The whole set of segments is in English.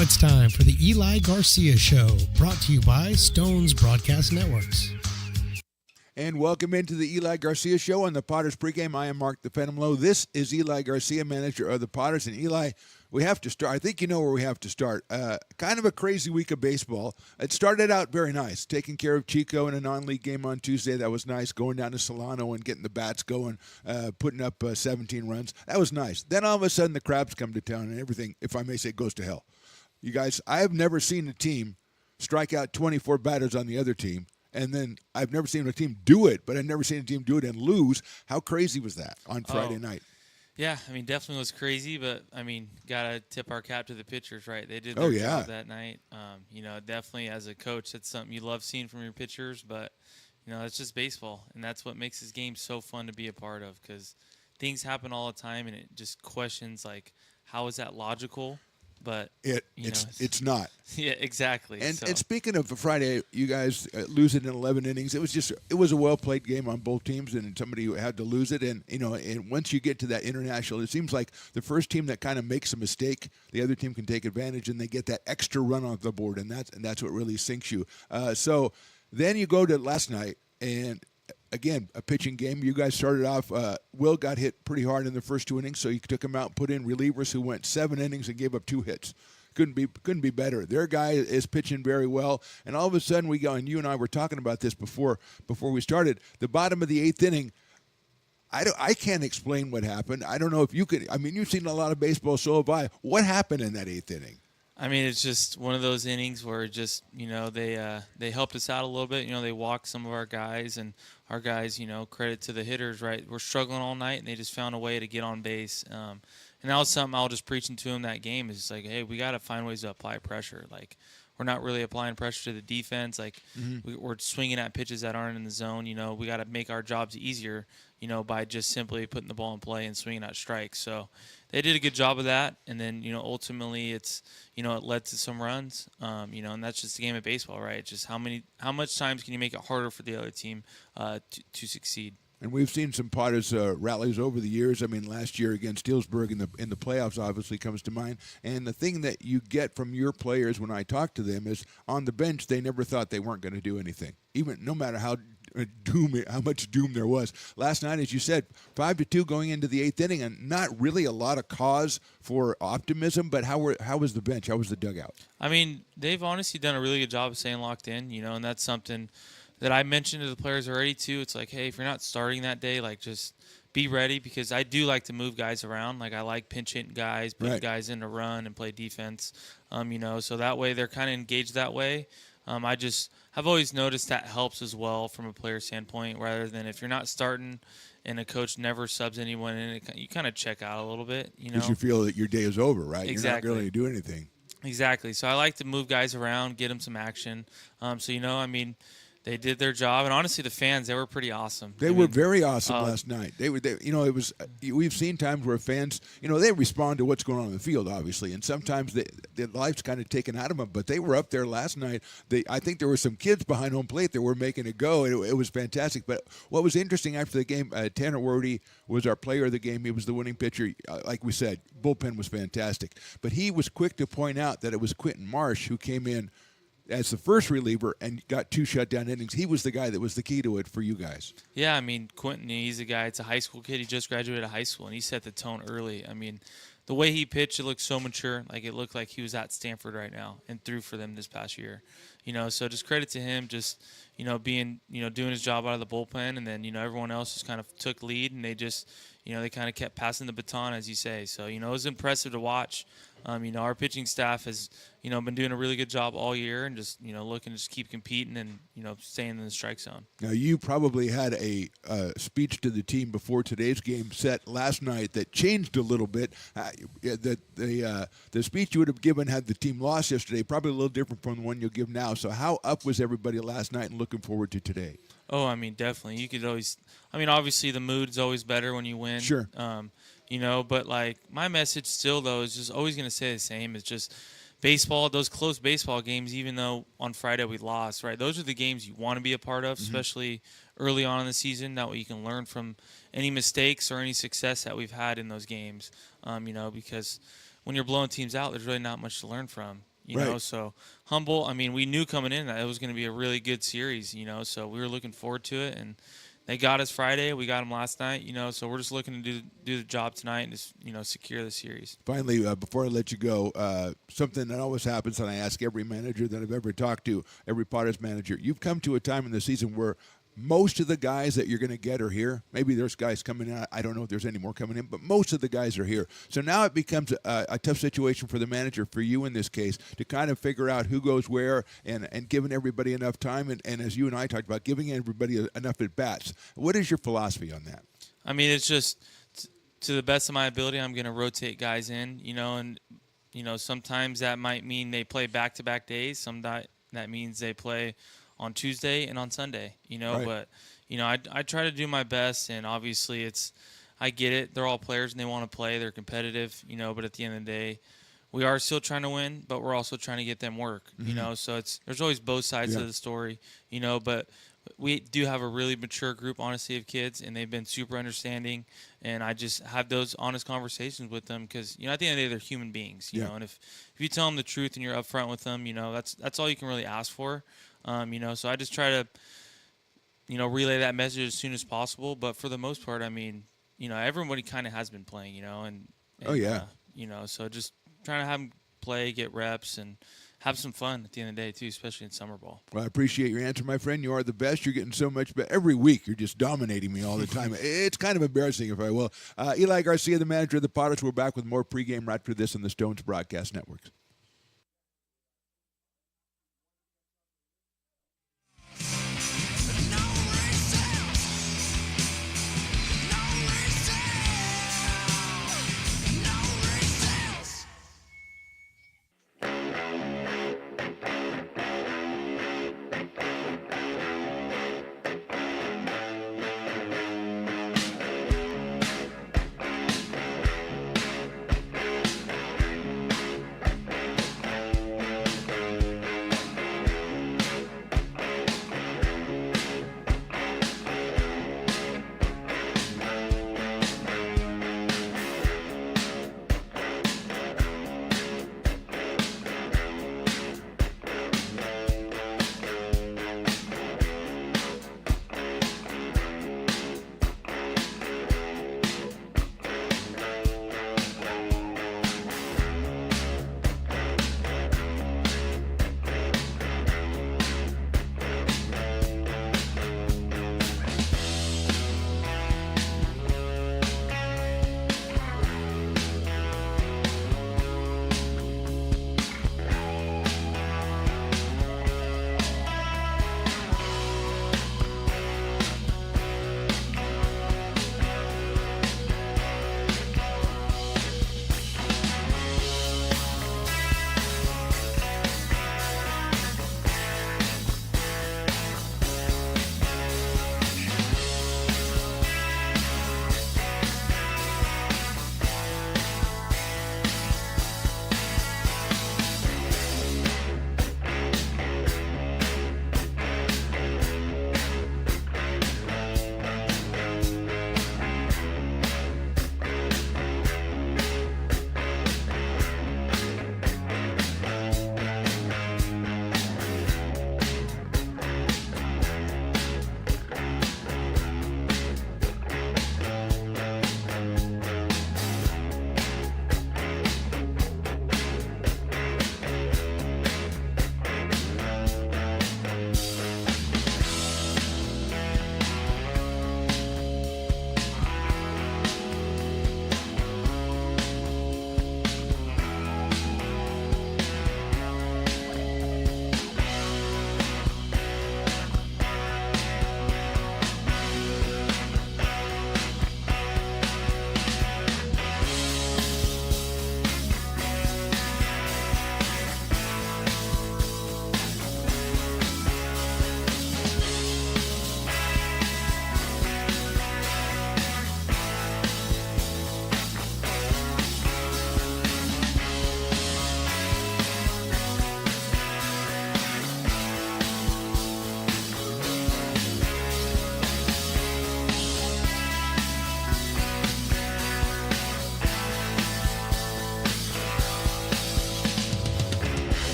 it's time for the Eli Garcia Show, brought to you by Stones Broadcast Networks. And welcome into the Eli Garcia Show on the Potters pregame. I am Mark the Phantom Lowe. This is Eli Garcia, manager of the Potters. And Eli, we have to start. I think you know where we have to start. Kind of a crazy week of baseball. It started out very nice, taking care of Chico in a non-league game on Tuesday. That was nice. Going down to Solano and getting the bats going, putting up 17 runs. That was nice. Then all of a sudden the Crabs come to town and everything, if I may say, goes to hell. You guys, I have never seen a team strike out 24 batters on the other team. And then I've never seen a team do it, but I've never seen a team do it and lose. How crazy was that on Friday night? Yeah, I mean, definitely was crazy, but, I mean, got to tip our cap to the pitchers, right? They did their job that night. Definitely as a coach, that's something you love seeing from your pitchers, but, it's just baseball, and that's what makes this game so fun to be a part of because things happen all the time, and it just questions, like, how is that logical? But it's not. Yeah, exactly. And speaking of Friday, you guys lose it in 11 innings. It was a well played game on both teams, and somebody had to lose it. And and once you get to that international, it seems like the first team that kind of makes a mistake, the other team can take advantage, and they get that extra run off the board, and that's what really sinks you. So then you go to last night, and again, a pitching game. You guys started off, Will got hit pretty hard in the first 2 innings, so you took him out and put in relievers who went 7 innings and gave up 2 hits. Couldn't be better. Their guy is pitching very well, and all of a sudden we go, and you and I were talking about this before we started, the bottom of the 8th inning, I can't explain what happened. I don't know if you could. I mean, you've seen a lot of baseball, so have I. What happened in that 8th inning? I mean, it's just one of those innings where just, they helped us out a little bit. They walked some of our guys, and our guys, credit to the hitters, right? We're struggling all night, and they just found a way to get on base. And that was something I was just preaching to them that game is just like, hey, we got to find ways to apply pressure. Like, we're not really applying pressure to the defense. Like, we're swinging at pitches that aren't in the zone. We got to make our jobs easier, by just simply putting the ball in play and swinging at strikes. So they did a good job of that. And then, ultimately it's, it led to some runs, and that's just the game of baseball, right? Just how much times can you make it harder for the other team to succeed? And we've seen some Potters rallies over the years. I mean, last year against Stillsburg in the playoffs obviously comes to mind. And the thing that you get from your players when I talk to them is on the bench they never thought they weren't going to do anything, even no matter how much doom there was. Last night, as you said, 5-2 going into the 8th inning, and not really a lot of cause for optimism. But how was the bench? How was the dugout? I mean, they've honestly done a really good job of staying locked in, and that's something that I mentioned to the players already too. It's like, hey, if you're not starting that day, like just be ready, because I do like to move guys around. Like I like pinch hitting guys, putting guys in to run and play defense. So that way they're kind of engaged that way. I just have always noticed that helps as well from a player standpoint, rather than if you're not starting and a coach never subs anyone in, you kind of check out a little bit. Because you feel that your day is over, right? Exactly. You're not really doing anything. Exactly. So I like to move guys around, get them some action. They did their job, and honestly, the fans, they were pretty awesome. They were very awesome last night. It was. We've seen times where fans, they respond to what's going on in the field, obviously, and sometimes their life's kind of taken out of them. But they were up there last night. I think there were some kids behind home plate that were making it go. It was fantastic. But what was interesting after the game, Tanner Wordy was our player of the game. He was the winning pitcher. Like we said, bullpen was fantastic. But he was quick to point out that it was Quentin Marsh who came in as the first reliever and got 2 shutdown innings. He was the guy that was the key to it for you guys. Yeah, I mean, Quentin, he's a guy, it's a high school kid. He just graduated high school, and he set the tone early. I mean, the way he pitched, it looked so mature. Like, it looked like he was at Stanford right now and threw for them this past year. So just credit to him, just, being, doing his job out of the bullpen. And then, everyone else just kind of took lead, and they just, they kind of kept passing the baton, as you say. So, it was impressive to watch. Our pitching staff has, been doing a really good job all year, and just, looking to just keep competing and, staying in the strike zone. Now, you probably had a speech to the team before today's game set last night that changed a little bit. The speech you would have given had the team lost yesterday, probably a little different from the one you'll give now. So how up was everybody last night and looking forward to today? Oh, I mean, definitely. You could always – obviously the mood's always better when you win. Sure. But, like, my message still, though, is just always going to say the same. It's just baseball, those close baseball games, even though on Friday we lost, right? Those are the games you want to be a part of, especially early on in the season. That way you can learn from any mistakes or any success that we've had in those games, because when you're blowing teams out, there's really not much to learn from. You know, Right. so humble. I mean, we knew coming in that it was going to be a really good series. You know, so we were looking forward to it, and they got us Friday. We got them last night. You know, so we're just looking to do the job tonight and just secure the series. Finally, before I let you go, something that always happens, and I ask every manager that I've ever talked to, every Padres manager, you've come to a time in the season where most of the guys that you're going to get are here. Maybe there's guys coming out. I don't know if there's any more coming in, but most of the guys are here. So now it becomes a tough situation for the manager, for you in this case, to kind of figure out who goes where and giving everybody enough time. And as you and I talked about, giving everybody enough at-bats. What is your philosophy on that? I mean, it's just to the best of my ability, I'm going to rotate guys in, and sometimes that might mean they play back-to-back days. That means they play on Tuesday and on Sunday, Right. But, I try to do my best, and obviously I get it. They're all players and they want to play. They're competitive, but at the end of the day, we are still trying to win, but we're also trying to get them work, so there's always both sides of the story, but we do have a really mature group, honestly, of kids, and they've been super understanding, and I just have those honest conversations with them because, at the end of the day, they're human beings, and if you tell them the truth and you're upfront with them, that's all you can really ask for. So I just try to, relay that message as soon as possible. But for the most part, I mean, everybody kind of has been playing, and Oh, yeah. So just trying to have them play, get reps, and have some fun at the end of the day, too, especially in summer ball. Well, I appreciate your answer, my friend. You are the best. You're getting so much better. Every week, you're just dominating me all the time. It's kind of embarrassing, if I will. Eli Garcia, the manager of the Padres. We're back with more pregame right after this on the Stones Broadcast Networks.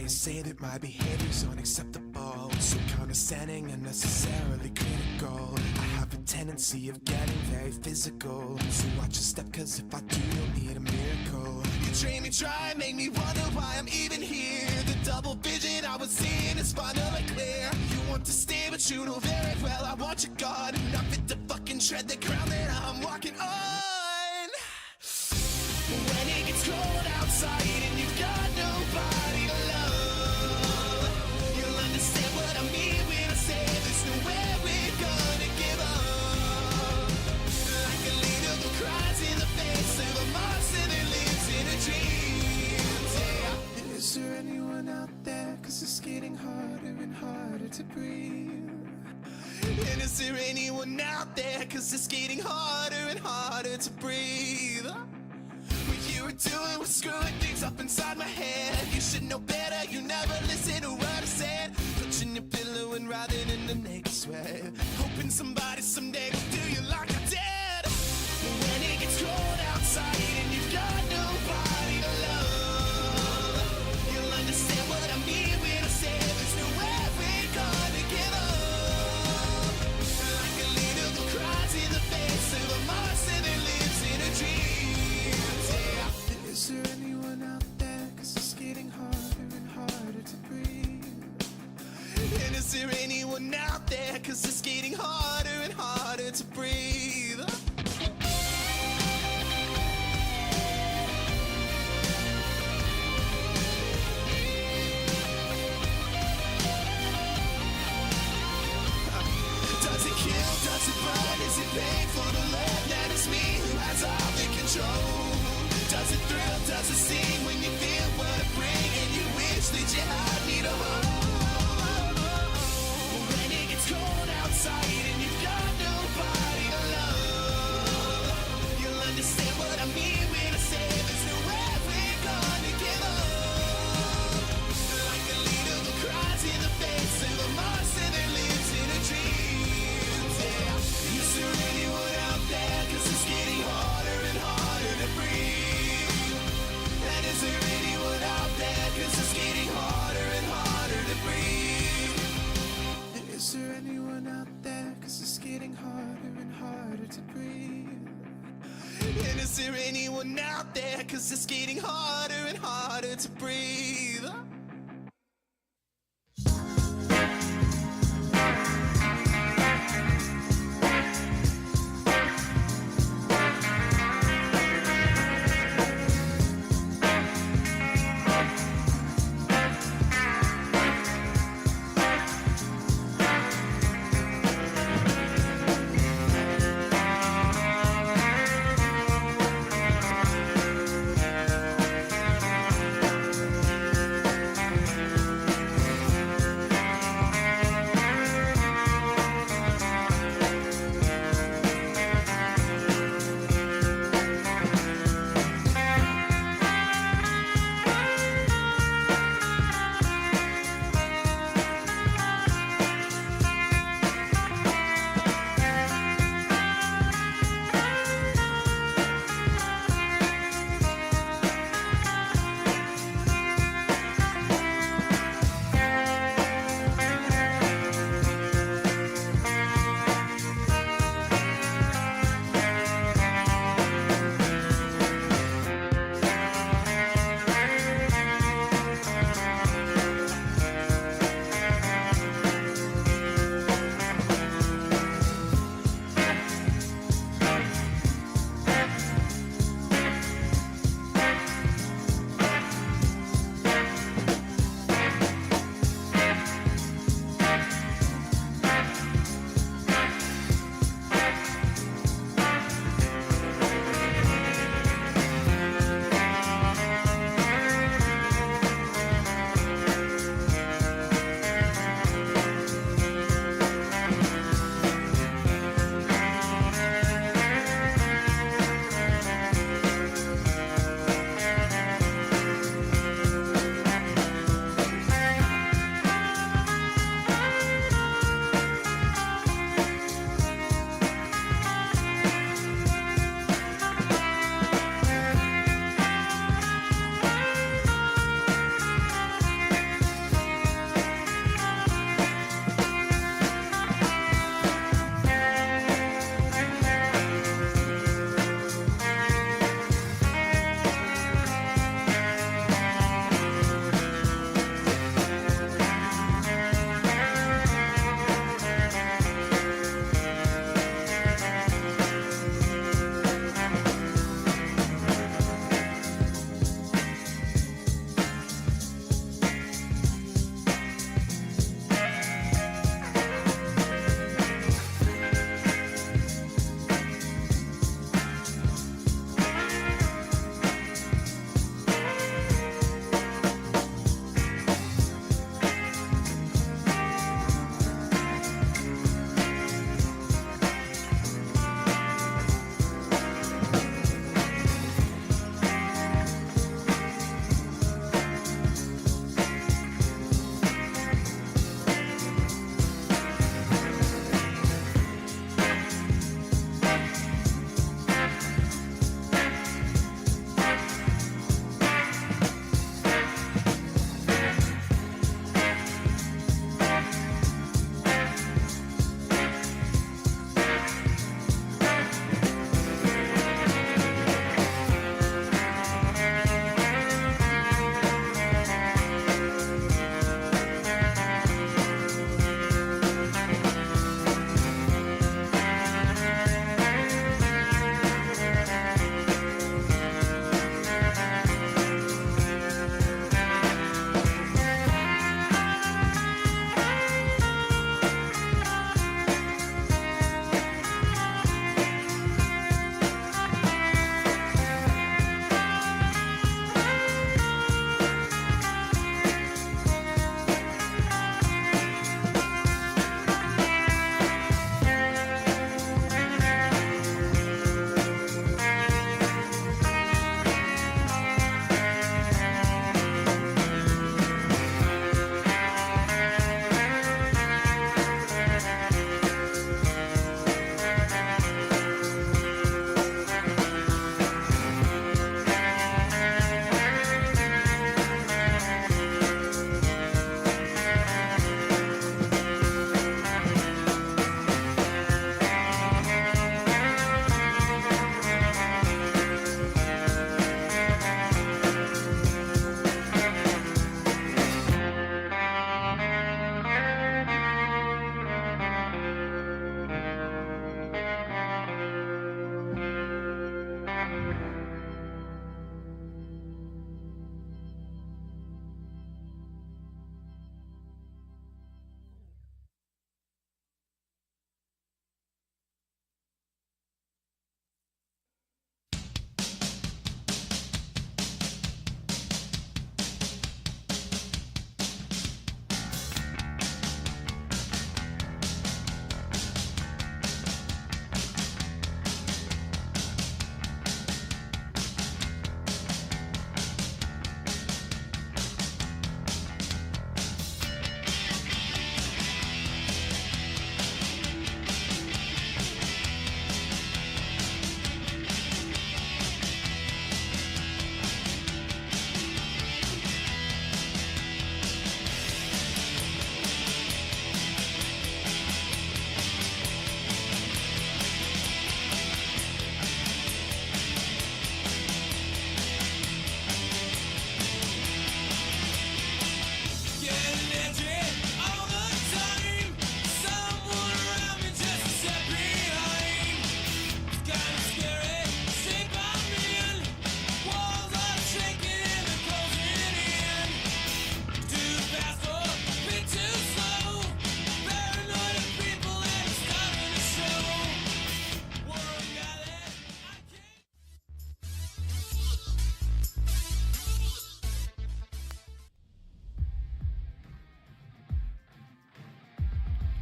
to say that my behavior's unacceptable, so condescending and necessarily critical. I have a tendency of getting very physical, so watch your step, cause if I do, you'll need a miracle. You drain me dry, make me wonder why I'm even here. The double vision I was seeing is finally clear. You want to stay, but you know very well I want you gone, and not fit to fucking tread the ground that I'm walking on. When it gets cold outside and you've got nobody to love, you'll understand what I mean when I say there's nowhere we're gonna give up. Like a leader who cries in the face of a monster that lives in a dream. Yeah. Is there anyone out there? Cause it's getting harder and harder to breathe. And is there anyone out there? Cause it's getting harder and harder to breathe. What you were doing was screwing things up inside my head. You should know better, you never listen to what I said. Touching your pillow and writhing in the naked sweat, hoping somebody someday will do you like I did. When it gets cold outside and you've got nobody to love, you'll understand what I mean when I say there's nowhere we're gonna give up. Like a leader who cries in the face of a monster that lives in a dream. Is there anyone out there? Cause it's getting harder and harder to breathe. And is there anyone out there? Cause it's getting harder and harder to breathe. Does it kill? Does it burn? Is it painful to learn that it's me who has all the control? Does it thrill? Does it sting when you feel what I bring and you wish that you had me to hold? When it gets cold outside and you've got nobody to love, you'll understand what I mean when I say there's nowhere we're gonna give up. Like a leader who cries in the face of a monster that lives in a dream. Yeah. Is there anyone out there? Cause it's getting harder and harder to breathe. And is there anyone out there? Cause it's getting harder and harder to breathe. And is there anyone out there? Cause it's getting harder and harder to breathe. And is there anyone out there? Cause it's getting harder and harder to breathe.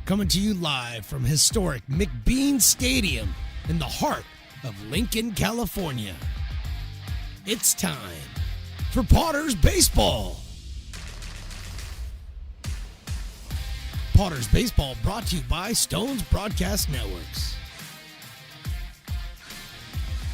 Coming to you live from historic McBean Stadium in the heart of Lincoln, California. It's time for Potters Baseball. Potters Baseball brought to you by Stones Broadcast Networks.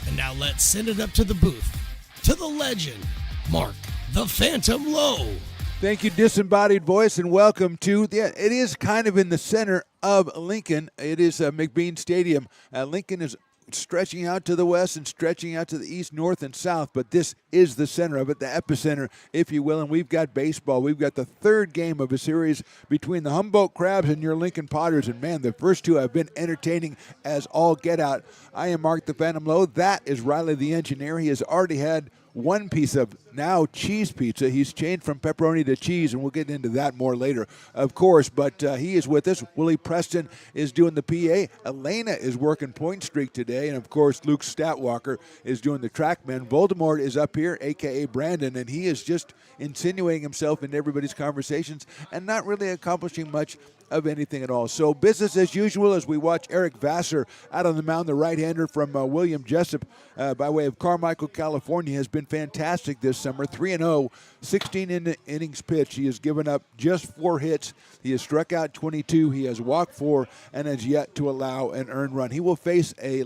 And now let's send it up to the booth, to the legend, Mark the Phantom Lowe. Thank you, disembodied voice, and welcome to, it is kind of in the center of Lincoln. It is McBean Stadium. Lincoln is stretching out to the west and stretching out to the east, north, and south, but this is the center of it, the epicenter, if you will, and we've got baseball. We've got the third game of a series between the Humboldt Crabs and your Lincoln Potters, and man, the first two have been entertaining as all get out. I am Mark the Phantom Lowe. That is Riley the Engineer. He has already had one piece of now cheese pizza. He's changed from pepperoni to cheese, and we'll get into that more later, of course. But he is with us. Willie Preston is doing the PA. Elena is working Point Streak today. And, of course, Luke Statwalker is doing the TrackMan. Voldemort is up here, a.k.a. Brandon, and he is just insinuating himself into everybody's conversations and not really accomplishing much of anything at all. So business as usual as we watch Eric Vassar out on the mound, the right-hander from William Jessup by way of Carmichael, California, has been fantastic this summer. 3-0, 16 innings pitched. He has given up just 4 hits. He has struck out 22. He has walked 4 and has yet to allow an earned run. He will face a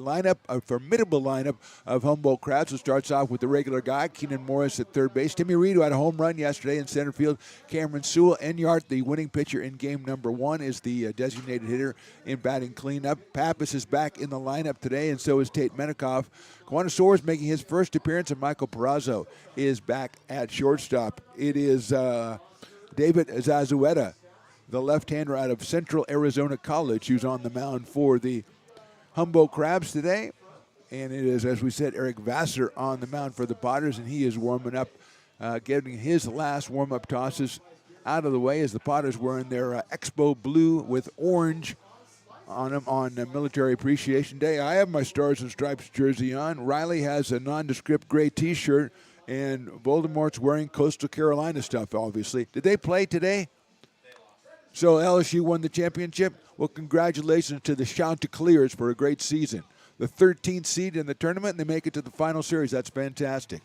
formidable lineup of Humboldt Crabs, who starts off with the regular guy, Keenan Morris at third base. Timmy Reed, who had a home run yesterday in center field. Cameron Sewell. Enyart, the winning pitcher in game number 1, is the designated hitter in batting cleanup. Pappas is back in the lineup today, and so is Tate Menikoff. Guanasour is making his first appearance, and Michael Perazo is back at shortstop. It is David Zazueta, the left-hander out of Central Arizona College, who's on the mound for the Humboldt Crabs today. And it is, as we said, Eric Vassar on the mound for the Potters, and he is warming up, getting his last warm-up tosses out of the way as the Potters wearing their Expo blue with orange on them on Military Appreciation Day. I have my Stars and Stripes jersey on. Riley has a nondescript gray T-shirt, and Voldemort's wearing Coastal Carolina stuff, obviously. Did they play today? So LSU won the championship? Well, congratulations to the Chanticleers for a great season. The 13th seed in the tournament, and they make it to the final series. That's fantastic.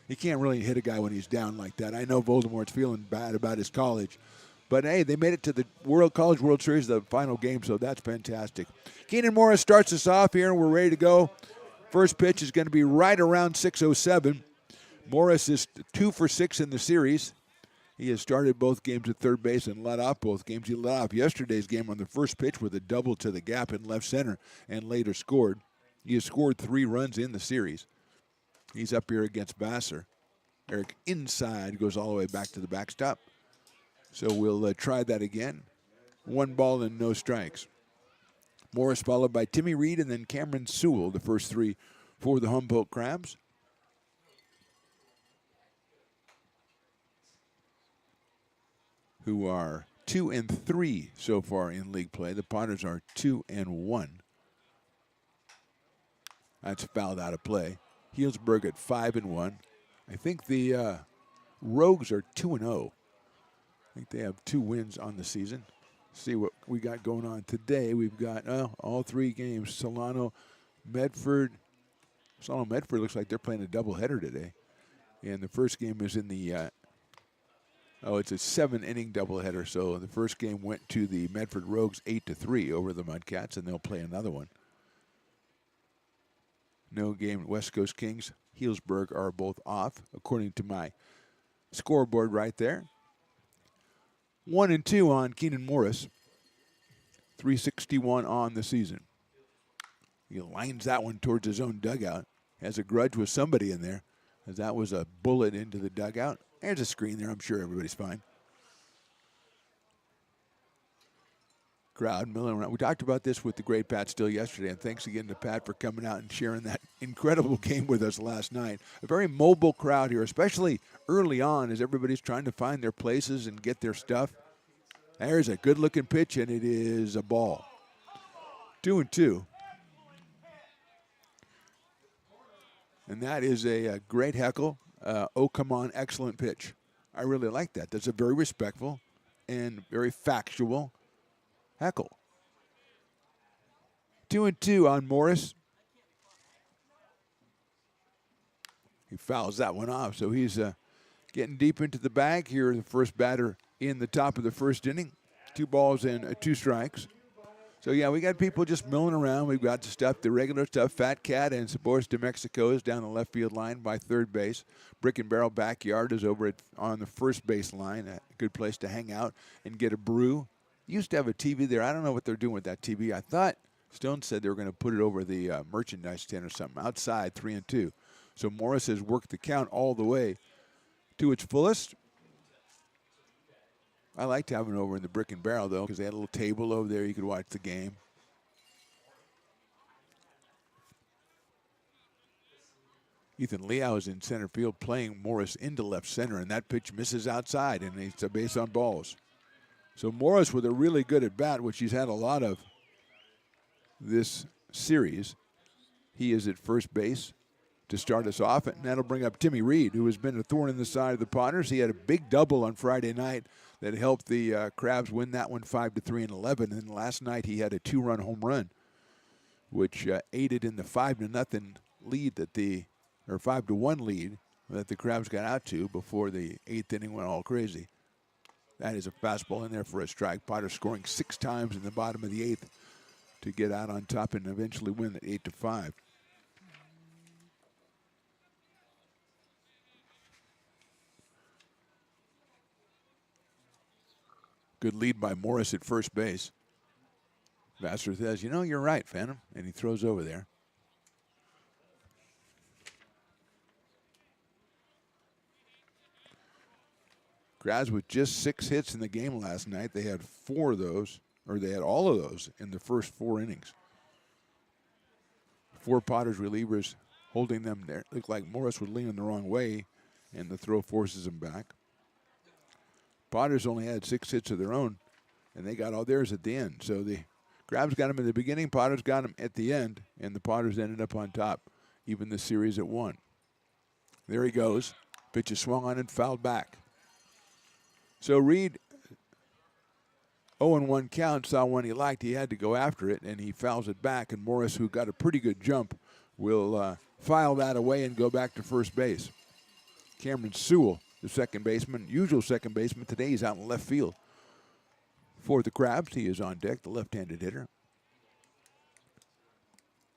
You can't really hit a guy when he's down like that. I know Voldemort's feeling bad about his college. But, hey, they made it to the College World Series, the final game, so that's fantastic. Keenan Morris starts us off here, and we're ready to go. First pitch is going to be right around 6:07. Morris is 2 for 6 in the series. He has started both games at third base and led off both games. He led off yesterday's game on the first pitch with a double to the gap in left center and later scored. He has scored 3 runs in the series. He's up here against Vassar. Eric inside goes all the way back to the backstop. So we'll try that again. 1 ball and no strikes. Morris followed by Timmy Reed and then Cameron Sewell, the first 3 for the Humboldt Crabs. Who are 2-3 so far in league play. The Potters are 2-1. That's fouled out of play. Healdsburg at 5-1. I think the Rogues are 2-0. I think they have 2 wins on the season. See what we got going on today. We've got all 3 games. Solano, Medford. Solano Medford looks like they're playing a doubleheader today. And the first game is in the it's a 7-inning doubleheader. So the first game went to the Medford Rogues 8-3 over the Mudcats, and they'll play another one. No game. West Coast Kings, Healdsburg are both off, according to my scoreboard right there. 1-2 on Keenan Morris. 361 on the season. He lines that one towards his own dugout. Has a grudge with somebody in there, as that was a bullet into the dugout. There's a screen there. I'm sure everybody's fine. Crowd milling around. We talked about this with the great Pat Still yesterday, and thanks again to Pat for coming out and sharing that incredible game with us last night. A very mobile crowd here, especially early on as everybody's trying to find their places and get their stuff. There's a good-looking pitch, and it is a ball. 2-2. And that is a great heckle. Oh, come on, excellent pitch. I really like that. That's a very respectful and very factual Heckle. 2-2 on Morris. He fouls that one off, so he's getting deep into the bag here. The first batter in the top of the first inning. 2 balls and 2 strikes. So, yeah, we got people just milling around. We've got the stuff, the regular stuff. Fat Cat and Sabores de Mexico is down the left field line by third base. Brick and Barrel Backyard is over on the first base line. A good place to hang out and get a brew. Used to have a TV there. I don't know what they're doing with that TV. I thought Stone said they were going to put it over the merchandise tent or something. Outside, 3-2. So Morris has worked the count all the way to its fullest. I liked having it over in the Brick and Barrel, though, because they had a little table over there. You could watch the game. Ethan Liao is in center field playing Morris into left center, and that pitch misses outside, and it's a base on balls. So Morris with a really good at-bat, which he's had a lot of this series. He is at first base to start us off, and that'll bring up Timmy Reed, who has been a thorn in the side of the Potters. He had a big double on Friday night that helped the Crabs win that one 5-3 in 11. And last night he had a 2-run home run, which aided in the 5-0 lead that or 5-1 lead that the Crabs got out to before the 8th inning went all crazy. That is a fastball in there for a strike. Potter scoring 6 times in the bottom of the 8th to get out on top and eventually win at 8-5. Good lead by Morris at first base. Vassar says, you know, you're right, Phantom. And he throws over there. Crabs with just 6 hits in the game last night. They had 4 of those, or they had all of those in the first 4 innings. 4 Potters relievers holding them there. Looked like Morris was leaning the wrong way, and the throw forces him back. Potters only had 6 hits of their own, and they got all theirs at the end. So the Crabs got them in the beginning, Potters got them at the end, and the Potters ended up on top, even the series at 1. There he goes. Pitch is swung on and fouled back. So Reed, 0-1 count, saw one he liked. He had to go after it, and he fouls it back. And Morris, who got a pretty good jump, will file that away and go back to first base. Cameron Sewell, the second baseman, usual second baseman. Today he's out in left field. For the Crabs, he is on deck, the left-handed hitter.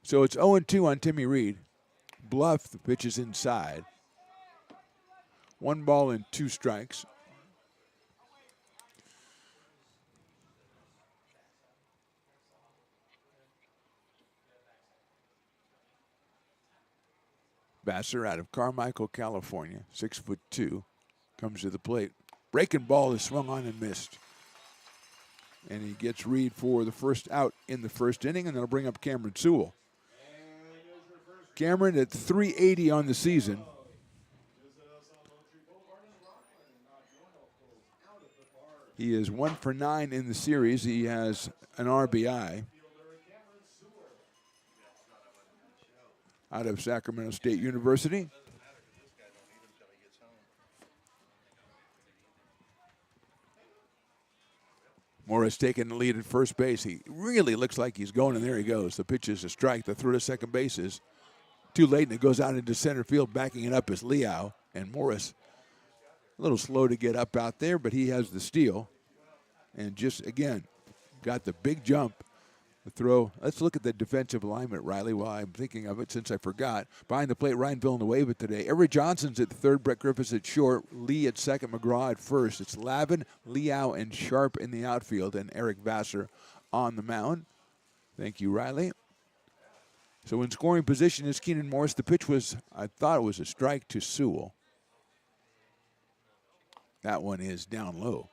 So it's 0-2 on Timmy Reed. Bluff, the pitch is inside. 1 ball and 2 strikes. Vassar out of Carmichael, California, 6'2", comes to the plate. Breaking ball is swung on and missed. And he gets Reed for the first out in the first inning, and that'll bring up Cameron Sewell. Cameron at .380 on the season. He is 1 for 9 in the series. He has an RBI. Out of Sacramento State University. Morris taking the lead at first base. He really looks like he's going, and there he goes. The pitch is a strike. The throw to second base is too late, and it goes out into center field. Backing it up is Liao, and Morris a little slow to get up out there, but he has the steal. And just, again, got the big jump. The throw. Let's look at the defensive alignment, Riley, while I'm thinking of it since I forgot. Behind the plate, Ryan Villanueva today. Everett Johnson's at third, Brett Griffiths at short, Lee at second, McGraw at first. It's Lavin, Liao, and Sharp in the outfield, and Eric Vassar on the mound. Thank you, Riley. So in scoring position is Keenan Morris. The pitch was, I thought it was a strike to Sewell. That one is down low.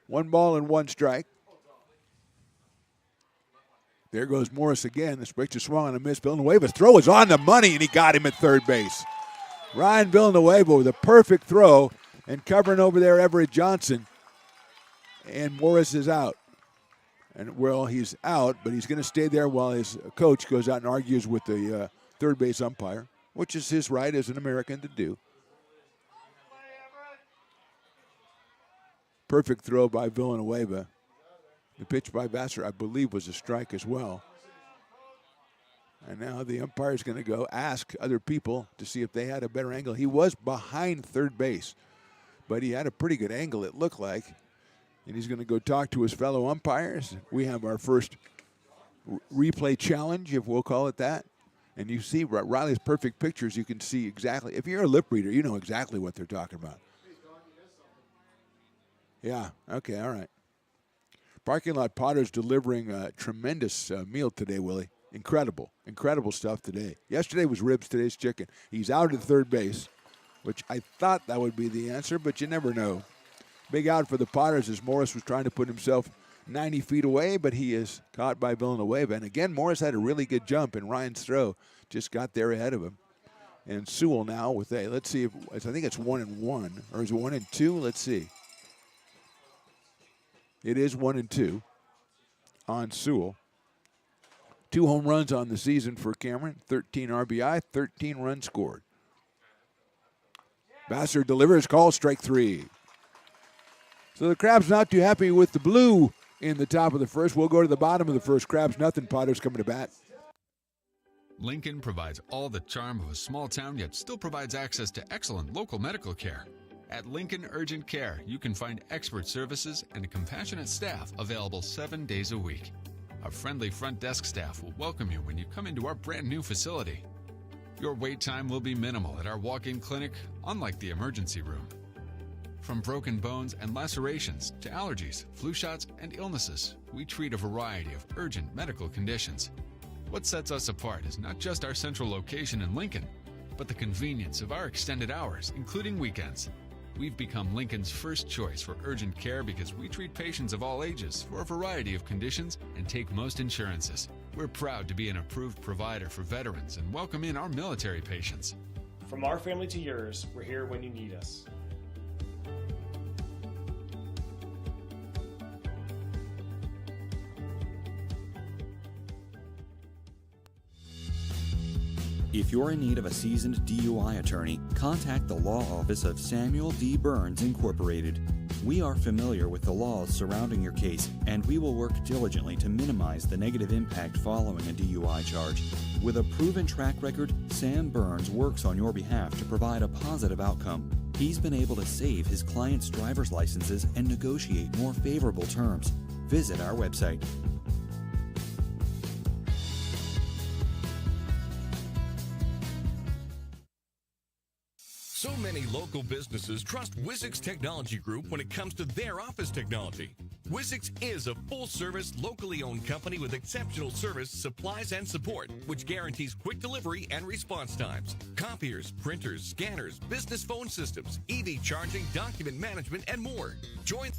1 ball and 1 strike. There goes Morris again. The pitch is swung on a miss. Villanueva's throw is on the money, and he got him at third base. Ryan Villanueva with a perfect throw and covering over there Everett Johnson. And Morris is out. And, well, he's out, but he's going to stay there while his coach goes out and argues with the third base umpire, which is his right as an American to do. Perfect throw by Villanueva. The pitch by Vassar, I believe, was a strike as well. And now the umpire is going to go ask other people to see if they had a better angle. He was behind third base, but he had a pretty good angle, it looked like. And he's going to go talk to his fellow umpires. We have our first replay challenge, if we'll call it that. And you see Riley's perfect pictures. You can see exactly. If you're a lip reader, you know exactly what they're talking about. Yeah, okay, all right. Parking Lot Potters delivering a tremendous meal today, Willie. Incredible stuff today. Yesterday was ribs, today's chicken. He's out at third base, which I thought that would be the answer, but you never know. Big out for the Potters as Morris was trying to put himself 90 feet away, but he is caught by Villanueva. And again, Morris had a really good jump, and Ryan's throw just got there ahead of him. And Sewell now with a, let's see, I think it's 1-1, or is it 1-2? Let's see. It is 1-2 on Sewell. 2 home runs on the season for Cameron, 13 RBI, 13 runs scored. Vassar delivers, call, strike 3. So the Crabs not too happy with the blue in the top of the first. We'll go to the bottom of the first. Crabs nothing, Potters coming to bat. Lincoln provides all the charm of a small town, yet still provides access to excellent local medical care. At Lincoln Urgent Care, you can find expert services and a compassionate staff available 7 days a week. Our friendly front desk staff will welcome you when you come into our brand new facility. Your wait time will be minimal at our walk-in clinic, unlike the emergency room. From broken bones and lacerations to allergies, flu shots, and illnesses, we treat a variety of urgent medical conditions. What sets us apart is not just our central location in Lincoln, but the convenience of our extended hours, including weekends. We've become Lincoln's first choice for urgent care because we treat patients of all ages for a variety of conditions and take most insurances. We're proud to be an approved provider for veterans and welcome in our military patients. From our family to yours, we're here when you need us. If you're in need of a seasoned DUI attorney, contact the law office of Samuel D. Burns Incorporated. We are familiar with the laws surrounding your case, and we will work diligently to minimize the negative impact following a DUI charge. With a proven track record, Sam Burns works on your behalf to provide a positive outcome. He's been able to save his clients' driver's licenses and negotiate more favorable terms. Visit our website. So many local businesses trust Wizix Technology Group when it comes to their office technology. Wizix is a full-service, locally owned company with exceptional service, supplies, and support, which guarantees quick delivery and response times. Copiers, printers, scanners, business phone systems, EV charging, document management, and more. Join.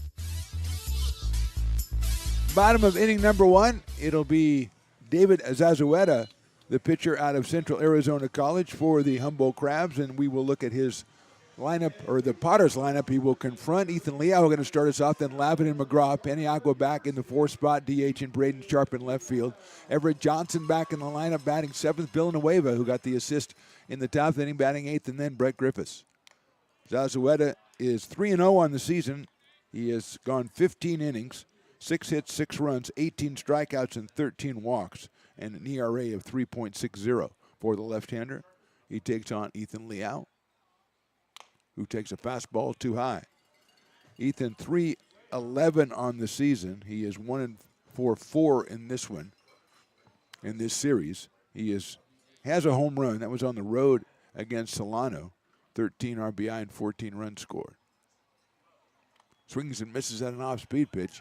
Bottom of inning number 1, it'll be David Zazueta, the pitcher out of Central Arizona College for the Humboldt Crabs, and we will look at his lineup, or the Potters lineup. He will confront Ethan Liao, going to start us off, then Lavin and McGraw. Peniagua back in the 4th spot, DH and Braden Sharp in left field. Everett Johnson back in the lineup, batting 7th. Villanueva, who got the assist in the 10th inning, batting 8th, and then Brett Griffiths. Zazueta is 3-0 on the season. He has gone 15 innings, 6 hits, 6 runs, 18 strikeouts, and 13 walks, and an ERA of 3.60 for the left-hander. He takes on Ethan Liao, who takes a fastball too high. Ethan 3-11 on the season. He is 1-4 in this one, in this series. He has a home run. That was on the road against Solano. 13 RBI and 14 runs scored. Swings and misses at an off-speed pitch.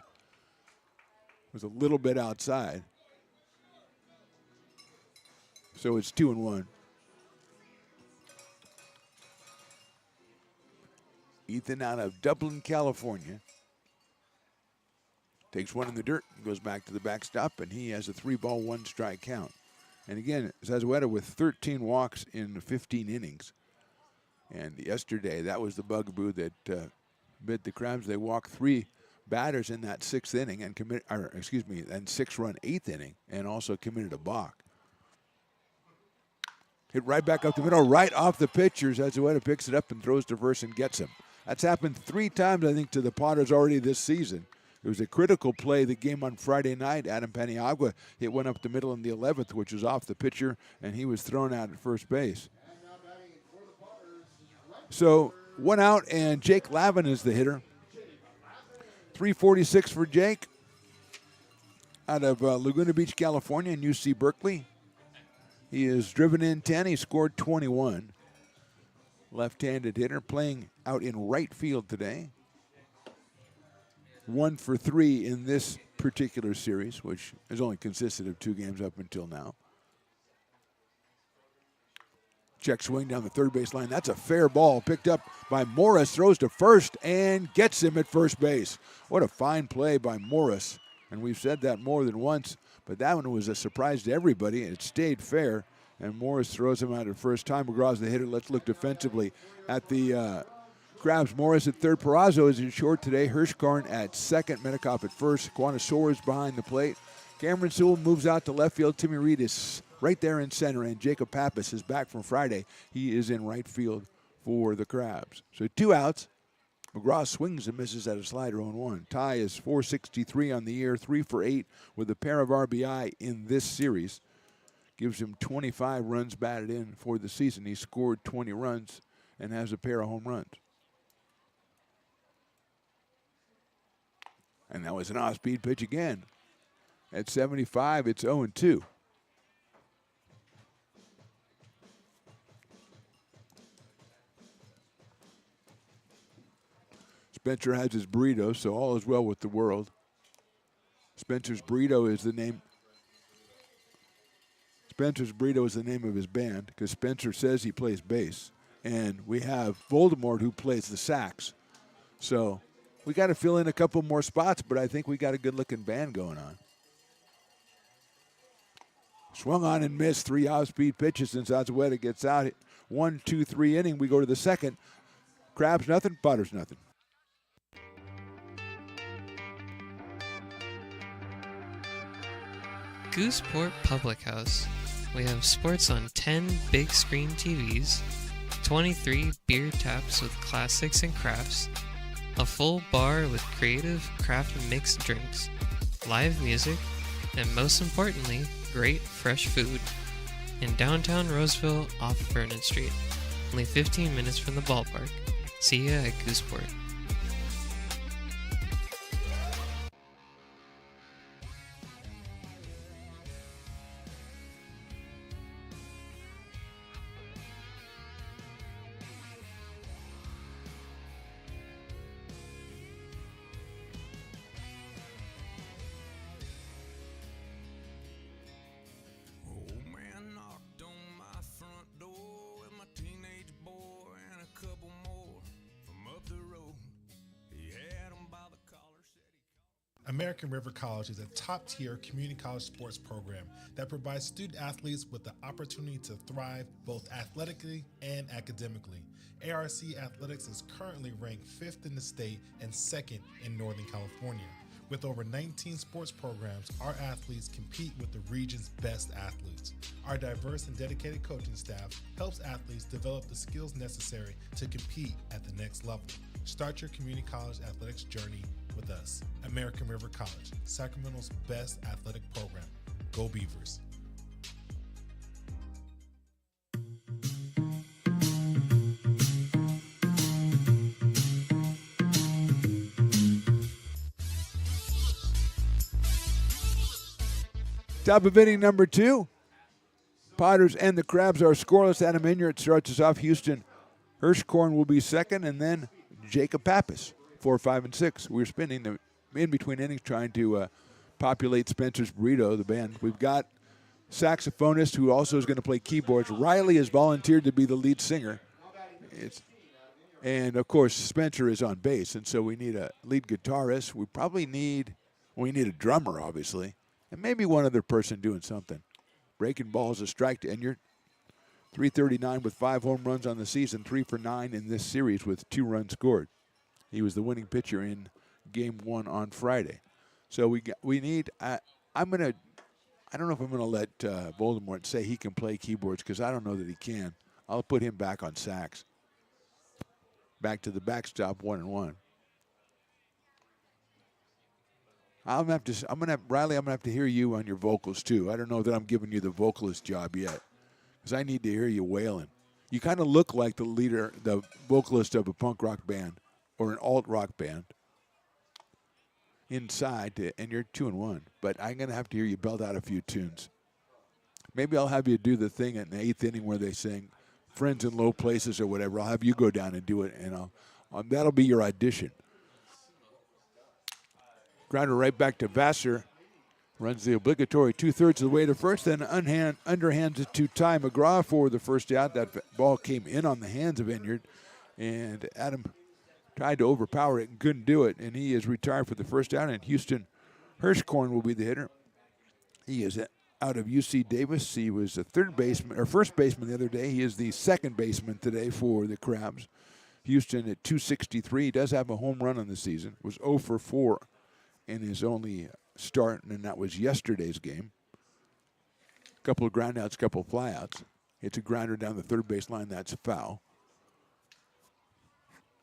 Was a little bit outside. So it's 2-1. Ethan out of Dublin, California. Takes one in the dirt, goes back to the backstop, and he has a 3-ball, 1-strike count. And again, Zazueta with 13 walks in 15 innings. And yesterday, that was the bugaboo that bit the Crabs. They walked 3 batters in that 6th inning and and 6-run 8th inning, and also committed a balk. Hit right back up the middle, right off the pitchers. Azueta picks it up and throws to first and gets him. That's happened 3 times, I think, to the Potters already this season. It was a critical play, the game on Friday night. Adam Paniagua hit one up the middle in the 11th, which was off the pitcher, and he was thrown out at first base. So 1 out, and Jake Lavin is the hitter. 346 for Jake out of Laguna Beach, California, and UC Berkeley. He has driven in 10. He scored 21. Left-handed hitter playing out in right field today. 1 for 3 in this particular series, which has only consisted of 2 games up until now. Check swing down the third base line. That's a fair ball picked up by Morris. Throws to first and gets him at first base. What a fine play by Morris. And we've said that more than once, but that one was a surprise to everybody. It stayed fair, and Morris throws him out at first. Ty McGraw's the hitter. Let's look defensively at the Crabs. Morris at third. Peraza is in short today. Hirschkorn at second. Medikoff at first. Quantasor is behind the plate. Cameron Sewell moves out to left field. Timmy Reed is right there in center, and Jacob Pappas is back from Friday. He is in right field for the Crabs. So 2 outs. McGraw swings and misses at a slider 0-1. Ty is 463 on the year, 3 for 8 with a pair of RBI in this series. Gives him 25 runs batted in for the season. He scored 20 runs and has a pair of home runs. And that was an off-speed pitch again. At 75, it's 0-2. Spencer has his burrito, so all is well with the world. Spencer's Burrito is the name. Spencer's Burrito is the name of his band because Spencer says he plays bass. And we have Voldemort who plays the sax. So we got to fill in a couple more spots, but I think we got a good-looking band going on. Swung on and missed. 3 off-speed pitches since Azueta gets out. 1, 2, 3 inning. We go to the second. Crabs nothing, Potters nothing. Gooseport Public House. We have sports on 10 big screen TVs, 23 beer taps with classics and crafts, a full bar with creative craft mixed drinks, live music, and most importantly, great fresh food. In downtown Roseville off Vernon Street, only 15 minutes from the ballpark. See ya at Gooseport. American River College is a top-tier community college sports program that provides student athletes with the opportunity to thrive both athletically and academically. ARC Athletics is currently ranked 5th in the state and 2nd in Northern California. With over 19 sports programs, our athletes compete with the region's best athletes. Our diverse and dedicated coaching staff helps athletes develop the skills necessary to compete at the next level. Start your community college athletics journey with us. American River College, Sacramento's best athletic program. Go Beavers. Top of inning number 2. Potters and the Crabs are scoreless. Adam Inyart starts us off. Houston Hirschkorn will be second, and then Jacob Pappas, 4, 5, and 6. We're spinning the in between innings trying to populate Spencer's Burrito, the band. We've got saxophonist who also is going to play keyboards. Riley has volunteered to be the lead singer. And, of course, Spencer is on bass, and so we need a lead guitarist. We probably need a drummer, obviously, and maybe one other person doing something. Breaking balls, a strike to Inyart. 339 with 5 home runs on the season, 3 for 9 in this series with 2 runs scored. He was the winning pitcher in game 1 on Friday. So we need. I don't know if I'm gonna let Voldemort say he can play keyboards because I don't know that he can. I'll put him back on sax. Back to the backstop 1-1. Riley, I'm gonna have to hear you on your vocals too. I don't know that I'm giving you the vocalist job yet, because I need to hear you wailing. You kind of look like the vocalist of a punk rock band or an alt rock band. Inside, and you're 2-1, but I'm gonna have to hear you belt out a few tunes. Maybe I'll have you do the thing in the 8th inning where they sing "Friends in Low Places" or whatever. I'll have you go down and do it, and that'll be your audition. Grounder right back to Vassar. Runs the obligatory 2/3 of the way to first, then underhands it to Ty McGraw for the first out. That ball came in on the hands of Enyard, and Adam tried to overpower it and couldn't do it, and he is retired for the first out, and Houston Hirschkorn will be the hitter. He is out of UC Davis. He was a first baseman the other day. He is the second baseman today for the Crabs. Houston at 263. He does have a home run on the season. Was 0 for 4 in his only start, and that was yesterday's game. A couple of groundouts, couple of flyouts. Hits a grounder down the third base line. That's a foul.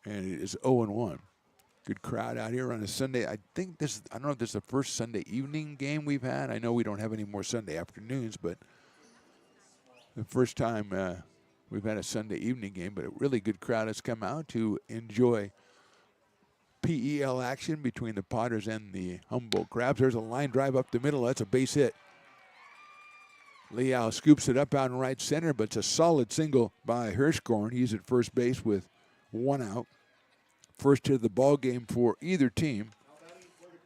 And it is 0-1. Good crowd out here on a Sunday. I don't know if this is the first Sunday evening game we've had. I know we don't have any more Sunday afternoons, but the first time we've had a Sunday evening game. But a really good crowd has come out to enjoy PEL action between the Potters and the Humboldt Crabs. There's a line drive up the middle. That's a base hit. Liao scoops it up out in right center, but it's a solid single by Hirschkorn. He's at first base with 1 out. First hit of the ball game for either team.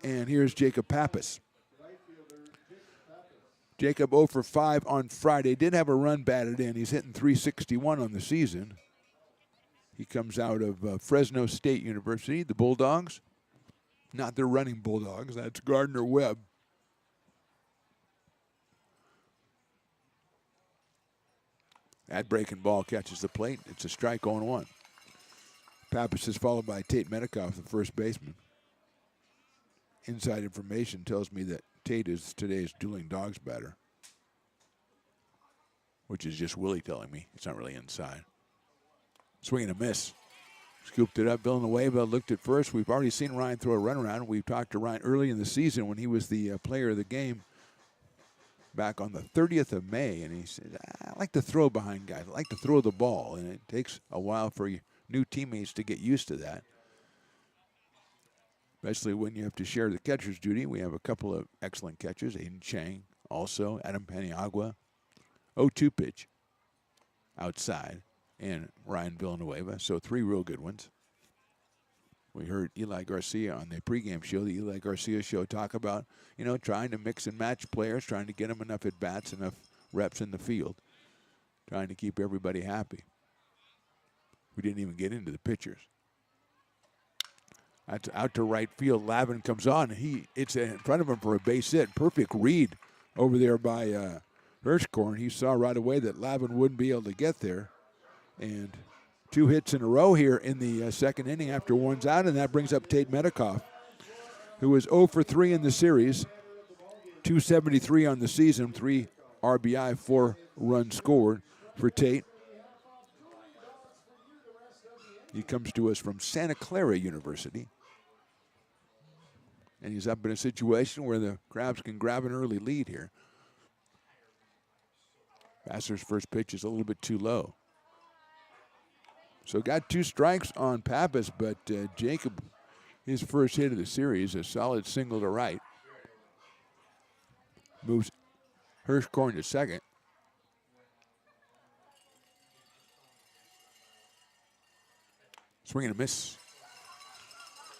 And here's Jacob Pappas. Jacob 0 for 5 on Friday. Did have a run batted in. He's hitting .361 on the season. He comes out of Fresno State University, the Bulldogs. Not their running Bulldogs. That's Gardner Webb. That breaking ball catches the plate. It's a strike 0-1. Pappas is followed by Tate Metcalf, the first baseman. Inside information tells me that Tate is today's dueling dogs batter, which is just Willie telling me. It's not really inside. Swing and a miss. Scooped it up. Villanueva looked at first. We've already seen Ryan throw a runaround. We've talked to Ryan early in the season when he was the player of the game back on the 30th of May. And he said, I like to throw behind guys. I like to throw the ball. And it takes a while for new teammates to get used to that, especially when you have to share the catcher's duty. We have a couple of excellent catchers. Aiden Chang, also Adam Paniagua. 0-2 pitch outside. And Ryan Villanueva, so 3 real good ones. We heard Eli Garcia on the pregame show, the Eli Garcia show, talk about, trying to mix and match players, trying to get them enough at-bats, enough reps in the field, trying to keep everybody happy. We didn't even get into the pitchers. That's out to right field. Lavin comes on. It's in front of him for a base hit. Perfect read over there by Hirschkorn. He saw right away that Lavin wouldn't be able to get there. And 2 hits in a row here in the second inning after 1's out, and that brings up Tate Metcalf, who is 0 for 3 in the series, 273 on the season, 3 RBI, 4 runs scored for Tate. He comes to us from Santa Clara University, and he's up in a situation where the Crabs can grab an early lead here. Vassar's first pitch is a little bit too low. So got 2 strikes on Pappas, but Jacob, his first hit of the series, a solid single to right. Moves Hirschkorn to second. Swing and a miss.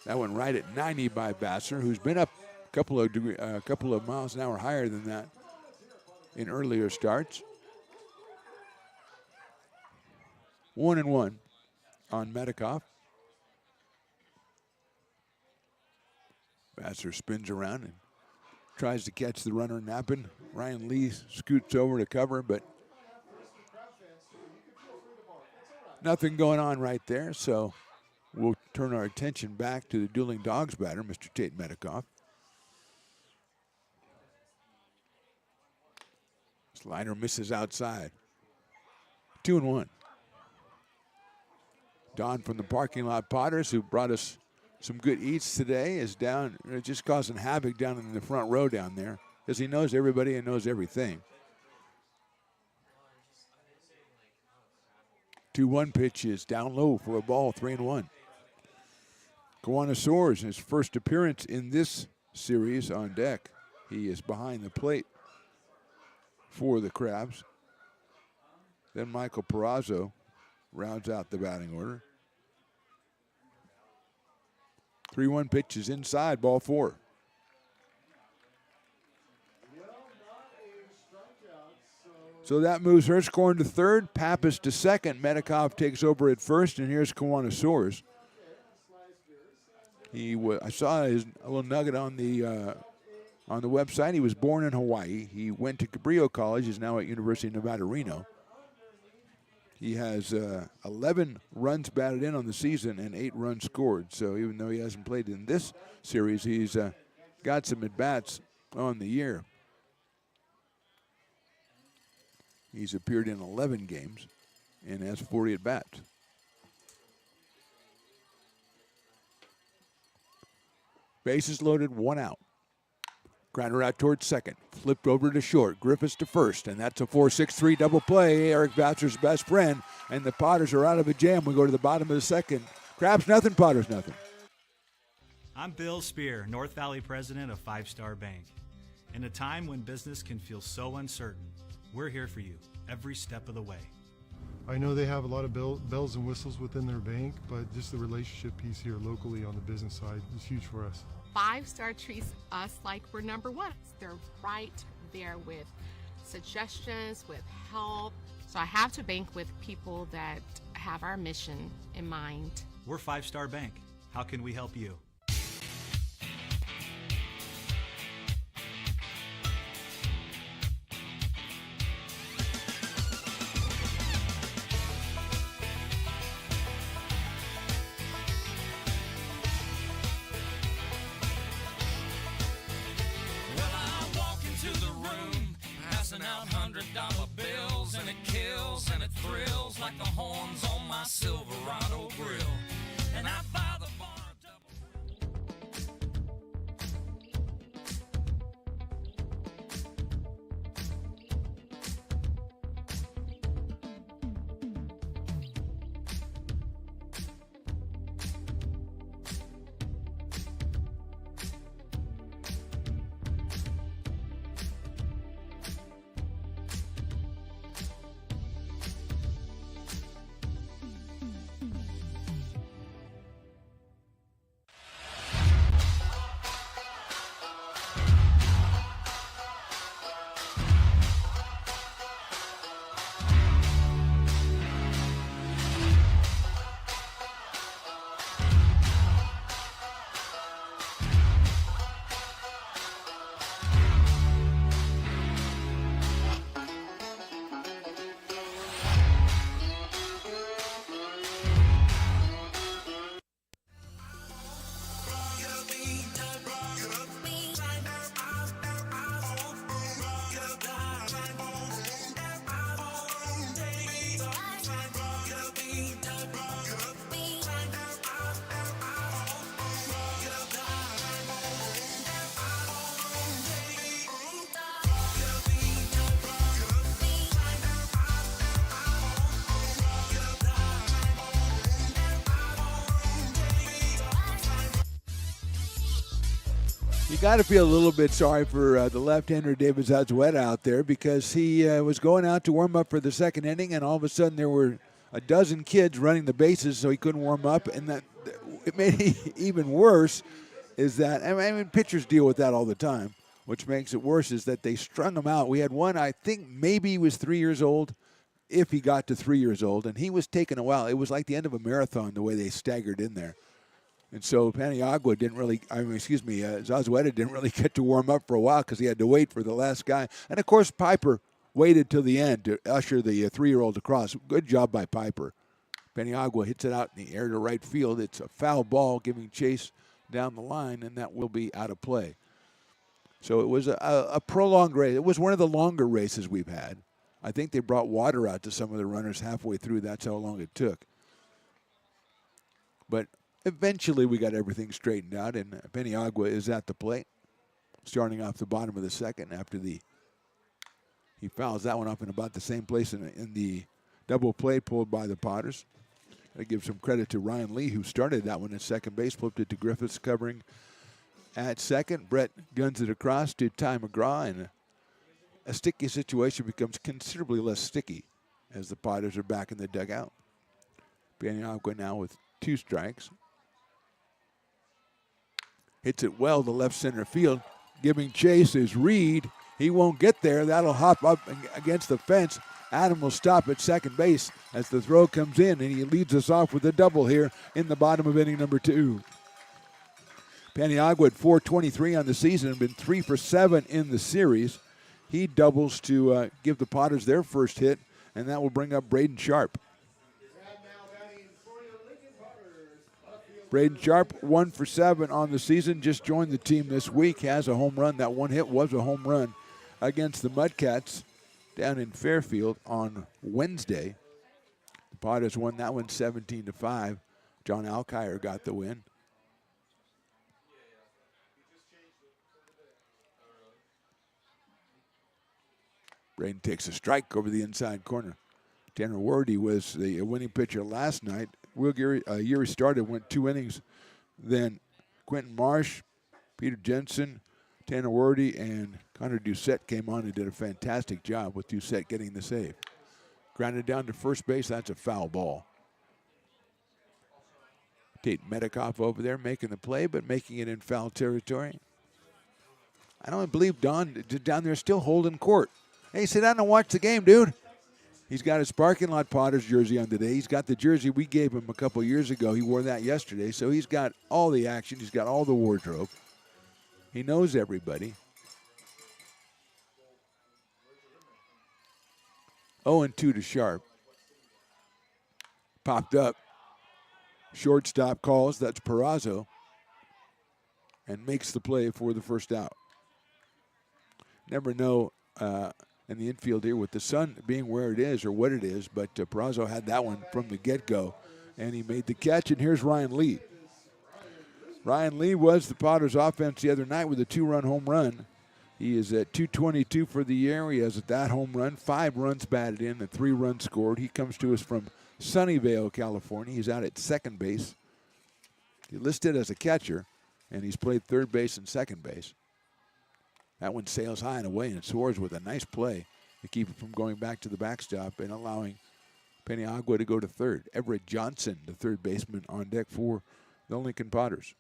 That one right at 90 by Vassar, who's been up a couple of miles an hour higher than that in earlier starts. 1-1 on Metcalf. Vassar spins around and tries to catch the runner napping. Ryan Lee scoots over to cover, but nothing going on right there. So We'll turn our attention back to the Dueling Dogs batter, Mr. Tate Metcalf. Slider misses outside. 2-1. Don from the parking lot Potters, who brought us some good eats today, is down, just causing havoc down in the front row down there, because he knows everybody and knows everything. 2-1 pitch is down low for a ball, 3-1. Kawana Soares, his first appearance in this series on deck. He is behind the plate for the Crabs. Then Michael Perazzo rounds out the batting order. 3-1 pitch is inside, ball 4. So that moves Hirschkorn to third, Pappas to second. Metcalf takes over at first, and here's Kawana Soares. I saw a little nugget on the website. He was born in Hawaii. He went to Cabrillo College. He's now at University of Nevada, Reno. He has 11 runs batted in on the season and 8 runs scored. So even though he hasn't played in this series, he's got some at-bats on the year. He's appeared in 11 games and has 40 at-bats. Bases loaded, 1 out. Grounder out towards second. Flipped over to short. Griffiths to first. And that's a 4-6-3 double play. Eric Boutzer's best friend. And the Potters are out of a jam. We go to the bottom of the second. Crabs nothing, Potters nothing. I'm Bill Spear, North Valley president of Five Star Bank. In a time when business can feel so uncertain, we're here for you every step of the way. I know they have a lot of bells and whistles within their bank, but just the relationship piece here locally on the business side is huge for us. Five Star treats us like we're number one. They're right there with suggestions, with help. So I have to bank with people that have our mission in mind. We're Five Star Bank. How can we help you? Silverado grill, and I buy the bar You got to feel a little bit sorry for the left-hander David Zazueta out there, because he was going out to warm up for the second inning, and all of a sudden there were a dozen kids running the bases, so he couldn't warm up. And that it made it even worse is that, I mean, pitchers deal with that all the time. Which makes it worse is that they strung him out. We had one, I think maybe he was 3 years old, if he got to 3 years old, and he was taking a while. It was like the end of a marathon the way they staggered in there. And so Paniagua didn't really, Zazueta didn't really get to warm up for a while because he had to wait for the last guy. And, of course, Piper waited till the end to usher the 3-year-old across. Good job by Piper. Paniagua hits it out in the air to right field. It's a foul ball giving chase down the line, and that will be out of play. So it was a prolonged race. It was one of the longer races we've had. I think they brought water out to some of the runners halfway through. That's how long it took. But eventually we got everything straightened out, and Paniagua is at the plate, starting off the bottom of the second after he fouls that one up in about the same place in the double play pulled by the Potters. I give some credit to Ryan Lee, who started that one at second base, flipped it to Griffiths covering at second. Brett guns it across to Ty McGraw, and a sticky situation becomes considerably less sticky as the Potters are back in the dugout. Paniagua now with 2 strikes. Hits it well to left center field. Giving chase is Reed. He won't get there. That'll hop up against the fence. Adam will stop at second base as the throw comes in, and he leads us off with a double here in the bottom of inning number 2. Paniagua at .423 on the season and been 3 for 7 in the series. He doubles to give the Potters their first hit, and that will bring up Braden Sharp. Braden Sharp, 1 for 7 on the season, just joined the team this week, has a home run. That one hit was a home run against the Mudcats down in Fairfield on Wednesday. The Potters won that one 17-5. John Alkire got the win. Braden takes a strike over the inside corner. Tanner Wardy was the winning pitcher last night. Will Geary started, went 2 innings. Then Quentin Marsh, Peter Jensen, Tanner Wardy, and Connor Doucette came on and did a fantastic job with Doucette getting the save. Grounded down to first base. That's a foul ball. Tate Medikoff over there making the play, but making it in foul territory. I don't believe Don down there still holding court. Hey, sit down and watch the game, dude. He's got his parking lot Potters jersey on today. He's got the jersey we gave him a couple years ago. He wore that yesterday. So he's got all the action. He's got all the wardrobe. He knows everybody. 0-2 to Sharp. Popped up. Shortstop calls. That's Perazo. And makes the play for the first out. Never know in the infield here with the sun being where it is or what it is, but Perazo had that one from the get-go, and he made the catch, and here's Ryan Lee. Ryan Lee was the Potters' offense the other night with a 2-run home run. He is at .222 for the year. He has that home run, 5 runs batted in, and 3 runs scored. He comes to us from Sunnyvale, California. He's out at second base. He's listed as a catcher, and he's played third base and second base. That one sails high and away and soars with a nice play to keep it from going back to the backstop and allowing Paniagua to go to third. Everett Johnson, the third baseman, on deck for the Lincoln Potters.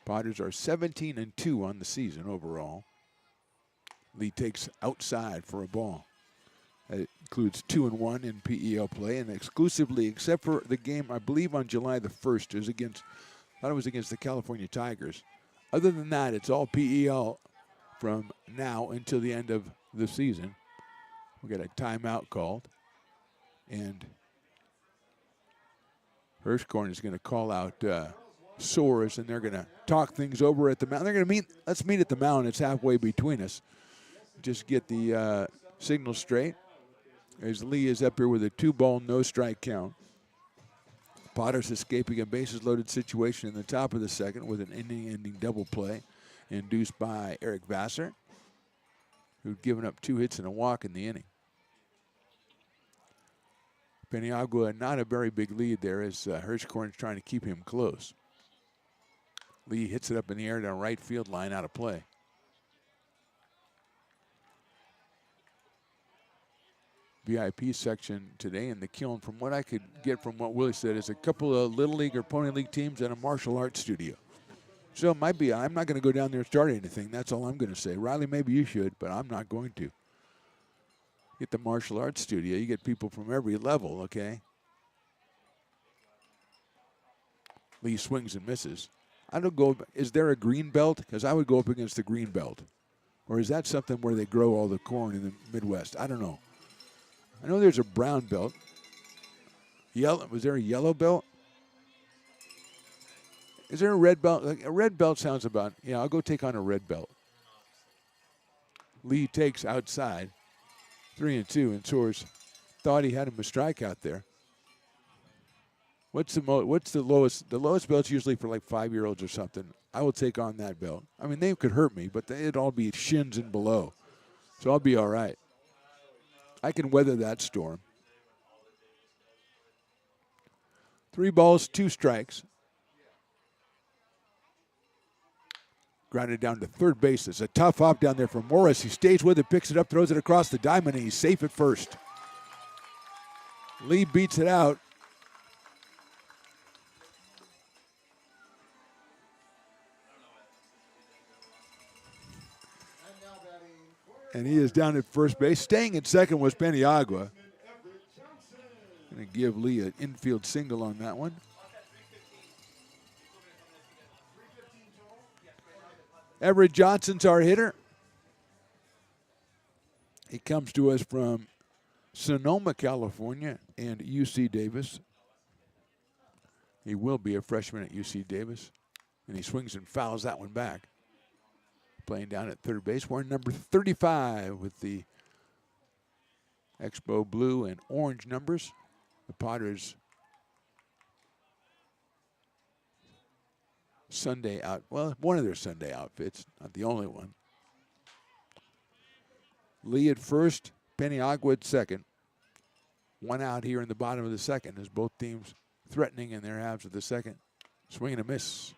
Potters are 17-2 on the season overall. Lee takes outside for a ball. That includes 2-1 in PEL play, and exclusively, except for the game, I believe on July the 1st, it was against the California Tigers. Other than that, it's all PEL from now until the end of the season. We got a timeout called, and Hirschkorn is going to call out Soares, and they're going to talk things over at the mound. They're going to let's meet at the mound. It's halfway between us. Just get the signal straight. As Lee is up here with a 2-ball, no strike count. Potters escaping a bases-loaded situation in the top of the second with an inning-ending double play induced by Eric Vassar, who'd given up 2 hits and a walk in the inning. Paniagua, not a very big lead there as Hirschkorn's trying to keep him close. Lee hits it up in the air down right field line, out of play. VIP section today in the Kiln, from what I could get from what Willie said, is a couple of Little League or Pony League teams and a martial arts studio. So it might be, I'm not going to go down there and start anything. That's all I'm going to say. Riley, maybe you should, but I'm not going to. Get the martial arts studio. You get people from every level, okay? Lee swings and misses. I don't go, is there a green belt? Because I would go up against the green belt. Or is that something where they grow all the corn in the Midwest? I don't know. I know there's a brown belt. Yellow, was there a yellow belt? Is there a red belt? Like, a red belt sounds about, yeah, I'll go take on a red belt. Lee takes outside, 3-2, and Soares thought he had him a strikeout there. What's the lowest? The lowest belt's usually for like 5-year-olds or something. I will take on that belt. I mean, they could hurt me, but it'd all be shins and below. So I'll be all right. I can weather that storm. 3 balls, 2 strikes. Grounded down to third base. It's a tough hop down there for Morris. He stays with it, picks it up, throws it across the diamond, and he's safe at first. Lee beats it out. And he is down at first base. Staying at second was Paniagua. Going to give Lee an infield single on that one. Everett Johnson's our hitter. He comes to us from Sonoma, California, and UC Davis. He will be a freshman at UC Davis. And he swings and fouls that one back. Playing down at third base. Wearing number 35 with the Expo blue and orange numbers. The Potters Sunday out. Well, one of their Sunday outfits, not the only one. Lee at first, Paniagua at second. 1 out here in the bottom of the second as both teams threatening in their halves of the second. Swing and a miss.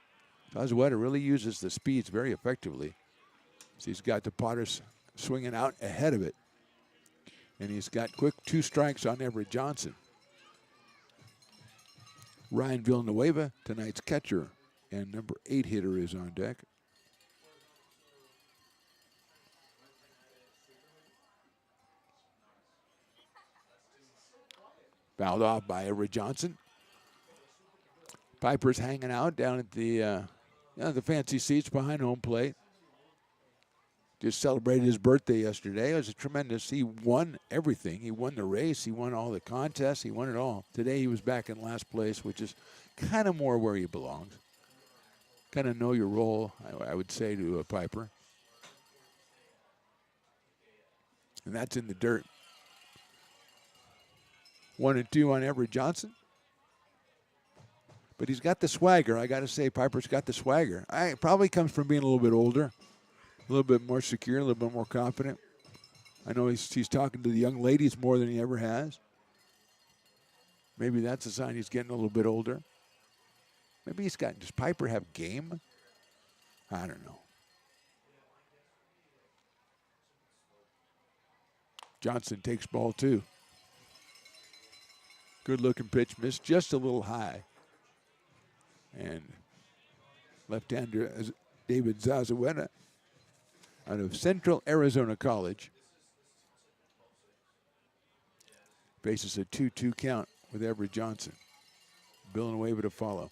Zazueta really uses the speeds very effectively. So he's got the Potters swinging out ahead of it. And he's got quick 2 strikes on Everett Johnson. Ryan Villanueva, tonight's catcher, and number 8 hitter is on deck. Fouled off by Everett Johnson. Piper's hanging out down at the fancy seats behind home plate. Just celebrated his birthday yesterday. It was a tremendous. He won everything. He won the race. He won all the contests. He won it all. Today he was back in last place, which is kind of more where he belongs. Kind of know your role, I would say, to a Piper. And that's in the dirt. 1-2 on Everett Johnson. But he's got the swagger. I got to say, Piper's got the swagger. It probably comes from being a little bit older. A little bit more secure, a little bit more confident. I know he's talking to the young ladies more than he ever has. Maybe that's a sign he's getting a little bit older. Maybe does Piper have game? I don't know. Johnson takes ball 2. Good looking pitch, missed just a little high. And left-hander David Zazueta out of Central Arizona College. Faces a 2-2 count with Everett Johnson. Villanueva to follow.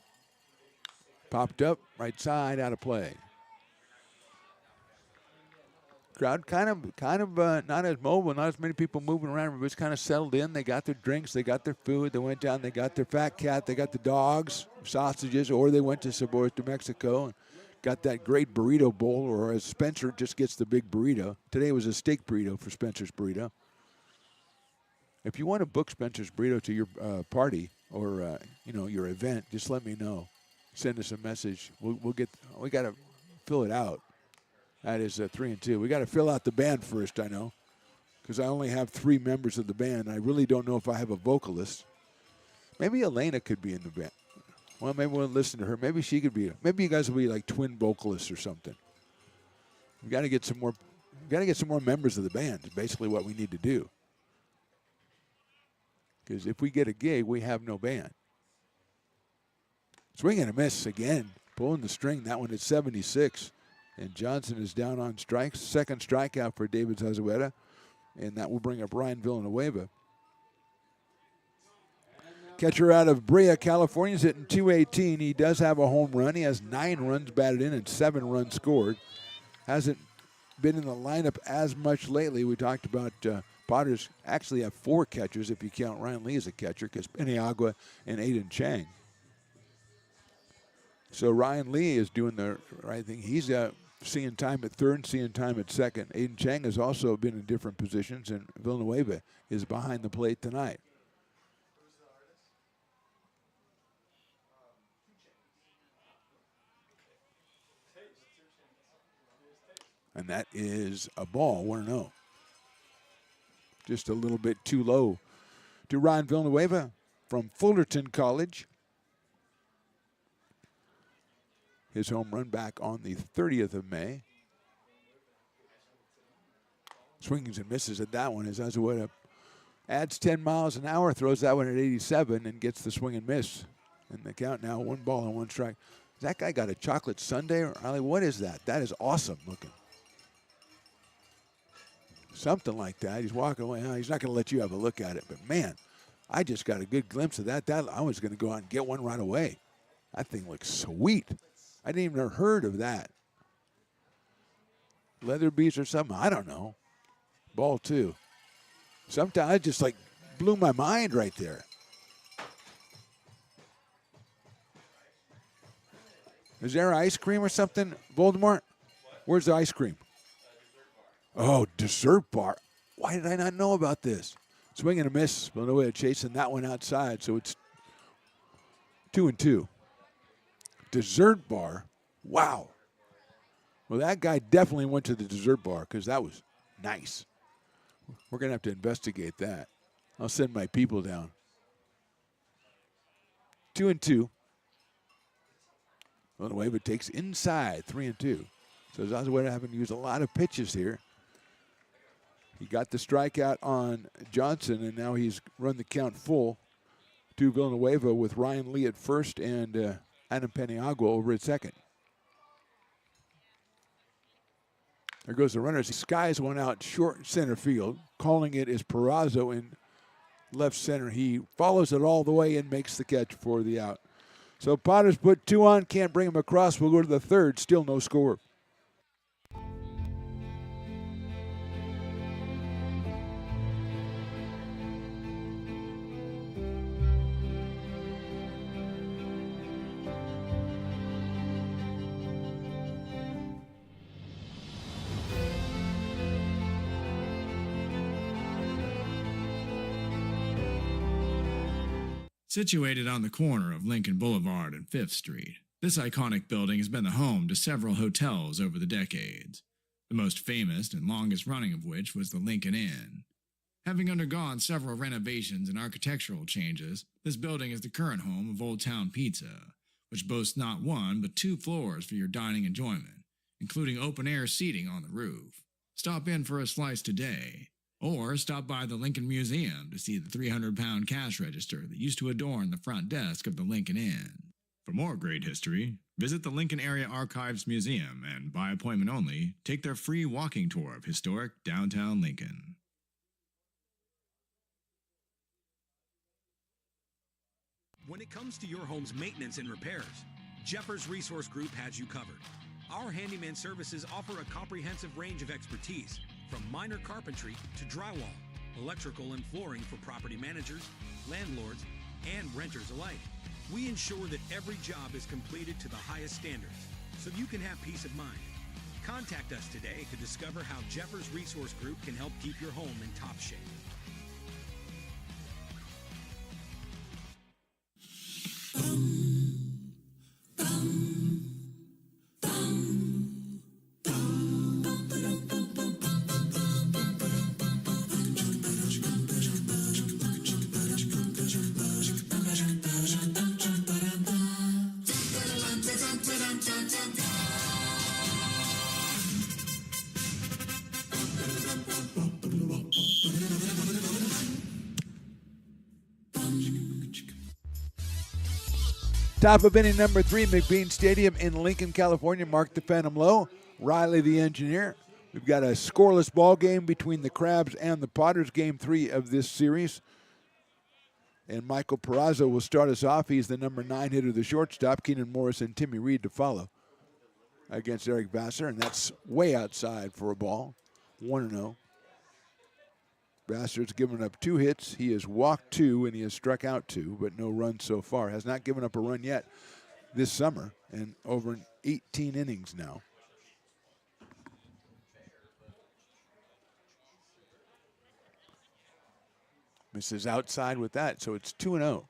Popped up, right side, out of play. Crowd kind of not as mobile, not as many people moving around, but it's kind of settled in. They got their drinks, they got their food, they went down, they got their fat cat, they got the dogs, sausages, or they went to Sabores de Mexico and got that great burrito bowl, or as Spencer just gets the big burrito. Today was a steak burrito for Spencer's Burrito. If you want to book Spencer's Burrito to your party or your event, just let me know. Send us a message. We got to fill it out. That is 3-2. We got to fill out the band first, I know, because I only have 3 members of the band. I really don't know if I have a vocalist. Maybe Elena could be in the band. Well, maybe we'll listen to her. Maybe she could be. Maybe you guys will be like twin vocalists or something. We got to get some more. We got to get some more members of the band. Is basically what we need to do. Because if we get a gig, we have no band. Swing and a miss again. Pulling the string. That one at 76. And Johnson is down on strikes. Second strikeout for David Zazueta. And that will bring up Ryan Villanueva. Catcher out of Brea, California is hitting .218. He does have a home run. He has 9 runs batted in and 7 runs scored. Hasn't been in the lineup as much lately. We talked about Potters actually have 4 catchers if you count Ryan Lee as a catcher, because Peniagua and Aiden Chang. So Ryan Lee is doing the right thing. He's seeing time at third and seeing time at second. Aiden Chang has also been in different positions, and Villanueva is behind the plate tonight. And that is a ball, 1-0. Just a little bit too low to Ryan Villanueva from Fullerton College. His home run back on the 30th of May. Swings and misses at that one as Azueta adds 10 miles an hour, throws that one at 87 and gets the swing and miss. And the count now, 1 ball and 1 strike. That guy got a chocolate sundae, or Riley, what is that? That is awesome looking. Something like that. He's walking away. He's not going to let you have a look at it. But, man, I just got a good glimpse of that. I was going to go out and get one right away. That thing looks sweet. I didn't even have heard of that. Leather bees or something. I don't know. Ball 2. Sometimes it just, blew my mind right there. Is there ice cream or something, Voldemort? Where's the ice cream? Oh, dessert bar. Why did I not know about this? Swing and a miss. Villanueva chasing that one outside, so it's 2-2. Dessert bar. Wow. Well, that guy definitely went to the dessert bar because that was nice. We're going to have to investigate that. I'll send my people down. 2-2. Villanueva takes inside, 3-2. So Zazueta having used a lot of pitches here. He got the strikeout on Johnson, and now he's run the count full to Villanueva with Ryan Lee at first and Adam Peniagua over at second. There goes the runners. He skies one out short center field. Calling it is Peraza in left center. He follows it all the way and makes the catch for the out. So Potters put 2 on, can't bring him across. We'll go to the third, still no score. Situated on the corner of Lincoln Boulevard and 5th Street, this iconic building has been the home to several hotels over the decades, the most famous and longest running of which was the Lincoln Inn. Having undergone several renovations and architectural changes, this building is the current home of Old Town Pizza, which boasts not 1 but 2 floors for your dining enjoyment, including open-air seating on the roof. Stop in for a slice today. Or stop by the Lincoln Museum to see the 300-pound cash register that used to adorn the front desk of the Lincoln Inn. For more great history, visit the Lincoln Area Archives Museum and, by appointment only, take their free walking tour of historic downtown Lincoln. When it comes to your home's maintenance and repairs, Jeffers Resource Group has you covered. Our handyman services offer a comprehensive range of expertise, from minor carpentry to drywall, electrical and flooring for property managers, landlords, and renters alike. We ensure that every job is completed to the highest standards, so you can have peace of mind. Contact us today to discover how Jeffers Resource Group can help keep your home in top shape. Top of inning number 3, McBean Stadium in Lincoln, California. Mark the Phantom low. Riley the engineer. We've got a scoreless ball game between the Crabs and the Potters, game 3 of this series. And Michael Peraza will start us off. He's the number 9 hitter, the shortstop. Keenan Morris and Timmy Reed to follow against Eric Vassar, and that's way outside for a ball. 1-0. Vassar's given up 2 hits. He has walked 2 and he has struck out 2, but no runs so far. Has not given up a run yet this summer and over 18 innings now. Misses outside with that, so it's 2-0.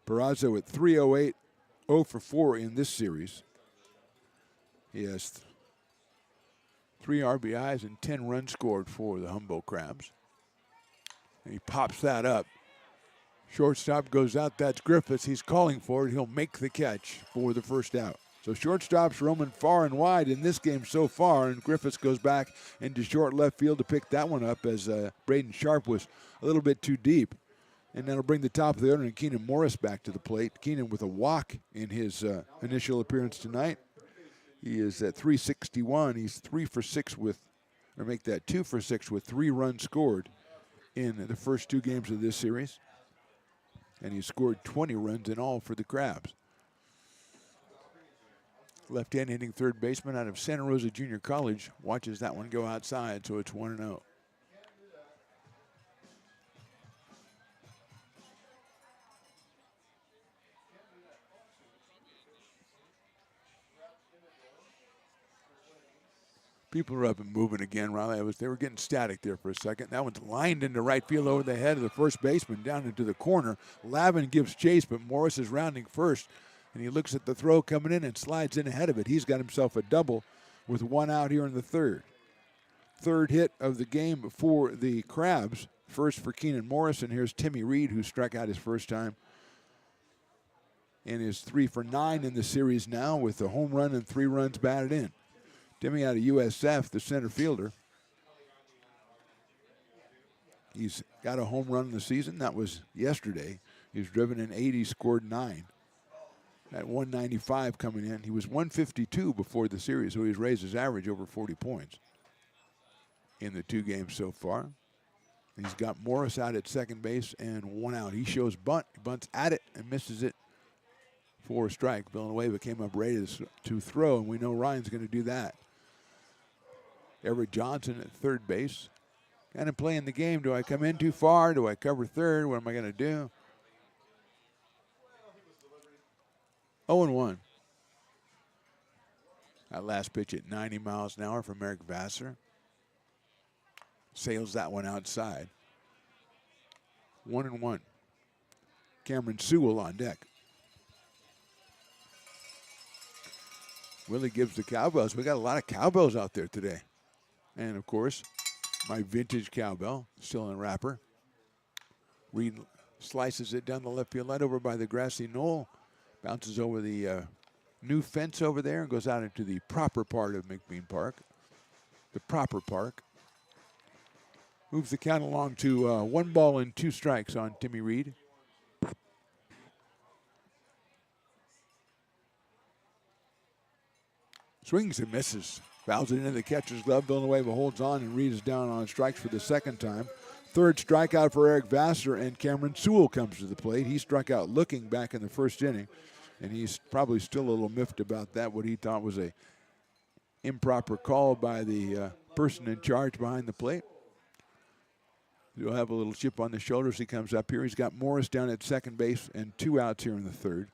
Peraza at 308, 0 for 4 in this series. He has 3 RBIs and 10 runs scored for the Humboldt Crabs. And he pops that up. Shortstop goes out. That's Griffiths. He's calling for it. He'll make the catch for the first out. So shortstop's roaming far and wide in this game so far, and Griffiths goes back into short left field to pick that one up as Braden Sharp was a little bit too deep. And that'll bring the top of the order and Keenan Morris back to the plate. Keenan with a walk in his initial appearance tonight. He is at 361. He's 2 for 6 with 3 runs scored in the first 2 games of this series. And he scored 20 runs in all for the Crabs. Left-hand hitting third baseman out of Santa Rosa Junior College watches that one go outside, so it's 1-0. People are up and moving again, Riley. They were getting static there for a second. That one's lined into right field over the head of the first baseman down into the corner. Lavin gives chase, but Morris is rounding first. And he looks at the throw coming in and slides in ahead of it. He's got himself a double with 1 out here in the third. Third hit of the game for the Crabs. First for Keenan Morris, and here's Timmy Reed, who struck out his first time. And is 3 for 9 in the series now with a home run and 3 runs batted in. Timmy out of USF, the center fielder. He's got a home run in the season. That was yesterday. He's driven in 80, scored 9. At 195 coming in. He was 152 before the series, so he's raised his average over 40 points in the 2 games so far. He's got Morris out at second base and 1 out. He shows bunt. He bunts at it and misses it for a strike. Villanueva came up ready to throw, and we know Ryan's going to do that. Everett Johnson at third base. Kind of playing the game. Do I come in too far? Do I cover third? What am I going to do? 0-1. That last pitch at 90 miles an hour from Eric Vassar. Sails that one outside. 1-1. Cameron Sewell on deck. Willie gives the cowbells. We got a lot of cowbells out there today. And, of course, my vintage cowbell, still in wrapper. Reed slices it down the left field line over by the grassy knoll. Bounces over the new fence over there and goes out into the proper part of McBean Park. The proper park. Moves the count along to 1 ball and 2 strikes on Timmy Reed. Swings and misses. Fouls it into the catcher's glove. Villanueva holds on, and Reed is down on strikes for the second time. Third strikeout for Eric Vassar, and Cameron Sewell comes to the plate. He struck out looking back in the first inning, and he's probably still a little miffed about that, what he thought was a improper call by the person in charge behind the plate. He'll have a little chip on the shoulder as he comes up here. He's got Morris down at second base and 2 outs here in the third.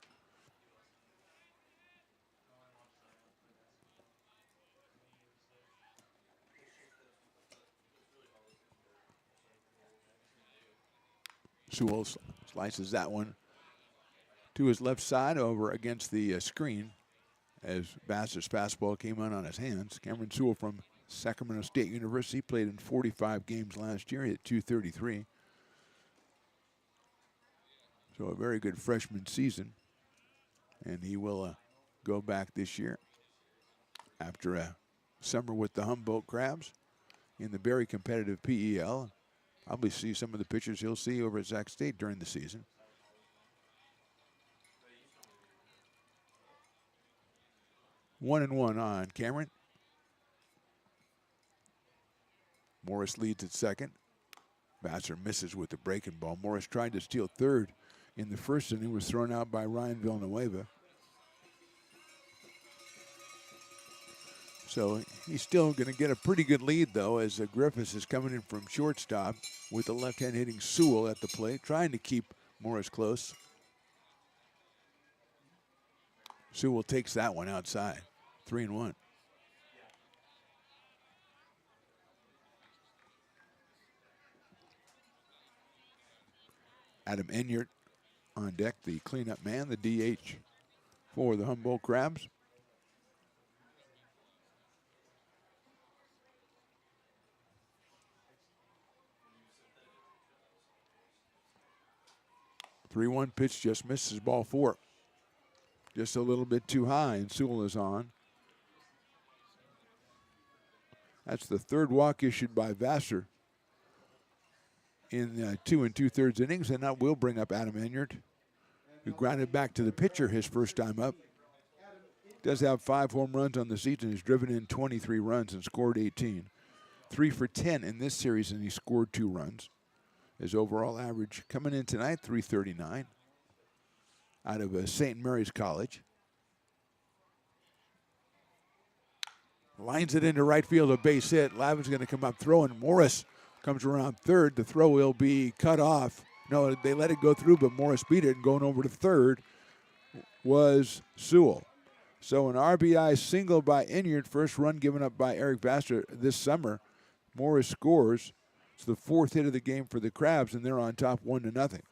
Sewell slices that one to his left side over against the screen as Vassar's fastball came on his hands. Cameron Sewell from Sacramento State University played in 45 games last year. He hit .233. So a very good freshman season. And he will go back this year after a summer with the Humboldt Crabs in the very competitive PEL. Probably see some of the pitchers he'll see over at Sac State during the season. One and one on Cameron. Morris leads at second. Vassar misses with the breaking ball. Morris tried to steal third in the first inning, was thrown out by Ryan Villanueva. So he's still going to get a pretty good lead, though, as Griffiths is coming in from shortstop with the left-hand hitting Sewell at the plate, trying to keep Morris close. Sewell takes that one outside. 3-1. Adam Enyart on deck, the cleanup man, the DH for the Humboldt Crabs. The 3-1 pitch just misses ball 4. Just a little bit too high, and Sewell is on. That's the third walk issued by Vassar in 2 2/3 innings, and that will bring up Adam Enyart, who grounded back to the pitcher his first time up. Does have 5 home runs on the season. He's driven in 23 runs and scored 18. 3 for 10 in this series, and he scored 2 runs. His overall average coming in tonight, 339, out of St. Mary's College. Lines it into right field, a base hit. Lavin's going to come up throwing. Morris comes around third. The throw will be cut off. No, they let it go through, but Morris beat it, and going over to third was Sewell. So an RBI single by Enyart, first run given up by Eric Vassar this summer. Morris scores. It's the 4th hit of the game for the Crabs, and they're on top 1-0.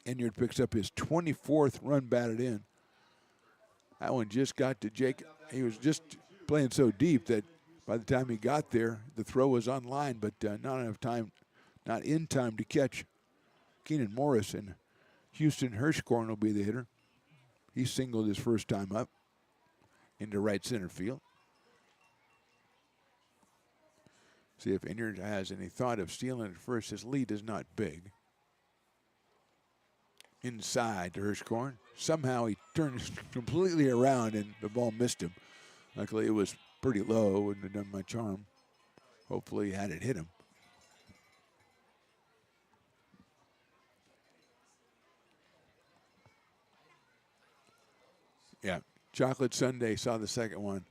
Enyart picks up his 24th run batted in. That one just got to Jake. He was just playing so deep that by the time he got there, the throw was on line, but not in time to catch Keenan Morris. And Houston Hirschkorn will be the hitter. He singled his first time up into right center field. See if Enyart has any thought of stealing at first. His lead is not big. Inside to Hirschkorn. Somehow he turned completely around and the ball missed him. Luckily it was pretty low, wouldn't have done much harm. Hopefully had it hit him. Yeah, Chocolate Sunday saw the second one.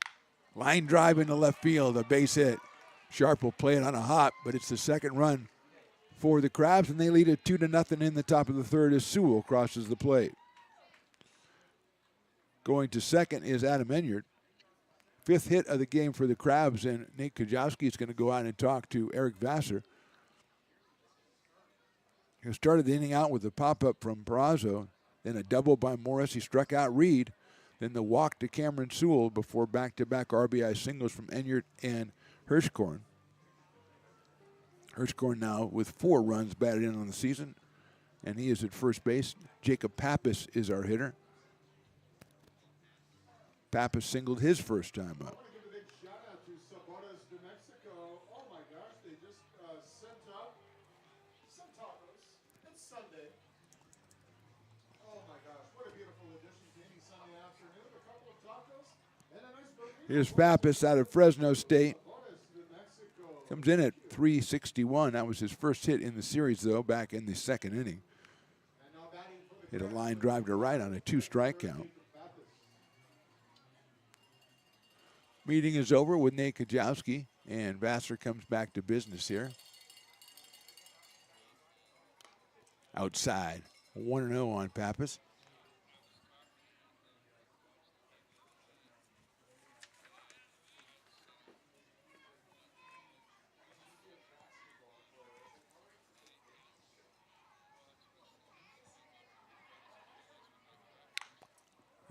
Line drive into left field, a base hit. Sharp will play it on a hop, but it's the second run for the Crabs, and they lead it 2-0 in the top of the third as Sewell crosses the plate. Going to second is Adam Enyart. 5th hit of the game for the Crabs, and Nate Kajowski is going to go out and talk to Eric Vassar. He started the inning out with a pop-up from Barrazo, then a double by Morris. He struck out Reed, then the walk to Cameron Sewell before back-to-back RBI singles from Enyart and Hirschkorn. Hirschkorn now with 4 runs batted in on the season, and he is at first base. Jacob Pappas is our hitter. Pappas singled his first time up. Here's Pappas out of Fresno State. Comes in at 361. That was his first hit in the series, though, back in the second inning. Hit a line drive to right on a 2-strike count. Meeting is over with Nate Kajowski, and Vassar comes back to business here. Outside, 1-0 on Pappas.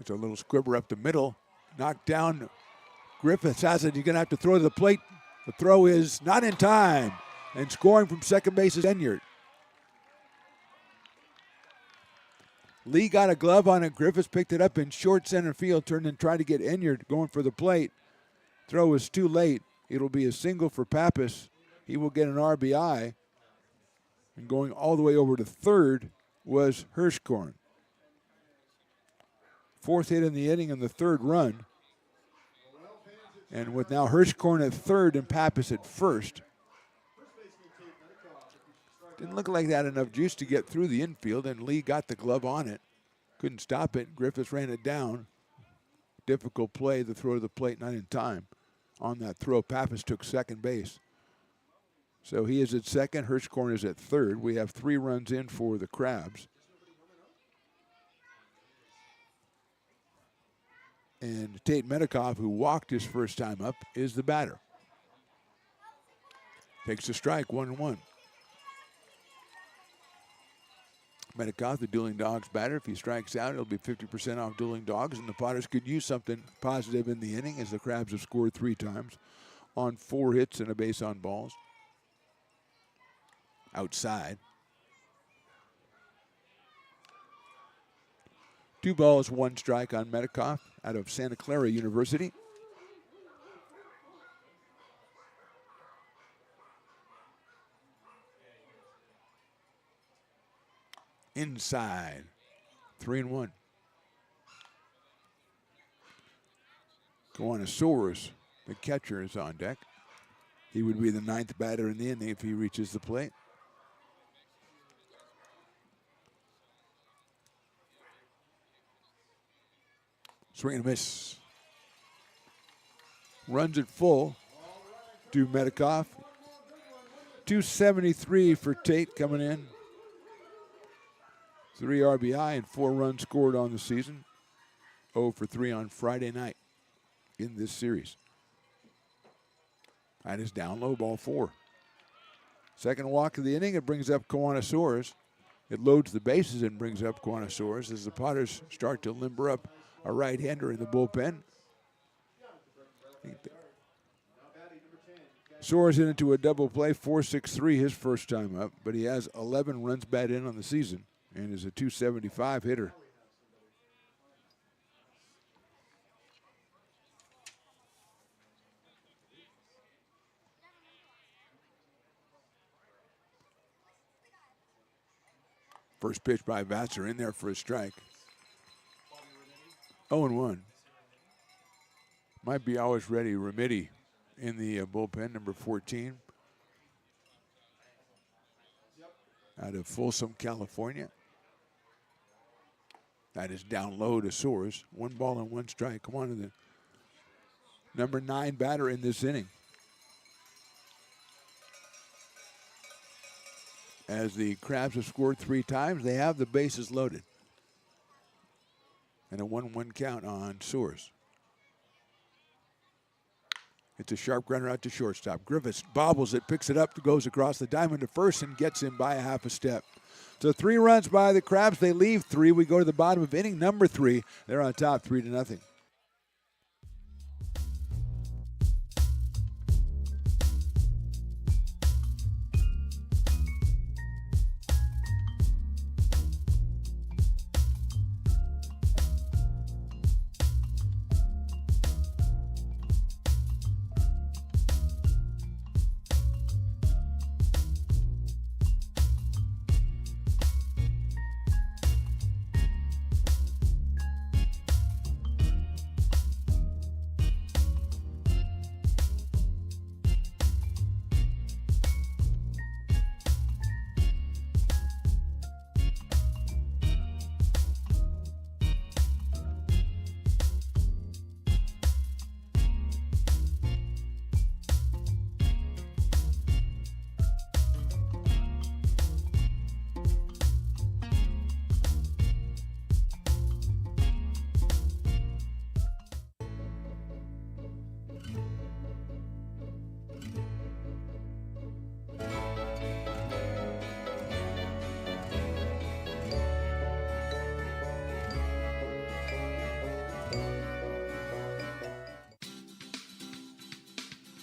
It's a little squibber up the middle. Knocked down. Griffiths has it. He's going to have to throw to the plate. The throw is not in time. And scoring from second base is Enyart. Lee got a glove on it. Griffiths picked it up in short center field. Turned and tried to get Enyart going for the plate. Throw was too late. It'll be a single for Pappas. He will get an RBI. And going all the way over to third was Hirschkorn. 4th hit in the inning and the 3rd run. And with now Hirschkorn at third and Pappas at first. Didn't look like that enough juice to get through the infield, and Lee got the glove on it. Couldn't stop it. Griffiths ran it down. difficult play, the throw to the plate, not in time. On that throw, Pappas took second base. So he is at second. Hirschkorn is at third. We have 3 runs in for the Crabs. And Tate Medikoff, who walked his first time up, is the batter. Takes a strike, 1-1. Medikoff, the Dueling Dogs batter. If he strikes out, it'll be 50% off Dueling Dogs, and the Potters could use something positive in the inning as the Crabs have scored 3 times on 4 hits and a base on balls. Outside. 2 balls, 1 strike on Medikoff out of Santa Clara University. Inside, 3-1. Gowanusouris, the catcher, is on deck. He would be the 9th batter in the inning if he reaches the plate. Swing and a miss. Runs it full to Medikoff. 273 for Tate coming in. 3 RBI and 4 runs scored on the season. 0 for 3 on Friday night in this series. That is down low, ball 4. Second walk of the inning, it brings up Gowanusouris. It loads the bases and brings up Gowanusouris as the Potters start to limber up a right-hander in the bullpen. Soares into a double play, 4.63 his first time up, but he has 11 runs batted in on the season and is a 275 hitter. First pitch by Vassar in there for a strike. 0-1. Might be always ready. Remedi in the bullpen, number 14. Out of Folsom, California. That is down low to Soares. 1 ball and 1 strike. Come on to the number 9 batter in this inning. As the Crabs have scored 3 times, they have the bases loaded. And a 1-1 count on Soares. It's a sharp ground out to shortstop. Griffiths bobbles it, picks it up, goes across the diamond to first, and gets him by a half a step. So 3 runs by the Crabs. They leave 3. We go to the bottom of inning number 3. They're on top 3-0.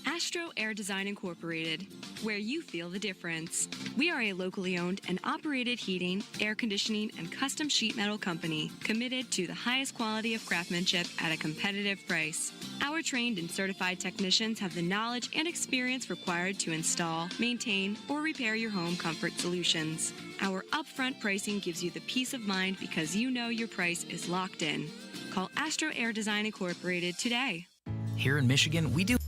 Astro Air Design Incorporated, where you feel the difference. We are a locally owned and operated heating, air conditioning, and custom sheet metal company committed to the highest quality of craftsmanship at a competitive price. Our trained and certified technicians have the knowledge and experience required to install, maintain, or repair your home comfort solutions. Our upfront pricing gives you the peace of mind because you know your price is locked in. Call Astro Air Design Incorporated today. Here in Michigan, we do.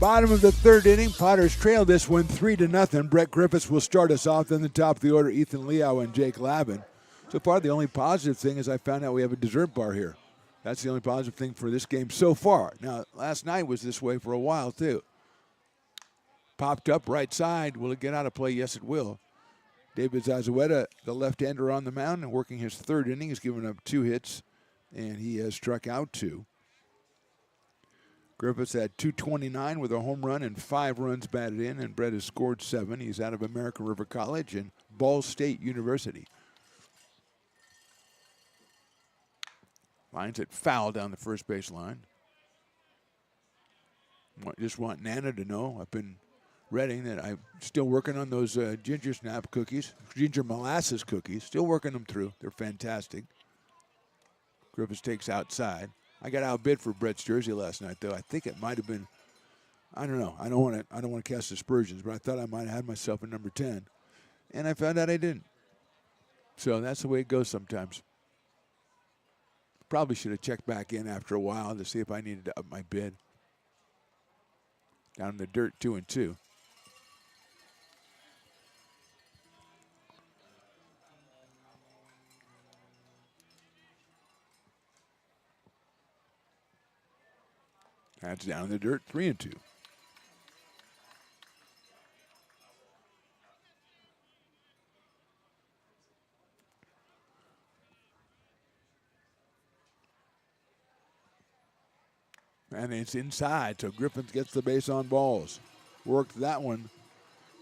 Bottom of the 3rd inning, Potters trail this one 3-0. Brett Griffiths will start us off. Then the top of the order, Ethan Liao and Jake Lavin. So far, the only positive thing is I found out we have a dessert bar here. That's the only positive thing for this game so far. Now, last night was this way for a while, too. Popped up right side. Will it get out of play? Yes, it will. David Zazueta, the left-hander on the mound, and working his third inning. He's given up 2 hits, and he has struck out 2. Griffiths had 229 with a home run and 5 runs batted in, and Brett has scored 7. He's out of American River College and Ball State University. Lines it foul down the first base line. Just want Nana to know up in Reading that I'm still working on those ginger snap cookies, ginger molasses cookies. Still working them through. They're fantastic. Griffiths takes outside. I got outbid for Brett's jersey last night, though. I think it might have been. I don't know. I don't want to cast aspersions, but I thought I might have had myself a number 10, and I found out I didn't. So that's the way it goes sometimes. Probably should have checked back in after a while to see if I needed to up my bid. Down in the dirt, 2-2. That's down in the dirt, 3-2. And it's inside, so Griffith gets the base on balls. Worked that one.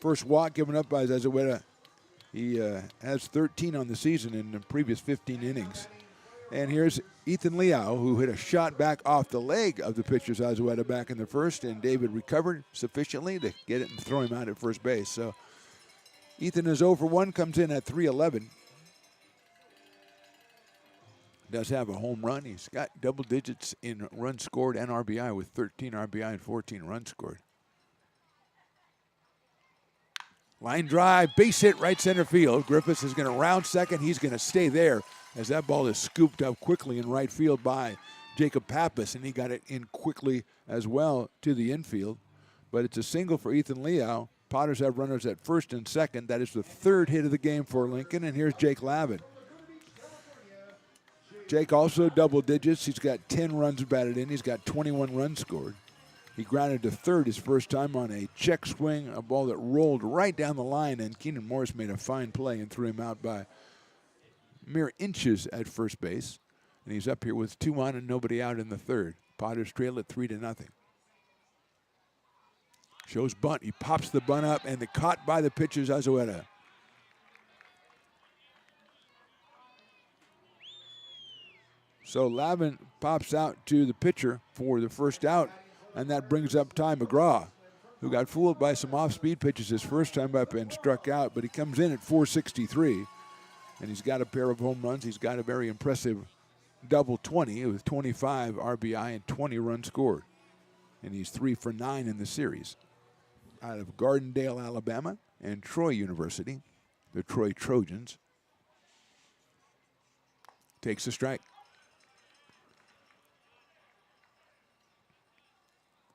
First walk given up by Zazueta. He has 13 on the season in the previous 15 innings. And here's Ethan Liao, who hit a shot back off the leg of the pitcher Zazueta back in the first, and David recovered sufficiently to get it and throw him out at first base. So Ethan is 0 for 1, comes in at 311. Does have a home run. He's got double digits in runs scored and RBI with 13 RBI and 14 runs scored. Line drive, base hit right center field. Griffiths is going to round second. He's going to stay there as that ball is scooped up quickly in right field by Jacob Pappas, and he got it in quickly as well to the infield. But it's a single for Ethan Liao. Potters have runners at first and second. That is the 3rd hit of the game for Lincoln, and here's Jake Lavin. Jake also double digits. He's got 10 runs batted in. He's got 21 runs scored. He grounded to third his first time on a check swing, a ball that rolled right down the line, and Keenan Morris made a fine play and threw him out by mere inches at first base. And he's up here with 2 on and nobody out in the 3rd. Potters trail it 3-0. Shows bunt. He pops the bunt up, and caught by the pitcher Zazueta. So Lavin pops out to the pitcher for the first out, and that brings up Ty McGraw, who got fooled by some off-speed pitches his first time up and struck out, but he comes in at 463, and he's got a pair of home runs. He's got a very impressive double 20 with 25 RBI and 20 runs scored, and he's 3 for 9 in the series. Out of Gardendale, Alabama, and Troy University, the Troy Trojans. Takes a strike.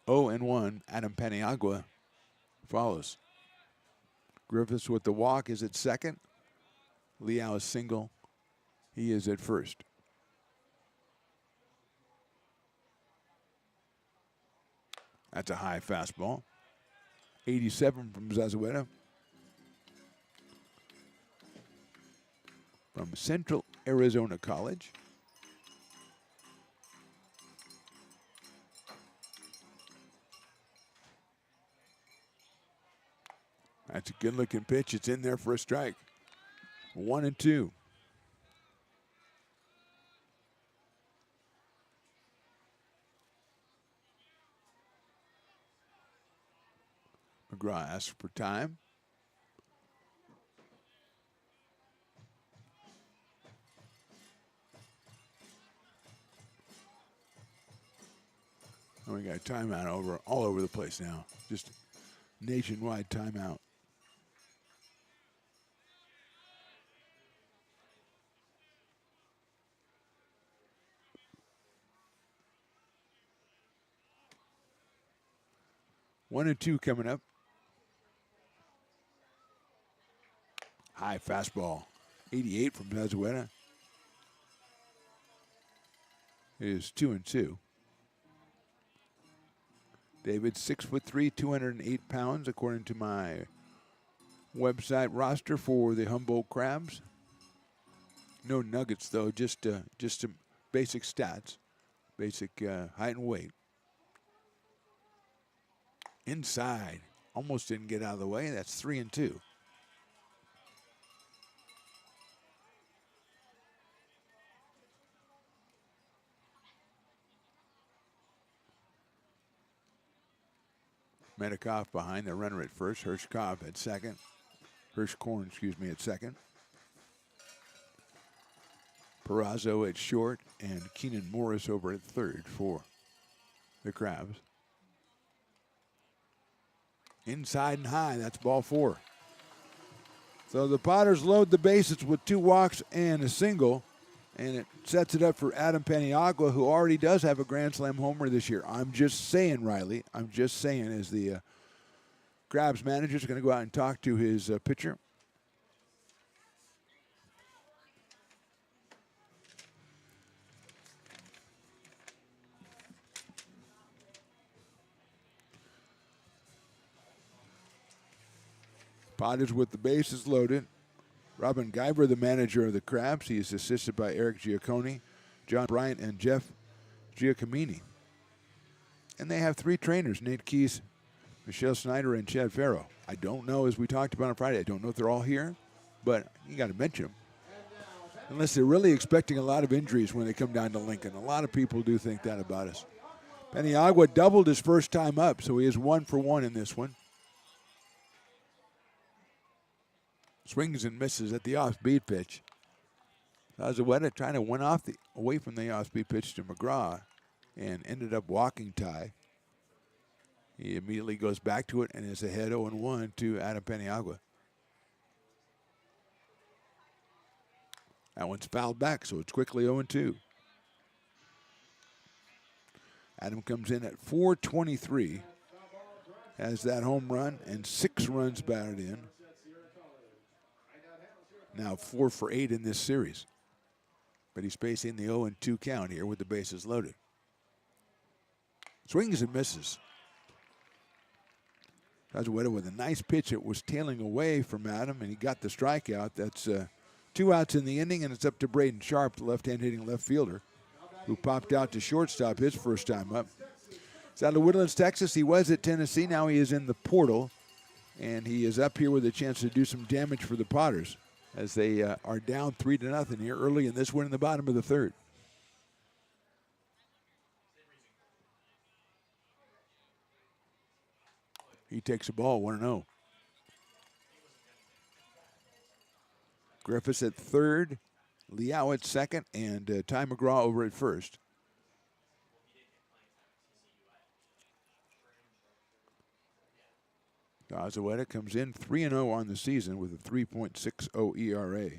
0-1, Adam Paniagua follows. Griffiths with the walk is at second. Liao is single. He is at first. That's a high fastball. 87 from Zazueta. From Central Arizona College. That's a good-looking pitch. It's in there for a strike. 1-2. McGraw asks for time. And we got a timeout all over the place now. Just nationwide timeout. One and two coming up. High fastball. 88 from Zazueta. is 2-2. David's 6'3", 208 pounds, according to my website roster for the Humboldt Crabs. No nuggets, though, just some basic stats, basic height and weight. Inside, almost didn't get out of the way. That's 3-2. Medikoff behind the runner at first. Hirschkorn at second. At second. Perazo at short, and Keenan Morris over at third for the Crabs. Inside and high, that's ball 4. So the Potters load the bases with 2 walks and a single, and it sets it up for Adam Paniagua, who already does have a Grand Slam homer this year. I'm just saying, Riley. I'm just saying, as the Crabs manager is going to go out and talk to his pitcher. Potters with the bases loaded. Robin Guyver, the manager of the Crabs. He is assisted by Eric Giacconi, John Bryant, and Jeff Giacomini. And they have 3 trainers, Nate Keys, Michelle Snyder, and Chad Farrow. I don't know, as we talked about on Friday, I don't know if they're all here, but you got to mention them. Unless they're really expecting a lot of injuries when they come down to Lincoln. A lot of people do think that about us. Paniagua doubled his first time up, so he is 1 for 1 in this one. Swings and misses at the off-speed pitch. Zazueta trying to win away from the off-speed pitch to McGraw and ended up walking Ty. He immediately goes back to it and is ahead 0-1 to Adam Paniagua. That one's fouled back, so it's quickly 0-2. Adam comes in at .423, has that home run and 6 runs batted in. Now 4 for 8 in this series. But he's facing the 0-2 count here with the bases loaded. Swings and misses. Zazueta with a nice pitch. It was tailing away from Adam, and he got the strikeout. That's 2 outs in the inning, and it's up to Braden Sharp, the left-hand hitting left fielder, who popped out to shortstop his first time up. He's out of Woodlands, Texas. He was at Tennessee. Now he is in the portal, and he is up here with a chance to do some damage for the Potters, as they are down 3-0 here early in this one in the bottom of the 3rd. He takes the ball, 1-0. Griffiths at 3rd, Liao at 2nd, and Ty McGraw over at 1st. Zazueta comes in 3-0 on the season with a 3.60 ERA.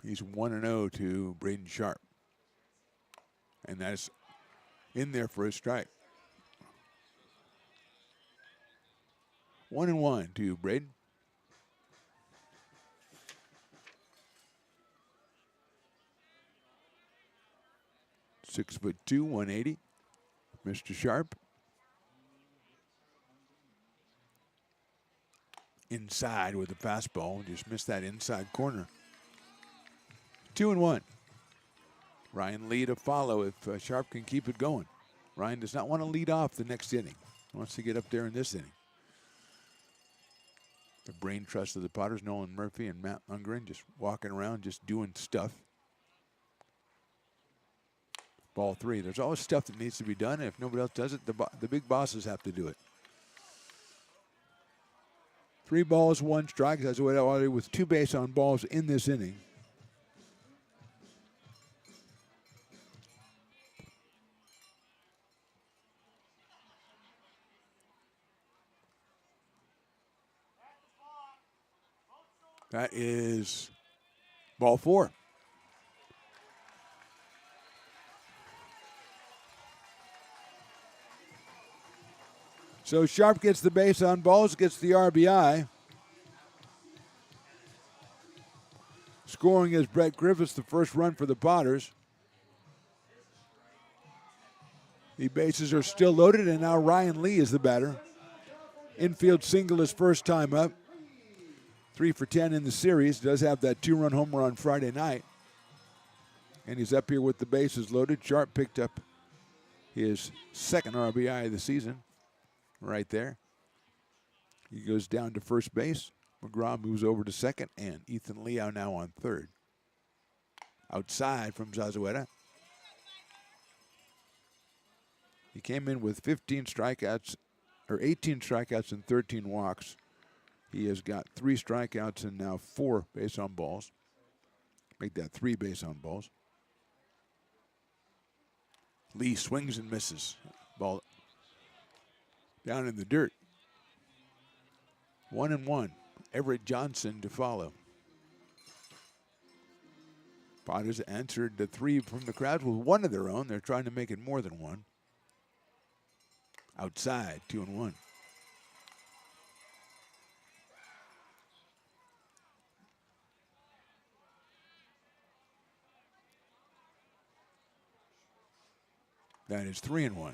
He's 1-0 to Braden Sharp. And that's in there for a strike. 1-1 to Braden. Six 6'2", 180. Mr. Sharp. Inside with the fastball. Just missed that inside corner. 2-1. Ryan Lee to follow if Sharp can keep it going. Ryan does not want to lead off the next inning. He wants to get up there in this inning. The brain trust of the Potters, Nolan Murphy and Matt Lundgren, just walking around, just doing stuff. Ball 3. There's always stuff that needs to be done, and if nobody else does it, the big bosses have to do it. 3 balls, 1 strike. That's what I did with 2 base on balls in this inning. That is ball 4. So Sharp gets the base on balls, gets the RBI. Scoring is Brett Griffiths, the first run for the Potters. The bases are still loaded, and now Ryan Lee is the batter. Infield single his first time up. 3 for 10 in the series. Does have that 2-run homer on Friday night. And he's up here with the bases loaded. Sharp picked up his second RBI of the season right there. He goes down to first base. McGraw moves over to second, and Ethan Leo now on third. Outside from Zazueta. He came in with 18 strikeouts and 13 walks. He has got 3 strikeouts and now 4 base on balls. Make that 3 base on balls. Lee swings and misses. Ball down in the dirt. 1-1. Everett Johnson to follow. Potters answered the 3 from the crowd with 1 of their own. They're trying to make it more than 1. Outside, 2-1. That is 3-1.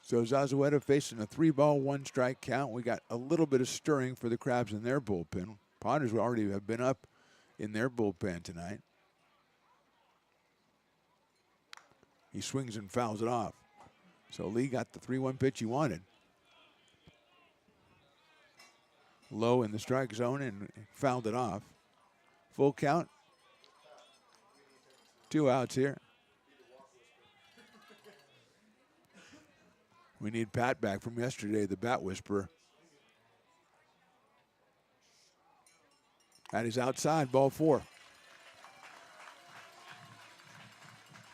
So Zazueta facing a 3-ball, 1-strike count. We got a little bit of stirring for the Crabs in their bullpen. Potters already have been up in their bullpen tonight. He swings and fouls it off. So Lee got the 3-1 pitch he wanted. Low in the strike zone and fouled it off. Full count. 2 outs here. We need Pat back from yesterday, the Bat Whisperer. That is outside, ball 4.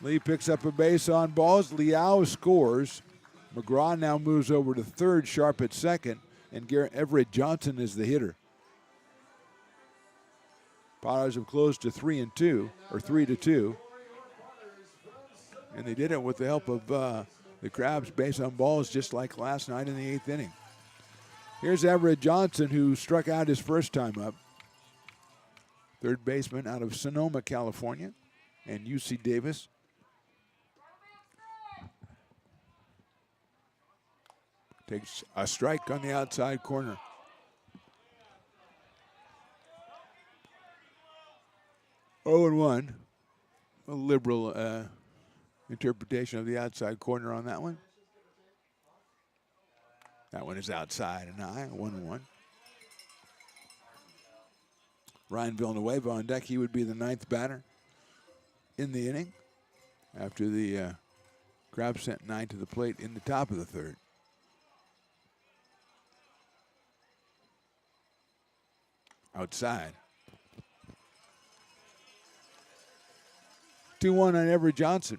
Lee picks up a base on balls. Liao scores. McGraw now moves over to third, Sharp at second, and Everett Johnson is the hitter. Potters have closed to 3-2, or 3-2. And they did it with the help of the Crabs base on balls, just like last night in the 8th inning. Here's Everett Johnson, who struck out his first time up. Third baseman out of Sonoma, California, and UC Davis. Takes a strike on the outside corner. Oh and 1. A liberal interpretation of the outside corner on that one. That one is outside and high, 1-1. Ryan Villanueva on deck. He would be the 9th batter in the inning after the Crabs sent 9 to the plate in the top of the 3rd. Outside. 2-1 on Everett Johnson.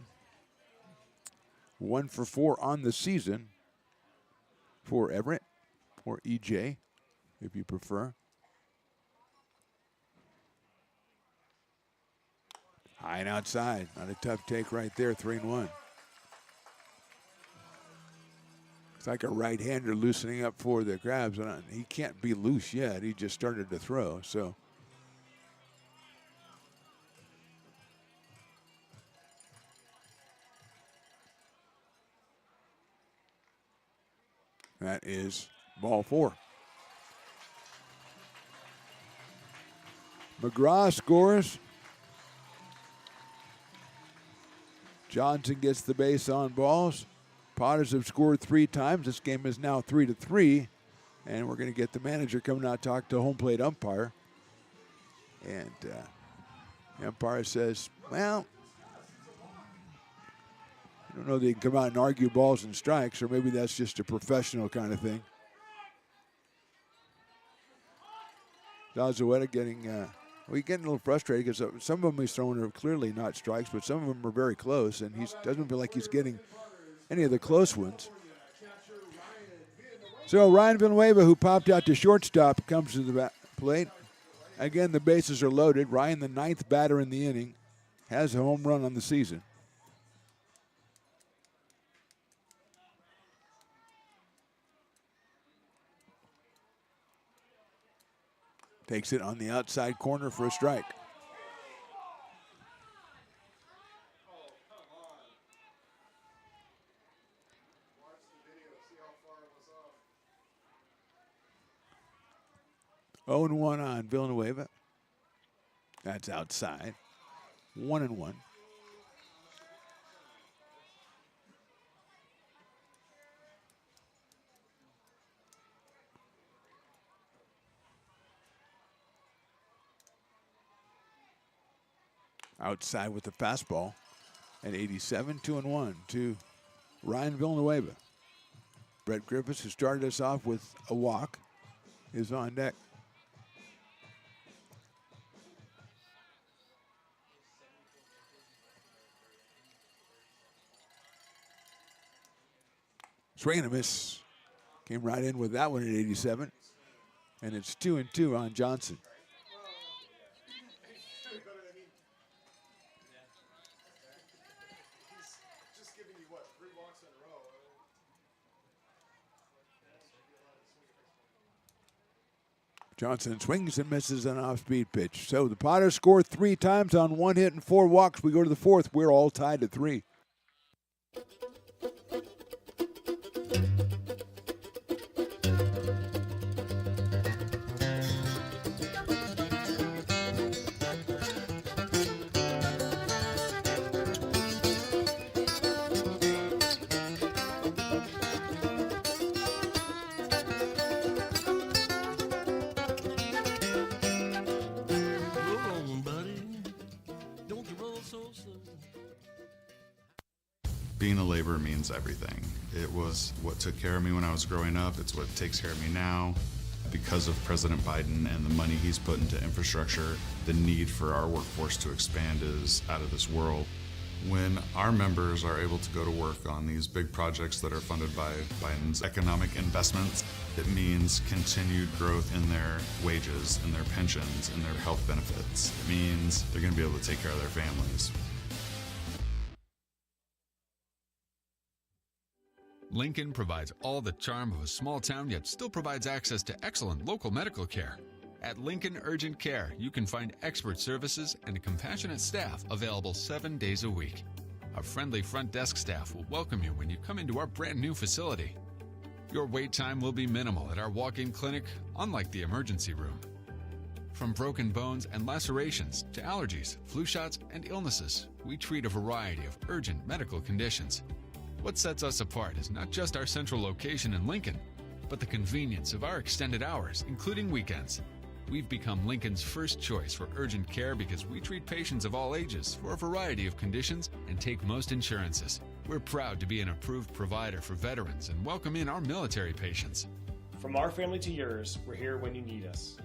1 for 4 on the season for Everett, or EJ, if you prefer. High and outside. Not a tough take right there, 3-1. It's like a right-hander loosening up for the Crabs. He can't be loose yet. He just started to throw, so. That is ball 4. McGraw scores. Johnson gets the base on balls. Potters have scored 3 times. This game is now 3-3. And we're going to get the manager coming out to talk to home plate umpire. And the umpire says, well, I don't know if they can come out and argue balls and strikes, or maybe that's just a professional kind of thing. Zazueta getting a little frustrated because some of them he's throwing are clearly not strikes, but some of them are very close, and he doesn't feel like he's getting any of the close ones. So Ryan Villanueva, who popped out to shortstop, comes to the plate. Again, the bases are loaded. Ryan, the 9th batter in the inning, has a home run on the season. Takes it on the outside corner for a strike. Oh and 1 on Villanueva. That's outside. 1-1. Outside with the fastball at 87, 2-1 to Ryan Villanueva. Brett Griffiths, who started us off with a walk, is on deck. Swing and a miss. Came right in with that one at 87. And it's 2-2 on Johnson. Johnson swings and misses an off-speed pitch. So the Potters score 3 times on 1 hit and 4 walks. We go to the 4th. We're all tied at 3. Being a laborer means everything. It was what took care of me when I was growing up. It's what takes care of me now. Because of President Biden and the money he's put into infrastructure, the need for our workforce to expand is out of this world. When our members are able to go to work on these big projects that are funded by Biden's economic investments, it means continued growth in their wages, in their pensions, in their health benefits. It means they're going to be able to take care of their families. Lincoln provides all the charm of a small town, yet still provides access to excellent local medical care. At Lincoln Urgent Care, you can find expert services and a compassionate staff available 7 days a week. Our friendly front desk staff will welcome you when you come into our brand new facility. Your wait time will be minimal at our walk-in clinic, unlike the emergency room. From broken bones and lacerations to allergies, flu shots, and illnesses, we treat a variety of urgent medical conditions. What sets us apart is not just our central location in Lincoln, but the convenience of our extended hours, including weekends. We've become Lincoln's first choice for urgent care because we treat patients of all ages for a variety of conditions and take most insurances. We're proud to be an approved provider for veterans and welcome in our military patients. From our family to yours, we're here when you need us.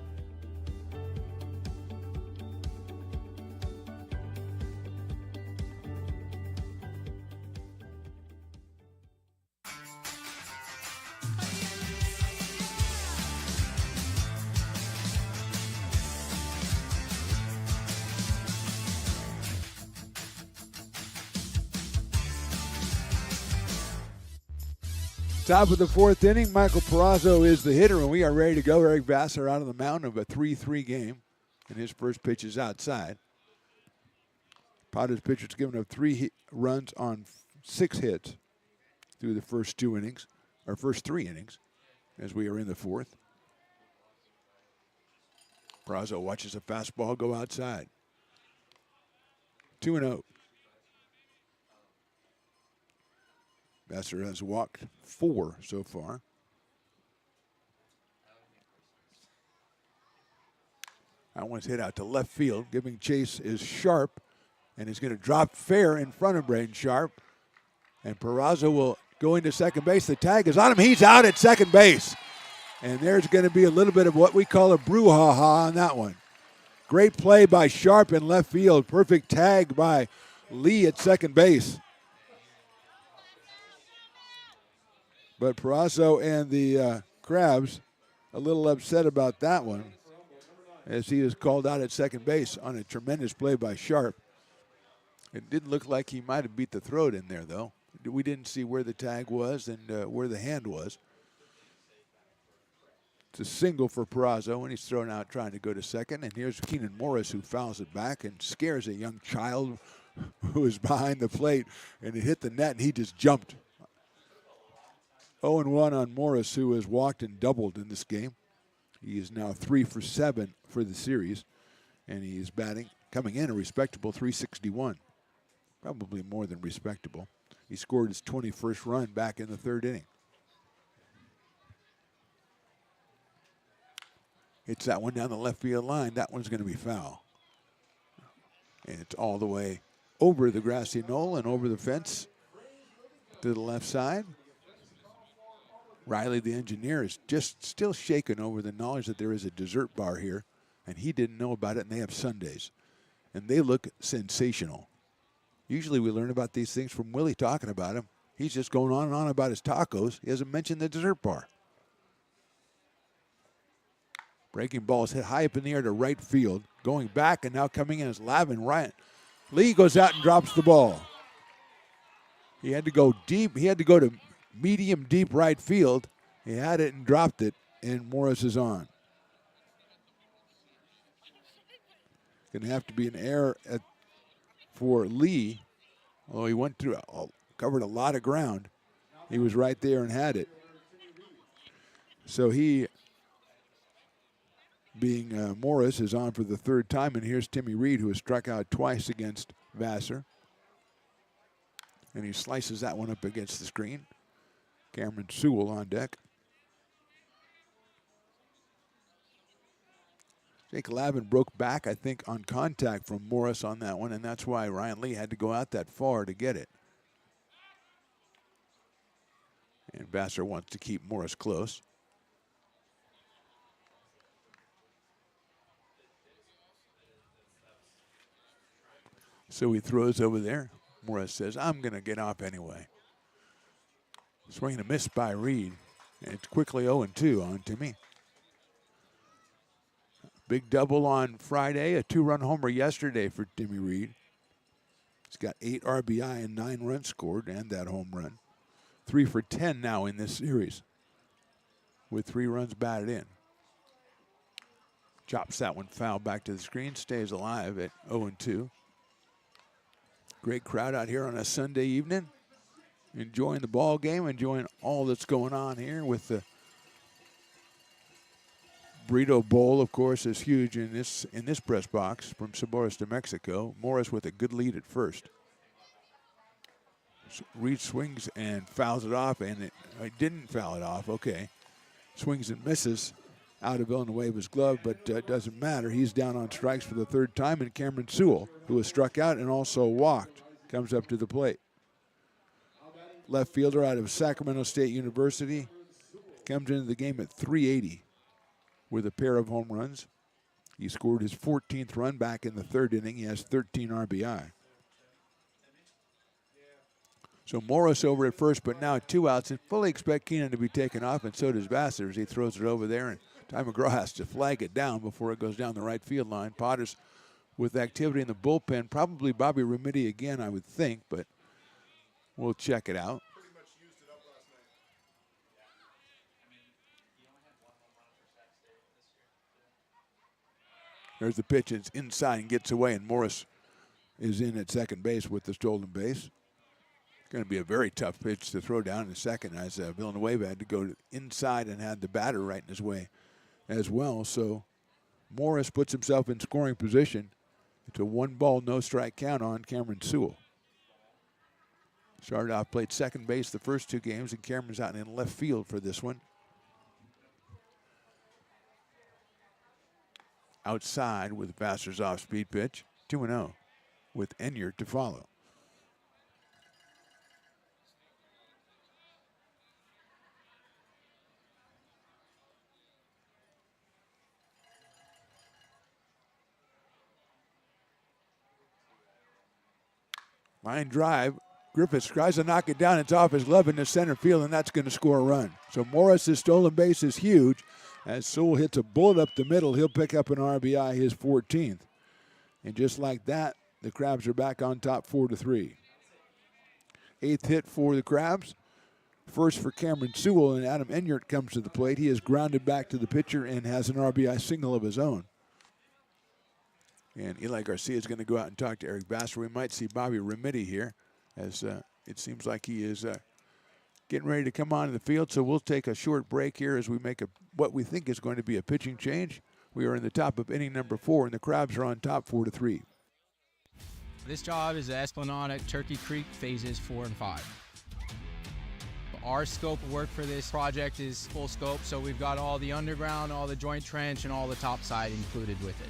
Top of the 4th inning, Michael Perazo is the hitter, and we are ready to go. Eric Vassar out of the mound of a 3-3 game, and his first pitch is outside. Potter's pitcher's given up 3 runs on 6 hits through the first 2 innings, or first 3 innings, as we are in the 4th. Perazo watches a fastball go outside. 2-0. Vassar has walked 4 so far. That one's hit out to left field. Giving chase is Sharp, and he's going to drop fair in front of Braden Sharp. And Perazo will go into second base. The tag is on him. He's out at second base. And there's going to be a little bit of what we call a brouhaha on that one. Great play by Sharp in left field. Perfect tag by Lee at second base. But Perazo and the Crabs a little upset about that one, as he is called out at second base on a tremendous play by Sharp. It did look like he might have beat the throat in there, though. We didn't see where the tag was and where the hand was. It's a single for Peraza when he's thrown out trying to go to second. And here's Keenan Morris, who fouls it back and scares a young child who was behind the plate. And it hit the net, and he just jumped. 0-1 on Morris, who has walked and doubled in this game. He is now 3 for 7 for the series. And he is batting, coming in a respectable .361. Probably more than respectable. He scored his 21st run back in the third inning. Hits that one down the left field line. That one's going to be foul. And it's all the way over the grassy knoll and over the fence to the left side. Riley, the engineer, is just still shaken over the knowledge that there is a dessert bar here, and he didn't know about it, and they have sundaes. And they look sensational. Usually we learn about these things from Willie talking about them. He's just going on and on about his tacos. He hasn't mentioned the dessert bar. Breaking ball is hit high up in the air to right field. Going back and now coming in is Lavin. Ryan Lee goes out and drops the ball. He had to go deep. He had to go to medium deep right field. He had it and dropped it, and Morris is on. Going to have to be an error for Lee. Although he went through, covered a lot of ground. He was right there and had it. So he, being Morris, is on for the third time. And here's Timmy Reed, who has struck out twice against Vassar. And he slices that one up against the screen. Cameron Sewell on deck. Jake Lavin broke back, I think, on contact from Morris on that one, and that's why Ryan Lee had to go out that far to get it. And Vassar wants to keep Morris close. So he throws over there. Morris says, I'm going to get off anyway. Swing and a miss by Reed. And it's quickly 0-2 on Timmy. Big double on Friday, a 2-run homer yesterday for Timmy Reed. He's got 8 RBI and 9 runs scored and that home run. 3 for 10 now in this series with 3 runs batted in. Chops that one foul back to the screen, stays alive at 0-2. Great crowd out here on a Sunday evening. Enjoying the ball game, enjoying all that's going on here with the Burrito Bowl, of course, is huge in this press box from Sabores to Mexico. Morris with a good lead at first. Reed swings and fouls it off, and it didn't foul it off. Okay. Swings and misses out of Villanueva's glove, but it doesn't matter. He's down on strikes for the third time, and Cameron Sewell, who was struck out and also walked, comes up to the plate. Left fielder out of Sacramento State University comes into the game at .380 with a pair of home runs. He scored his 14th run back in the third inning. He has 13 RBI. So Morris over at first, but now 2 outs, and fully expect Keenan to be taken off, and so does Vassar as he throws it over there. And Ty McGraw has to flag it down before it goes down the right field line. Potters with activity in the bullpen. Probably Bobby Remedi again, I would think, but we'll check it out. There's the pitch. It's inside and gets away, and Morris is in at second base with the stolen base. Going to be a very tough pitch to throw down in the second, as Villanueva had to go inside and had the batter right in his way as well. So Morris puts himself in scoring position. It's a 1-ball, no-strike count on Cameron Sewell. Started off, played second base the first 2 games, and Cameron's out in left field for this one. Outside with Vassar's off-speed pitch, 2-0 with Enyart to follow. Line drive. Griffiths tries to knock it down. It's off his glove in the center field, and that's going to score a run. So Morris's stolen base is huge. As Sewell hits a bullet up the middle, he'll pick up an RBI, his 14th. And just like that, the Crabs are back on top 4-3. 8th hit for the Crabs. first for Cameron Sewell, and Adam Enyart comes to the plate. He is grounded back to the pitcher and has an RBI single of his own. And Eli Garcia is going to go out and talk to Eric Baster. We might see Bobby Remedi here, as it seems like he is getting ready to come on in the field. So we'll take a short break here as we make what we think is going to be a pitching change. We are in the top of inning number 4, and the Crabs are on top 4-3. This job is the Esplanade at Turkey Creek phases 4 and 5. Our scope of work for this project is full scope, so we've got all the underground, all the joint trench, and all the topside included with it.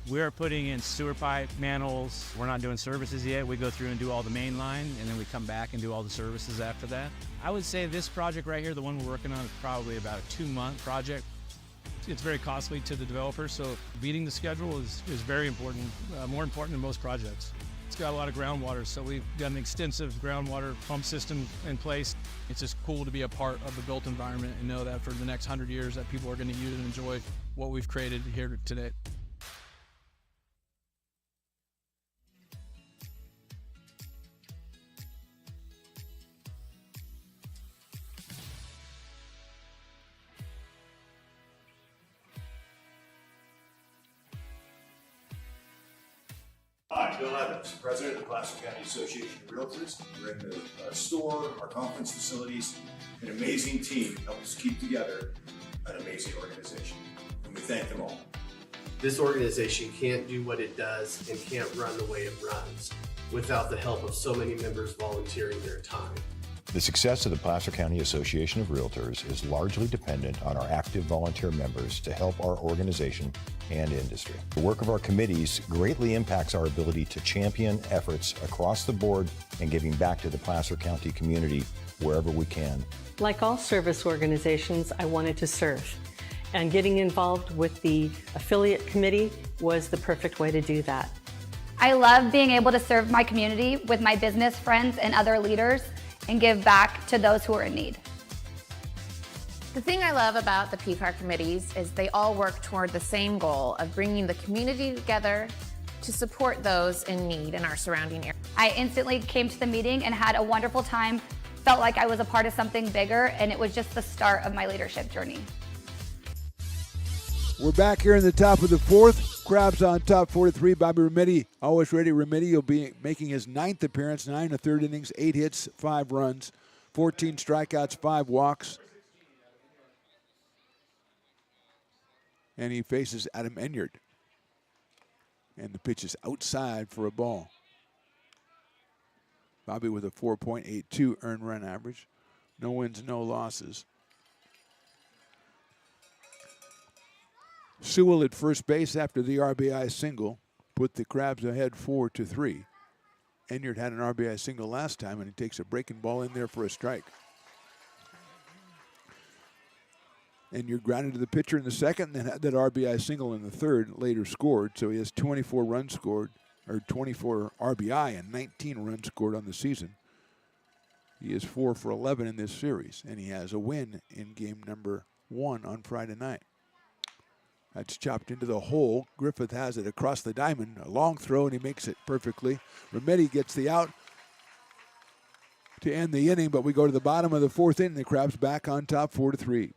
We're putting in sewer pipe, manholes. We're not doing services yet. We go through and do all the main line, and then we come back and do all the services after that. I would say this project right here, the one we're working on, is probably about a 2-month project. It's very costly to the developer, so beating the schedule is very important, more important than most projects. It's got a lot of groundwater, so we've got an extensive groundwater pump system in place. It's just cool to be a part of the built environment and know that for the next 100 years that people are going to use and enjoy what we've created here today. Hi, Bill Evans, President of the Placer County Association of Realtors. We're in the store, our conference facilities, an amazing team helped us keep together an amazing organization, and we thank them all. This organization can't do what it does and can't run the way it runs without the help of so many members volunteering their time. The success of the Placer County Association of Realtors is largely dependent on our active volunteer members to help our organization and industry. The work of our committees greatly impacts our ability to champion efforts across the board and giving back to the Placer County community wherever we can. Like all service organizations, I wanted to serve. And getting involved with the affiliate committee was the perfect way to do that. I love being able to serve my community with my business friends and other leaders and give back to those who are in need. The thing I love about the PCAR committees is they all work toward the same goal of bringing the community together to support those in need in our surrounding area. I instantly came to the meeting and had a wonderful time, felt like I was a part of something bigger, and it was just the start of my leadership journey. We're back here in the top of the 4th. Crabs on top 4-3. Bobby Remedi, always ready. Remedi will be making his 9th appearance, 9 1/3 innings, 8 hits, 5 runs, 14 strikeouts, 5 walks. And he faces Adam Enyart. And the pitch is outside for a ball. Bobby with a 4.82 earned run average. No wins, no losses. Sewell at first base after the RBI single put the Crabs ahead 4-3. Enyart had an RBI single last time, and he takes a breaking ball in there for a strike. Enyart grounded to the pitcher in the second, and then had that RBI single in the third, later scored. So he has 24 runs scored, or 24 RBI and 19 runs scored on the season. He is 4 for 11 in this series, and he has a win in game number 1 on Friday night. That's chopped into the hole. Griffith has it across the diamond. A long throw, and he makes it perfectly. Remedi gets the out to end the inning, but we go to the bottom of the 4th inning. The Crabs back on top 4-3.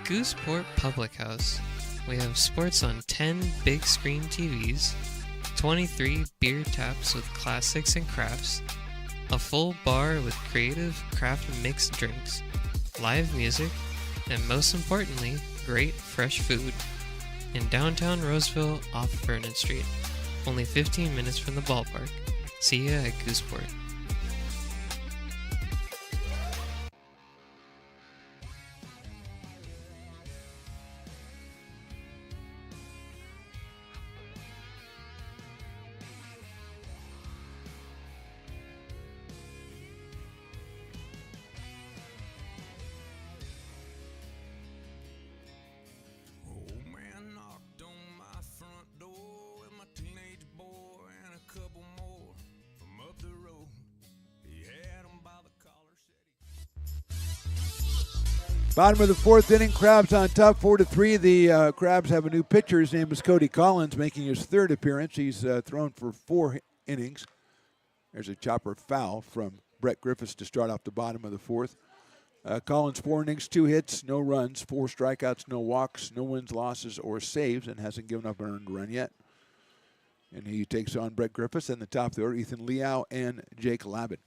Gooseport Public House, We have sports on 10 big screen TVs, 23 beer taps with classics and crafts, a full bar with creative craft mixed drinks, live music, and most importantly, great fresh food. In downtown Roseville off Vernon Street, only 15 minutes from the ballpark. See ya at Gooseport. Bottom of the fourth inning, Crabs on top, 4-3. The Crabs have a new pitcher. His name is Cody Collins, making his third appearance. He's thrown for 4 innings. There's a chopper foul from Brett Griffiths to start off the bottom of the fourth. Collins, 4 innings, 2 hits, no runs, 4 strikeouts, no walks, no wins, losses, or saves, and hasn't given up an earned run yet. And he takes on Brett Griffiths, and the top of the order, Ethan Liao and Jake Labin.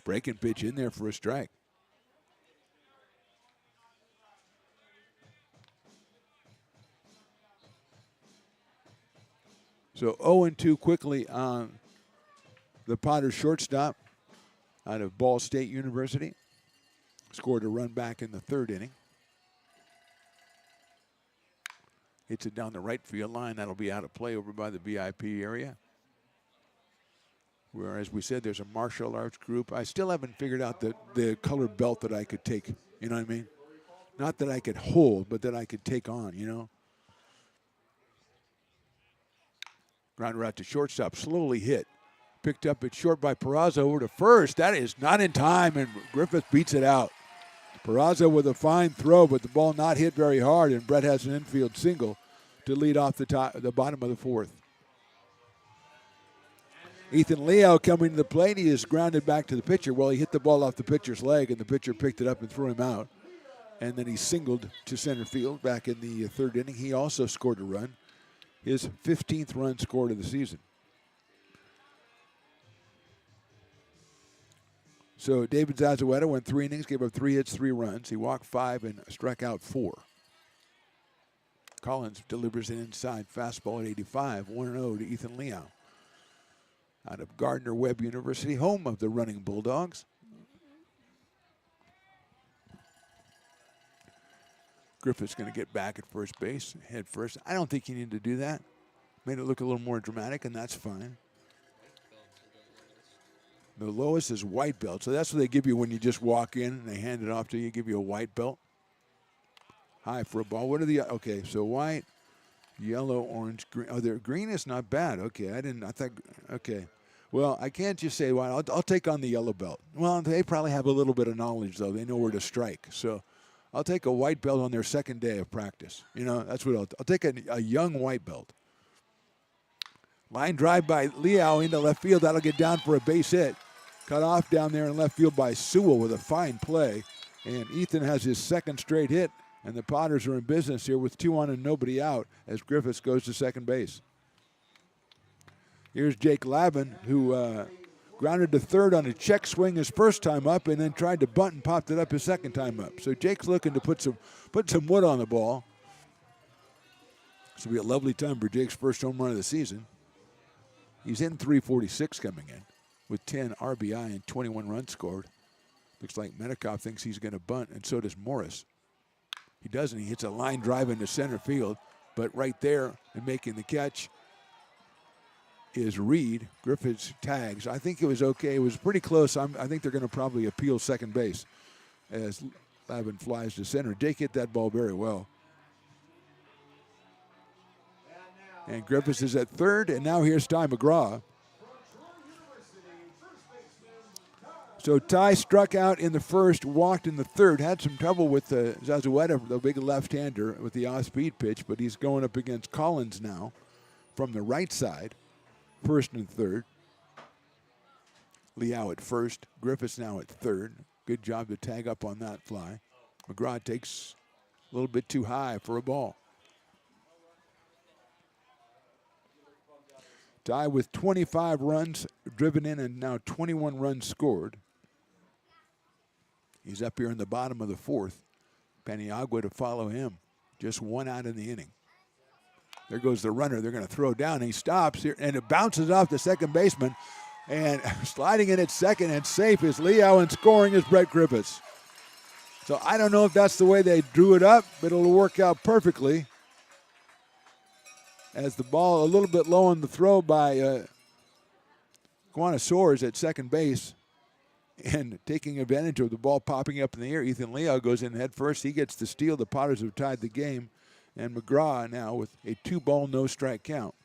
Breaking pitch in there for a strike. So 0-2 quickly on the Potters shortstop out of Ball State University. Scored a run back in the third inning. Hits it down the right field line. That'll be out of play over by the VIP area. Where, as we said, there's a martial arts group. I still haven't figured out the color belt that I could take. You know what I mean? Not that I could hold, but that I could take on, you know? Grounder out to shortstop, slowly hit. Picked up at short by Peraza over to first. That is not in time, and Griffith beats it out. Peraza with a fine throw, but the ball not hit very hard, and Brett has an infield single to lead off the bottom of the fourth. Ethan Liao coming to the plate. He is grounded back to the pitcher. Well, he hit the ball off the pitcher's leg, and the pitcher picked it up and threw him out. And then he singled to center field back in the third inning. He also scored a run, his 15th run scored of the season. So David Zazueta went 3 innings, gave up 3 hits, 3 runs. He walked 5 and struck out 4. Collins delivers an inside fastball at 85, 1-0 to Ethan Liao. Out of Gardner-Webb University, home of the Running Bulldogs. Griffith's going to get back at first base, head first. I don't think you need to do that. Made it look a little more dramatic, and that's fine. The lowest is white belt, so that's what they give you when you just walk in and they hand it off to you, give you a white belt. High for a ball. What are the, okay, so white, yellow, orange, green. Oh, green is not bad. Okay, I thought, okay. Well, I can't just say, well, I'll take on the yellow belt. Well, they probably have a little bit of knowledge, though. They know where to strike. So I'll take a white belt on their second day of practice. You know, that's what I'll take a young white belt. Line drive by Liao into left field. That'll get down for a base hit. Cut off down there in left field by Sewell with a fine play. And Ethan has his second straight hit. And the Potters are in business here with 2 on and nobody out as Griffiths goes to second base. Here's Jake Lavin, who grounded to third on a check swing his first time up and then tried to bunt and popped it up his second time up. So Jake's looking to put some wood on the ball. This will be a lovely time for Jake's first home run of the season. He's in 346 coming in with 10 RBI and 21 runs scored. Looks like Medikoff thinks he's going to bunt, and so does Morris. He doesn't. He hits a line drive into center field, but right there and making the catch is Reed. Griffiths tags. I think it was okay. It was pretty close. I think they're going to probably appeal second base as Lavin flies to center. Jake hit that ball very well. And Griffiths is at third, and now here's Ty McGraw. So Ty struck out in the first, walked in the third, had some trouble with Zazueta, the big left-hander, with the off-speed pitch, but he's going up against Collins now from the right side, first and third. Liao at first, Griffiths now at third. Good job to tag up on that fly. McGraw takes a little bit too high for a ball. Tie with 25 runs driven in and now 21 runs scored. He's up here in the bottom of the fourth. Paniagua to follow him. Just one out in the inning. There goes the runner. They're going to throw down. He stops here, and it bounces off the second baseman. And sliding in at second and safe is Liao, and scoring is Brett Griffiths. So I don't know if that's the way they drew it up, but it'll work out perfectly. As the ball a little bit low on the throw by Guanasours at second base. And taking advantage of the ball popping up in the air, Ethan Liao goes in head first. He gets the steal. The Potters have tied the game. And McGraw now with a 2-ball, no-strike count.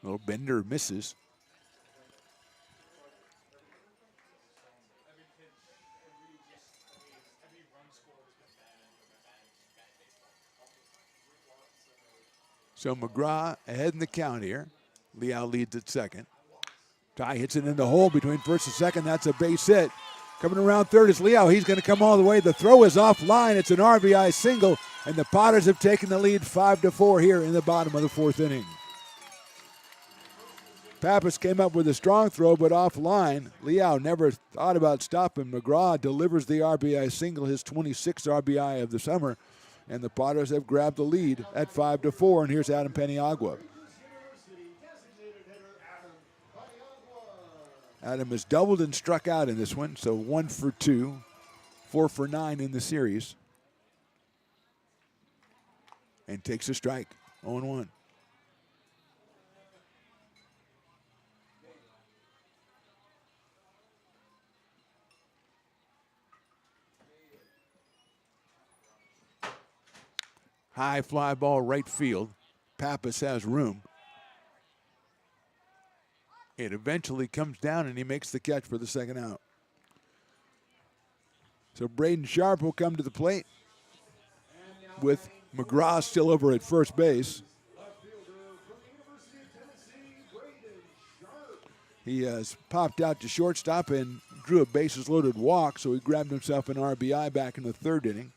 Little bender misses. So McGraw ahead in the count here. Liao leads at second. Ty hits it in the hole between first and second. That's a base hit. Coming around third is Liao. He's going to come all the way. The throw is offline. It's an RBI single, and the Potters have taken the lead 5-4 here in the bottom of the fourth inning. Pappas came up with a strong throw, but offline. Liao never thought about stopping. McGraw delivers the RBI single, his 26th RBI of the summer, and the Potters have grabbed the lead at 5-4, and here's Adam Paniagua. Adam has doubled and struck out in this one, so 1 for 2, 4 for 9 in the series. And takes a strike, 0-1. High fly ball right field. Pappas has room. It eventually comes down, and he makes the catch for the second out. So Braden Sharp will come to the plate with McGraw still over at first base. He has popped out to shortstop and drew a bases-loaded walk, so he grabbed himself an RBI back in the third inning.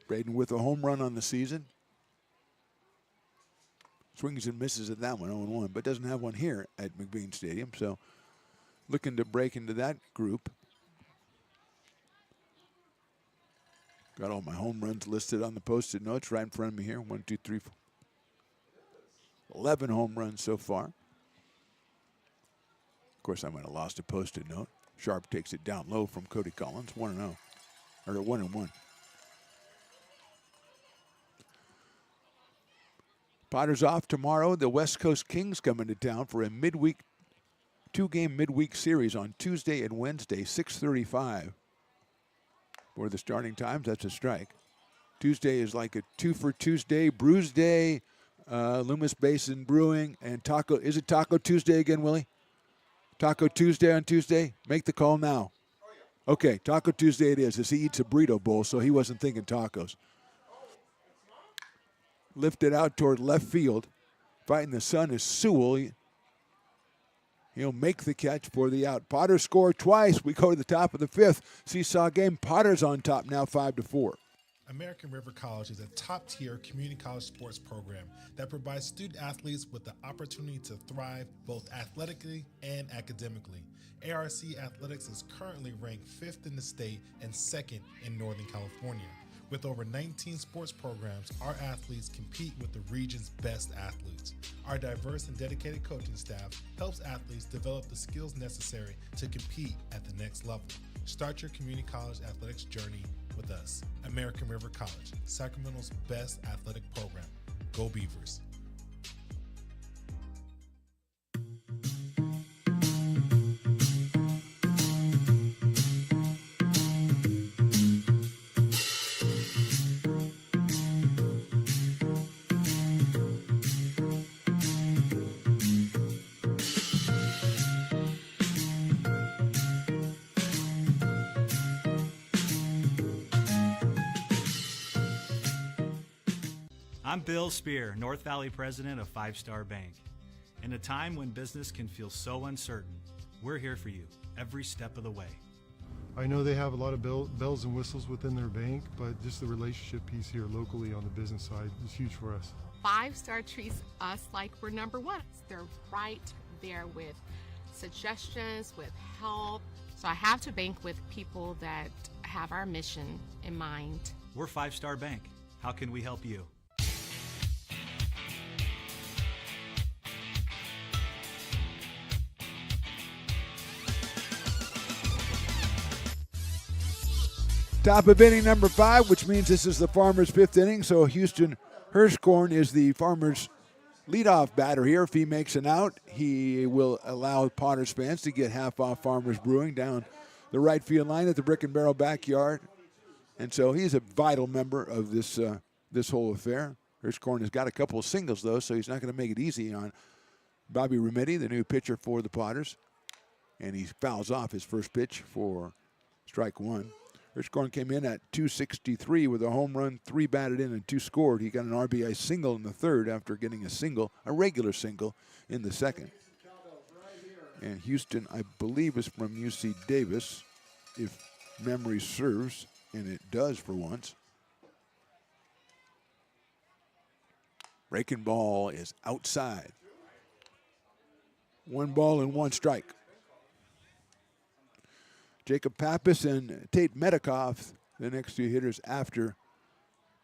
Braden with a home run on the season. Swings and misses at that one, 0-1, but doesn't have one here at McBean Stadium, so looking to break into that group. Got all my home runs listed on the Post-it notes right in front of me here. 1, 2, 3, 4. 11 home runs so far. Of course, I might have lost a Post-it note. Sharp takes it down low from Cody Collins, 1-0, or 1-1. Potters off tomorrow. The West Coast Kings come into town for a two-game midweek series on Tuesday and Wednesday, 6:35. For the starting times, that's a strike. Tuesday is like a 2 for Tuesday, Brews Day, Loomis Basin Brewing, and Taco. Is it Taco Tuesday again, Willie? Taco Tuesday on Tuesday? Make the call now. Okay, Taco Tuesday it is, as he eats a burrito bowl, so he wasn't thinking tacos. Lifted out toward left field. Fighting the sun is Sewell. He'll make the catch for the out. Potters score twice. We go to the top of the fifth. Seesaw game. Potters on top now 5-4. American River College is a top-tier community college sports program that provides student athletes with the opportunity to thrive both athletically and academically. ARC Athletics is currently ranked 5th in the state and 2nd in Northern California. With over 19 sports programs, our athletes compete with the region's best athletes. Our diverse and dedicated coaching staff helps athletes develop the skills necessary to compete at the next level. Start your community college athletics journey with us. American River College, Sacramento's best athletic program. Go Beavers. I'm Bill Spear, North Valley president of Five Star Bank. In a time when business can feel so uncertain, we're here for you every step of the way. I know they have a lot of bells and whistles within their bank, but just the relationship piece here locally on the business side is huge for us. 5 Star treats us like we're number one. They're right there with suggestions, with help. So I have to bank with people that have our mission in mind. We're 5 Star Bank. How can we help you? Top of inning number 5, which means this is the Farmers' 5th inning. So Houston Hirschkorn is the Farmers' leadoff batter here. If he makes an out, he will allow Potters fans to get half off Farmers Brewing down the right field line at the Brick and Barrel backyard. And so he's a vital member of this this whole affair. Hirschkorn has got a couple of singles, though, so he's not going to make it easy on Bobby Remedi, the new pitcher for the Potters. And he fouls off his first pitch for strike 1. Hirschkorn came in at 263 with a home run, 3 batted in and 2 scored. He got an RBI single in the third after getting a regular single in the second. And Houston, I believe, is from UC Davis, if memory serves, and it does for once. Breaking ball is outside. 1 ball and 1 strike. Jacob Pappas and Tate Metcalf, the next 2 hitters after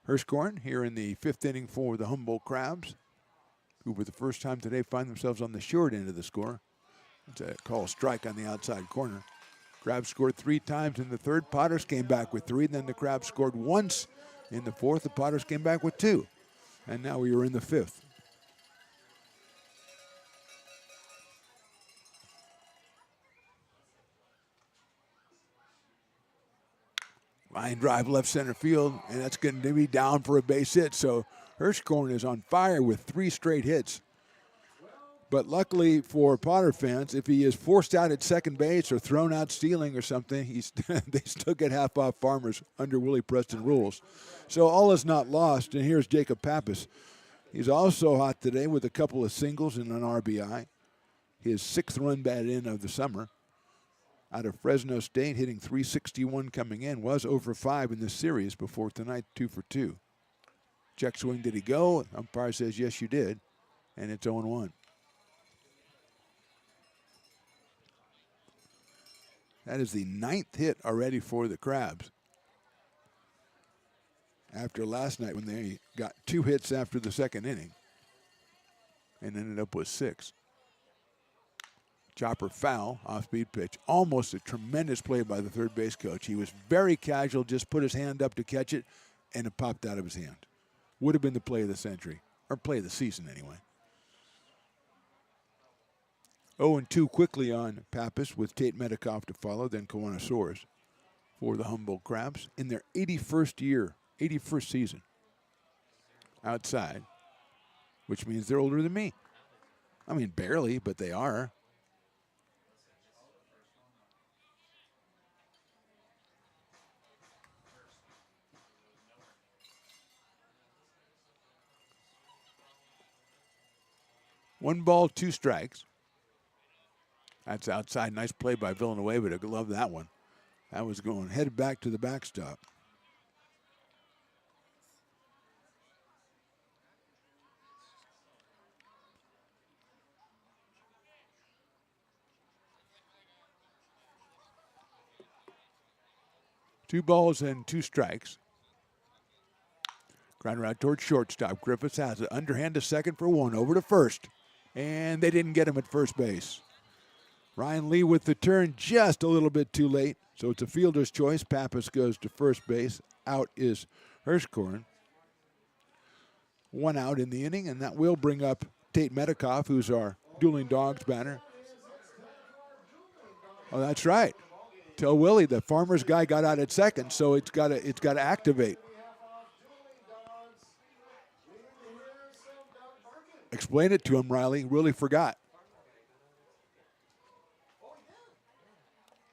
Hirschkorn, here in the 5th inning for the Humboldt Crabs, who for the first time today find themselves on the short end of the score. It's a call strike on the outside corner. Crabs scored 3 times in the third. Potters came back with 3. Then the Crabs scored once in the fourth. The Potters came back with 2. And now we are in the 5th. Line drive left center field, and that's going to be down for a base hit. So Hirschkorn is on fire with 3 straight hits. But luckily for Potter fans, if he is forced out at second base or thrown out stealing or something, they still get half off Farmers under Willie Preston rules. So all is not lost, and here's Jacob Pappas. He's also hot today with a couple of singles and an RBI. His 6th run batted in of the summer. Out of Fresno State, hitting .361 coming in, was over 5 in this series before tonight, 2 for 2. Check swing, did he go? Umpire says, yes, you did, and it's 0-1. That is the 9th hit already for the Crabs. After last night when they got 2 hits after the 2nd inning and ended up with 6. Chopper foul, off-speed pitch. Almost a tremendous play by the third base coach. He was very casual, just put his hand up to catch it, and it popped out of his hand. Would have been the play of the century, or play of the season anyway. 0-2 quickly on Pappas with Tate Metcalf to follow, then Kiwanis Soares for the Humboldt Crabs in their 81st season outside, which means they're older than me. I mean, barely, but they are. One ball, 2 strikes. That's outside. Nice play by Villanueva to glove that one. That was going headed back to the backstop. Two balls and 2 strikes. Grounder out towards shortstop. Griffiths has it. Underhand to second for 1. Over to first. And they didn't get him at first base. Ryan Lee with the turn just a little bit too late. So it's a fielder's choice. Pappas goes to first base. Out is Hirschkorn. 1 out in the inning, and that will bring up Tate Metcalf, who's our dueling dogs batter. Oh, that's right. Tell Willie the Farmers guy got out at second, so it's got to activate. Explain it to him, Riley. Really forgot.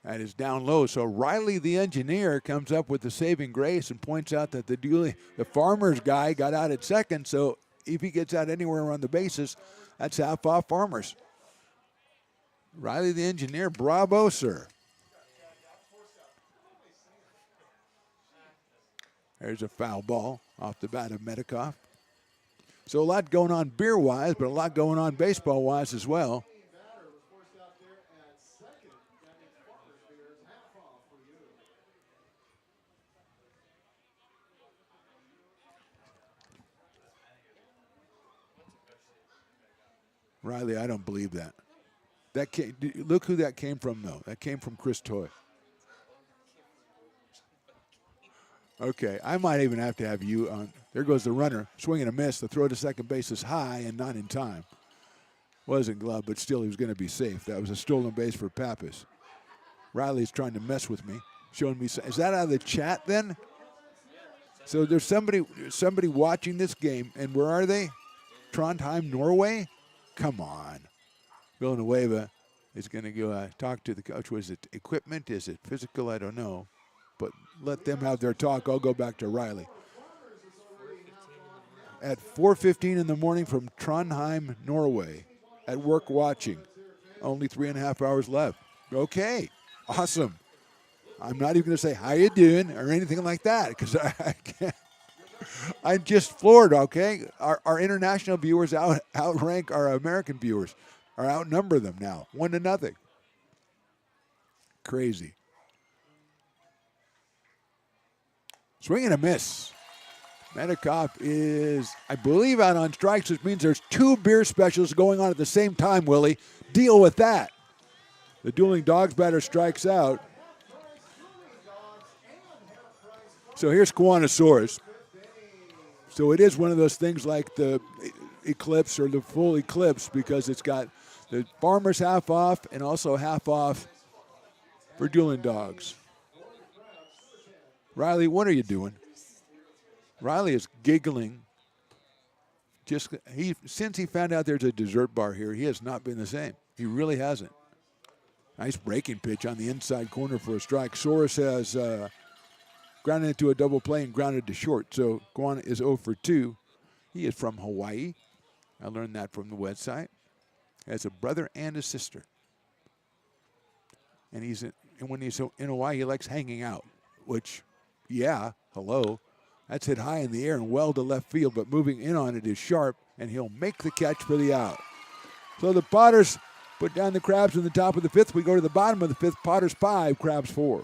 That is down low. So Riley, the engineer, comes up with the saving grace and points out that the Farmers guy got out at second. So if he gets out anywhere around the bases, That's half off Farmers. Riley, the engineer, bravo, sir. There's a foul ball off the bat of Medikoff. So a lot going on beer-wise, but a lot going on baseball-wise as well. Riley, I don't believe that. Look who that came from, though. That came from Chris Toy. Okay, I might even have to have you on. There goes the runner. Swing and a miss. The throw to second base is high and not in time. Wasn't glove, but still he was going to be safe. That was a stolen base for Pappas. Riley's trying to mess with me, showing me. Is that out of the chat then? So there's somebody watching this game, and where are they? Trondheim, Norway? Come on. Villanueva is going to go talk to the coach. Was it equipment? Is it physical? I don't know. But let them have their talk. I'll go back to Riley. At 4:15 in the morning from Trondheim, Norway, at work watching. Only 3.5 hours left. Okay, awesome. I'm not even going to say how you doing or anything like that because I can't. I'm just floored, okay? Our international viewers outrank our American viewers, or outnumber them now, 1-0. Crazy. Swing and a miss. Medikoff is, I believe, out on strikes, which means there's 2 beer specials going on at the same time, Willie. Deal with that. The Dueling Dogs batter strikes out. So here's Kiwanasaurus. So it is one of those things like the Eclipse or the full Eclipse because it's got the Farmers half off and also half off for Dueling Dogs. Riley, what are you doing? Riley is giggling. Since he found out there's a dessert bar here, he has not been the same. He really hasn't. Nice breaking pitch on the inside corner for a strike. Soros has grounded into a double play and grounded to short. So Guan is 0 for 2. He is from Hawaii. I learned that from the website. Has a brother and a sister. And when he's in Hawaii, he likes hanging out, which, yeah, hello. That's hit high in the air and well to left field, but moving in on it is sharp, and he'll make the catch for the out. So the Potters put down the Crabs in the top of the 5th. We go to the bottom of the 5th. Potters 5, Crabs 4.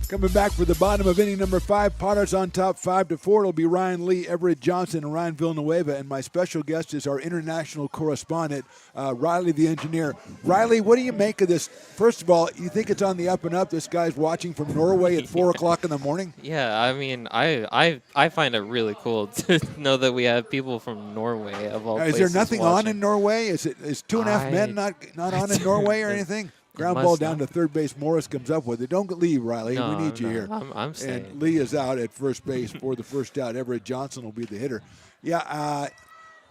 Coming back for the bottom of inning number 5, Potters on top 5-4. It'll be Ryan Lee, Everett Johnson, and Ryan Villanueva. And my special guest is our international correspondent, Riley the engineer. Riley, what do you make of this? First of all, you think it's on the up and up? This guy's watching from Norway at 4 o'clock in the morning? Yeah, I mean, I find it really cool to know that we have people from Norway of all places. Is there nothing watching. on in Norway? Is 2.5 Men not on in Norway or anything? Ground ball down to third base. Morris comes up with it. Don't leave, Riley. No, we need you no, here. I'm staying. And Lee is out at first base for the first out. Everett Johnson will be the hitter. Yeah,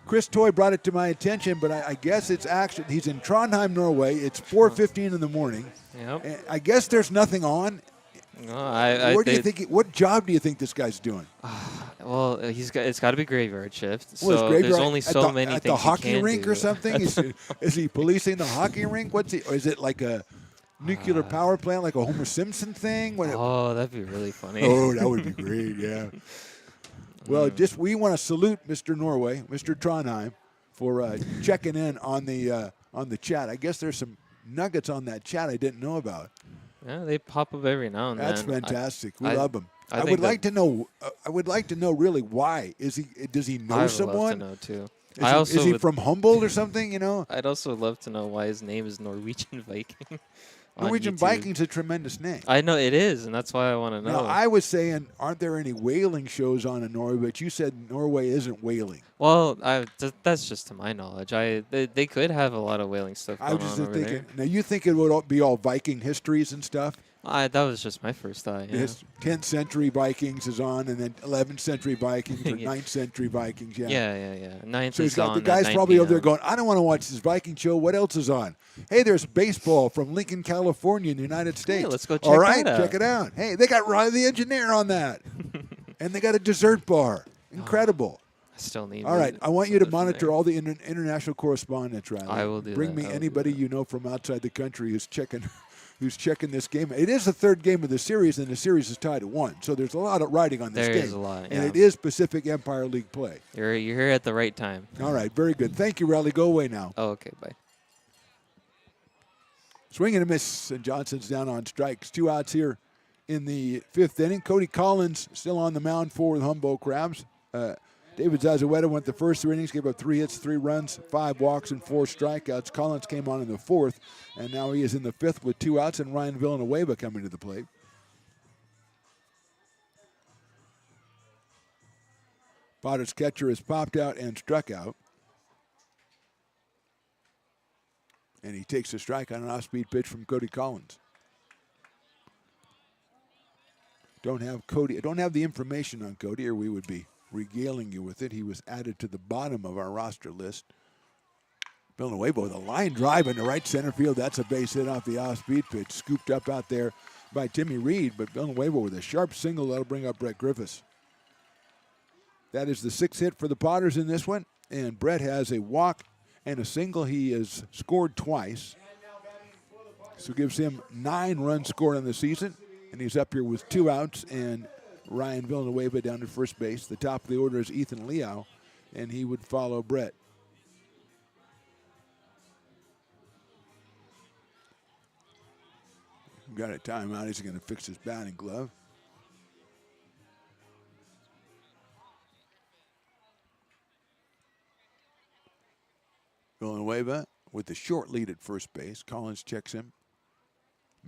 Chris Toy brought it to my attention, but I guess it's actually, he's in Trondheim, Norway. It's 4:15 in the morning. Yep. And I guess there's nothing on. No, Where do you think? What job do you think this guy's doing? Well, it's got to be graveyard shift. Well, So graveyard there's only so many at things the hockey he can rink do. or something. Is he policing the hockey rink? Or is it like a nuclear power plant, like a Homer Simpson thing? Oh, that'd be really funny. Oh, that would be great. Yeah. Well, we want to salute Mr. Norway, Mr. Trondheim, for checking in on the chat. I guess there's some nuggets on that chat I didn't know about. Yeah, they pop up every now and That's then. fantastic. We love them. I think would like to know. I would like to know really why. Does he know I would someone? love to know too. Is he from Humboldt or something? You know. I'd also love to know why his name is Norwegian Viking. on Norwegian YouTube. Viking's a tremendous name. I know it is, and that's why I want to know. Now, I was saying, aren't there any whaling shows on in Norway? But you said Norway isn't whaling. Well, that's just to my knowledge. They could have a lot of whaling stuff I going was on just over thinking. there. Now, you think it would be all Viking histories and stuff? That was just my first thought. Yeah. 10th century Vikings is on, and then 11th century Vikings or Yeah. 9th century Vikings. Yeah. Yeah. Ninth So he's is got on the at guys 9 probably over there p.m. going, I don't want to watch this Viking show. What else is on? Hey, there's baseball from Lincoln, California in the United States. let's go check All right, that out. check it out. Hey, they got Riley the engineer on that. And they got a dessert bar. Incredible. I still need. All right, I want you to monitor all the international correspondence, Riley. I will do Bring that. me I will anybody you know from outside the country who's checking this game. It is the third game of the series, and the series is tied at 1. So there's a lot of riding on this There game. is a lot, And yeah. it is Pacific Empire League play. You're here at the right time. All right, very good. Thank you, Riley. Go away now. Oh, okay, bye. Swing and a miss, and Johnson's down on strikes. 2 outs here in the 5th inning. Cody Collins still on the mound for the Humboldt Crabs. David Zazueta went the first 3 innings, gave up 3 hits, 3 runs, 5 walks, and 4 strikeouts. Collins came on in the 4th, and now he is in the 5th with 2 outs, and Ryan Villanueva coming to the plate. Potter's catcher has popped out and struck out. And he takes a strike on an off-speed pitch from Cody Collins. Don't have the information on Cody, or we would be regaling you with it. He was added to the bottom of our roster list. Villanueva with a line drive into right center field. That's a base hit off the off-speed pitch. Scooped up out there by Timmy Reed, but Villanueva with a sharp single. That'll bring up Brett Griffiths. That is the 6th hit for the Potters in this one, and Brett has a walk and a single. He has scored twice, so gives him 9 runs scored on the season, and he's up here with 2 outs, and Ryan Villanueva down at first base. The top of the order is Ethan Liao, and he would follow Brett. Got a timeout. He's going to fix his batting glove. Villanueva with the short lead at first base. Collins checks him.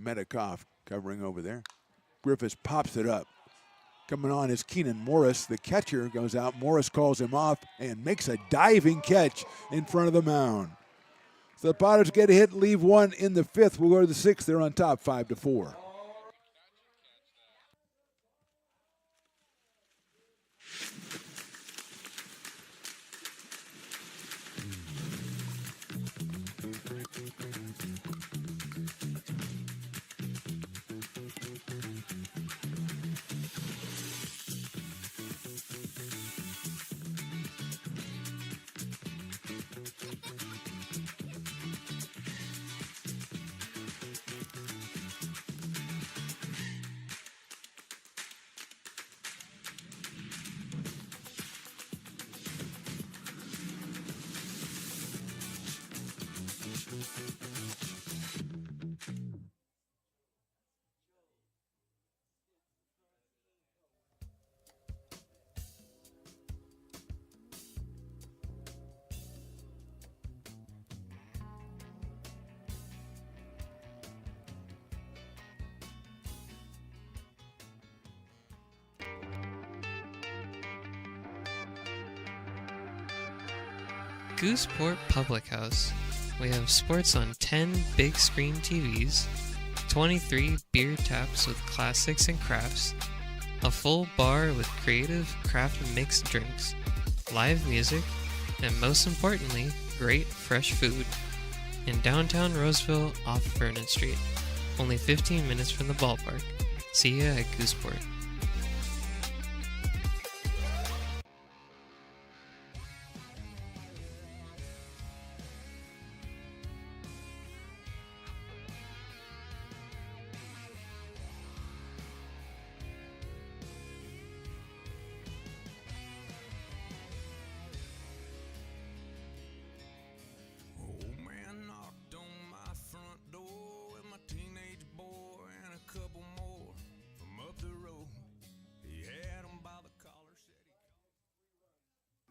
Medikoff covering over there. Griffiths pops it up. Coming on is Keenan Morris. The catcher goes out. Morris calls him off and makes a diving catch in front of the mound. So the Potters get a hit, leave 1 in the 5th. We'll go to the 6th. They're on top 5-4. Gooseport Public House, we have sports on 10 big screen TVs, 23 beer taps with classics and crafts, a full bar with creative craft mixed drinks, live music, and most importantly, great fresh food. In downtown Roseville off Vernon Street, only 15 minutes from the ballpark. See ya at Gooseport.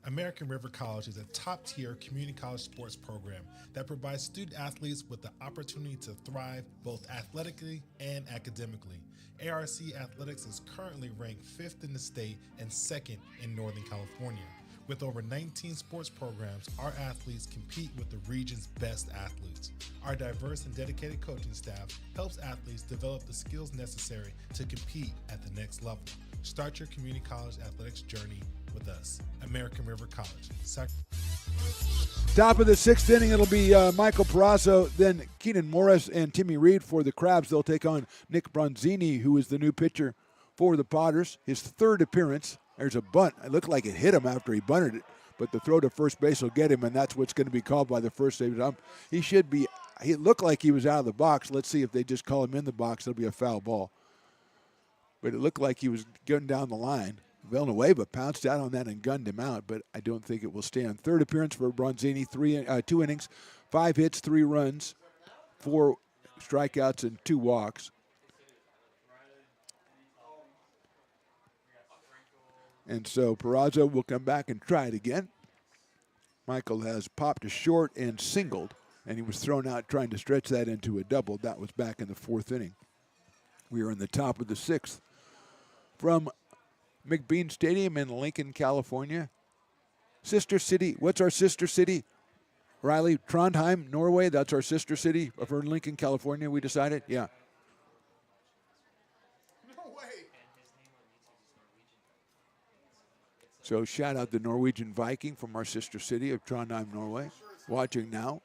American River College is a top-tier community college sports program that provides student athletes with the opportunity to thrive both athletically and academically. ARC Athletics is currently ranked 5th in the state and 2nd in Northern California. With over 19 sports programs, our athletes compete with the region's best athletes. Our diverse and dedicated coaching staff helps athletes develop the skills necessary to compete at the next level. Start your community college athletics journey with us. American River College. Top of the 6th inning, it'll be Michael Perazzo, then Keenan Morris and Timmy Reed for the Crabs. They'll take on Nick Bronzini, who is the new pitcher for the Potters. His 3rd appearance. There's a bunt. It looked like it hit him after he bunted it, but the throw to first base will get him, and that's what's going to be called by the first base ump. He looked like he was out of the box. Let's see if they just call him in the box. It'll be a foul ball. But it looked like he was getting down the line. Villanueva pounced out on that and gunned him out, but I don't think it will stand. 3rd appearance for Bronzini, 2 innings, 5 hits, 3 runs, 4 strikeouts, and 2 walks. And so Perazzo will come back and try it again. Michael has popped a short and singled, and he was thrown out trying to stretch that into a double. That was back in the 4th inning. We are in the top of the 6th. From McBean Stadium in Lincoln, California. Sister city. What's our sister city? Riley, Trondheim, Norway. That's our sister city of Lincoln, California, we decided? Yeah. No way. So shout out the Norwegian Viking from our sister city of Trondheim, Norway. Watching now.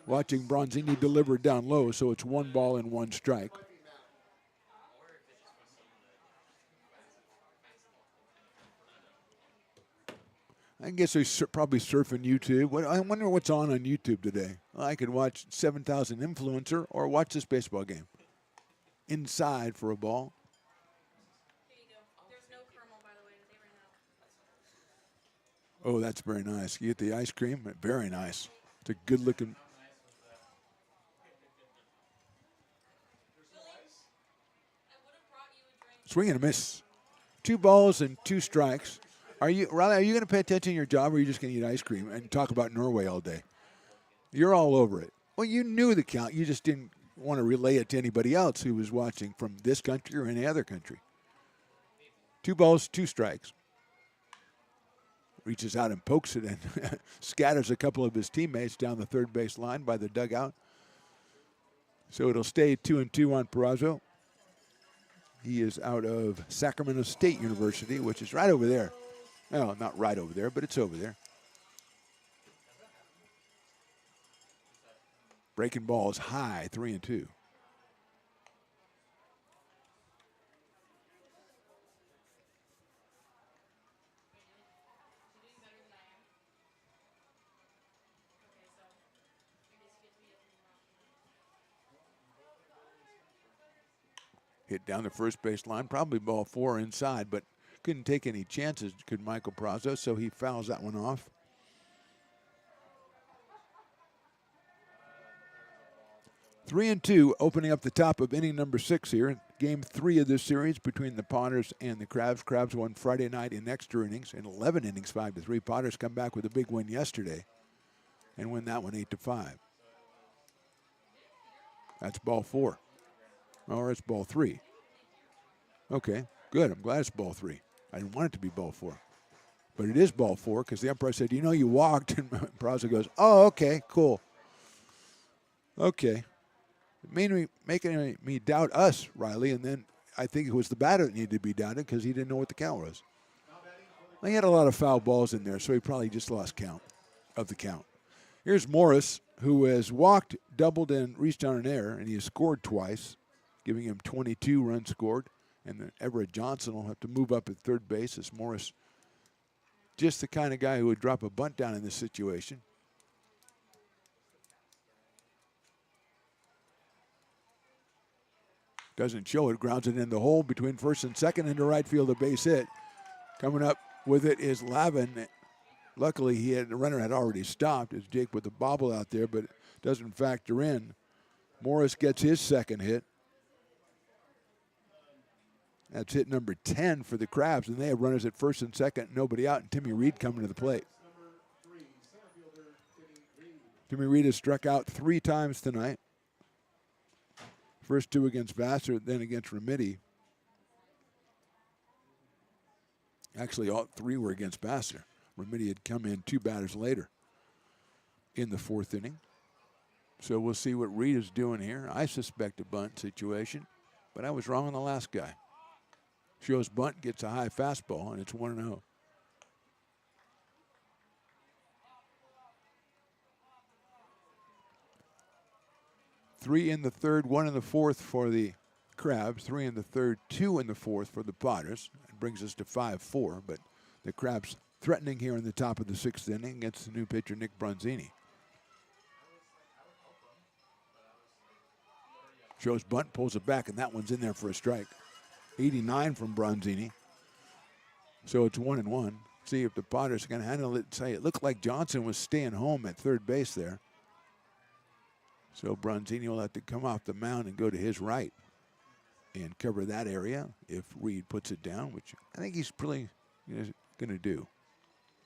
Watching Bronzini deliver down low, so it's 1 ball and 1 strike. I guess they're probably surfing YouTube. I wonder what's on YouTube today. Well, I could watch 7,000 Influencer or watch this baseball game. Inside for a ball. Here you go. There's no caramel, by the way. They ran out. Oh, that's very nice. You get the ice cream. Very nice. It's a good-looking. Swing and a miss. 2 balls and 2 strikes. Riley, are you going to pay attention to your job, or are you just going to eat ice cream and talk about Norway all day? You're all over it. Well, you knew the count. You just didn't want to relay it to anybody else who was watching from this country or any other country. 2 balls, 2 strikes. Reaches out and pokes it and scatters a couple of his teammates down the 3rd base line by the dugout. So it'll stay 2-2 on Perazzo. He is out of Sacramento State University, which is right over there. Well, not right over there, but it's over there. Breaking ball is high, 3-2. Hit down the first base line, probably ball 4 inside, but couldn't take any chances, could Michael Perazzo, so he fouls that one off. Three and 2, opening up the top of inning number 6 here. Game 3 of this series between the Potters and the Crabs. Crabs won Friday night in extra innings, in 11 innings, 5-3. Potters come back with a big win yesterday and win that one 8-5. That's ball 4. Or it's ball 3. Okay, good. I'm glad it's ball 3. I didn't want it to be ball 4. But it is ball 4 because the umpire said, you walked. And Peraza goes, oh, okay, cool. Okay. Making me doubt us, Riley, and then I think it was the batter that needed to be doubted because he didn't know what the count was. He had a lot of foul balls in there, so he probably just lost count of the count. Here's Morris, who has walked, doubled, and reached on an error, and he has scored twice, giving him 22 runs scored. And then Everett Johnson will have to move up at third base as Morris, just the kind of guy who would drop a bunt down in this situation. Doesn't show it, grounds it in the hole between first and second into right field, a base hit. Coming up with it is Lavin. Luckily, the runner had already stopped as Jake put the bobble out there, but it doesn't factor in. Morris gets his second hit. That's hit number 10 for the Crabs, and they have runners at first and second, nobody out, and Timmy Reed coming to the plate. Timmy Reed has struck out 3 times tonight. First 2 against Vassar, then against Remedi. Actually, all 3 were against Vassar. Remedi had come in 2 batters later in the 4th inning. So we'll see what Reed is doing here. I suspect a bunt situation, but I was wrong on the last guy. Shows bunt, gets a high fastball, and it's 1-0. Three in the third, 1 in the fourth for the Crabs. 3 in the third, 2 in the fourth for the Potters. It brings us to 5-4, but the Crabs threatening here in the top of the 6th inning against the new pitcher, Nick Bronzini. Shows bunt, pulls it back, and that one's in there for a strike. 89 from Bronzini. So it's 1-1. See if the Potters can handle it. Say it looked like Johnson was staying home at third base there. So Bronzini will have to come off the mound and go to his right and cover that area if Reed puts it down, which I think he's probably going to do.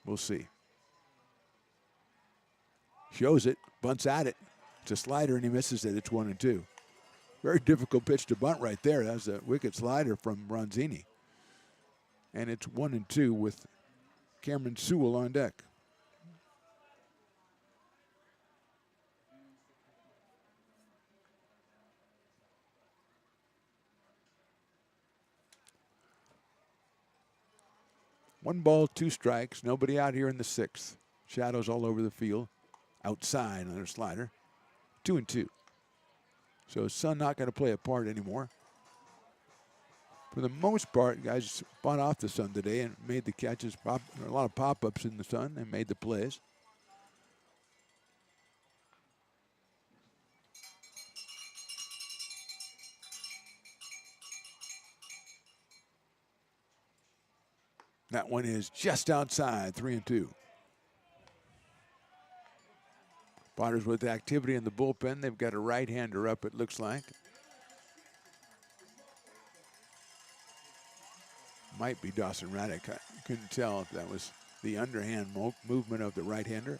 We'll see. Shows it, bunts at it. It's a slider, and he misses it. It's 1-2. Very difficult pitch to bunt right there. That's a wicked slider from Bronzini. And it's 1-2 with Cameron Sewell on deck. One ball, 2 strikes. Nobody out here in the 6th. Shadows all over the field. Outside, another slider. 2-2. So Sun not going to play a part anymore. For the most part, guys fought off the Sun today and made the catches. A lot of pop-ups in the Sun and made the plays. That one is just outside, 3-2. Potters with activity in the bullpen. They've got a right-hander up, it looks like. Might be Dawson Raddick. I couldn't tell if that was the underhand movement of the right-hander.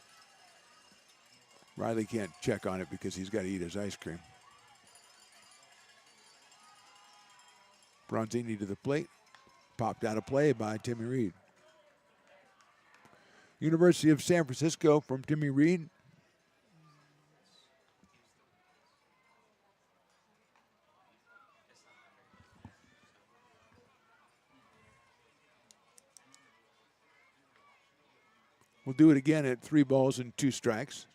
Riley can't check on it because he's got to eat his ice cream. Bronzini to the plate. Popped out of play by Timmy Reed. University of San Francisco from Timmy Reed. We'll do it again at 3 balls and 2 strikes.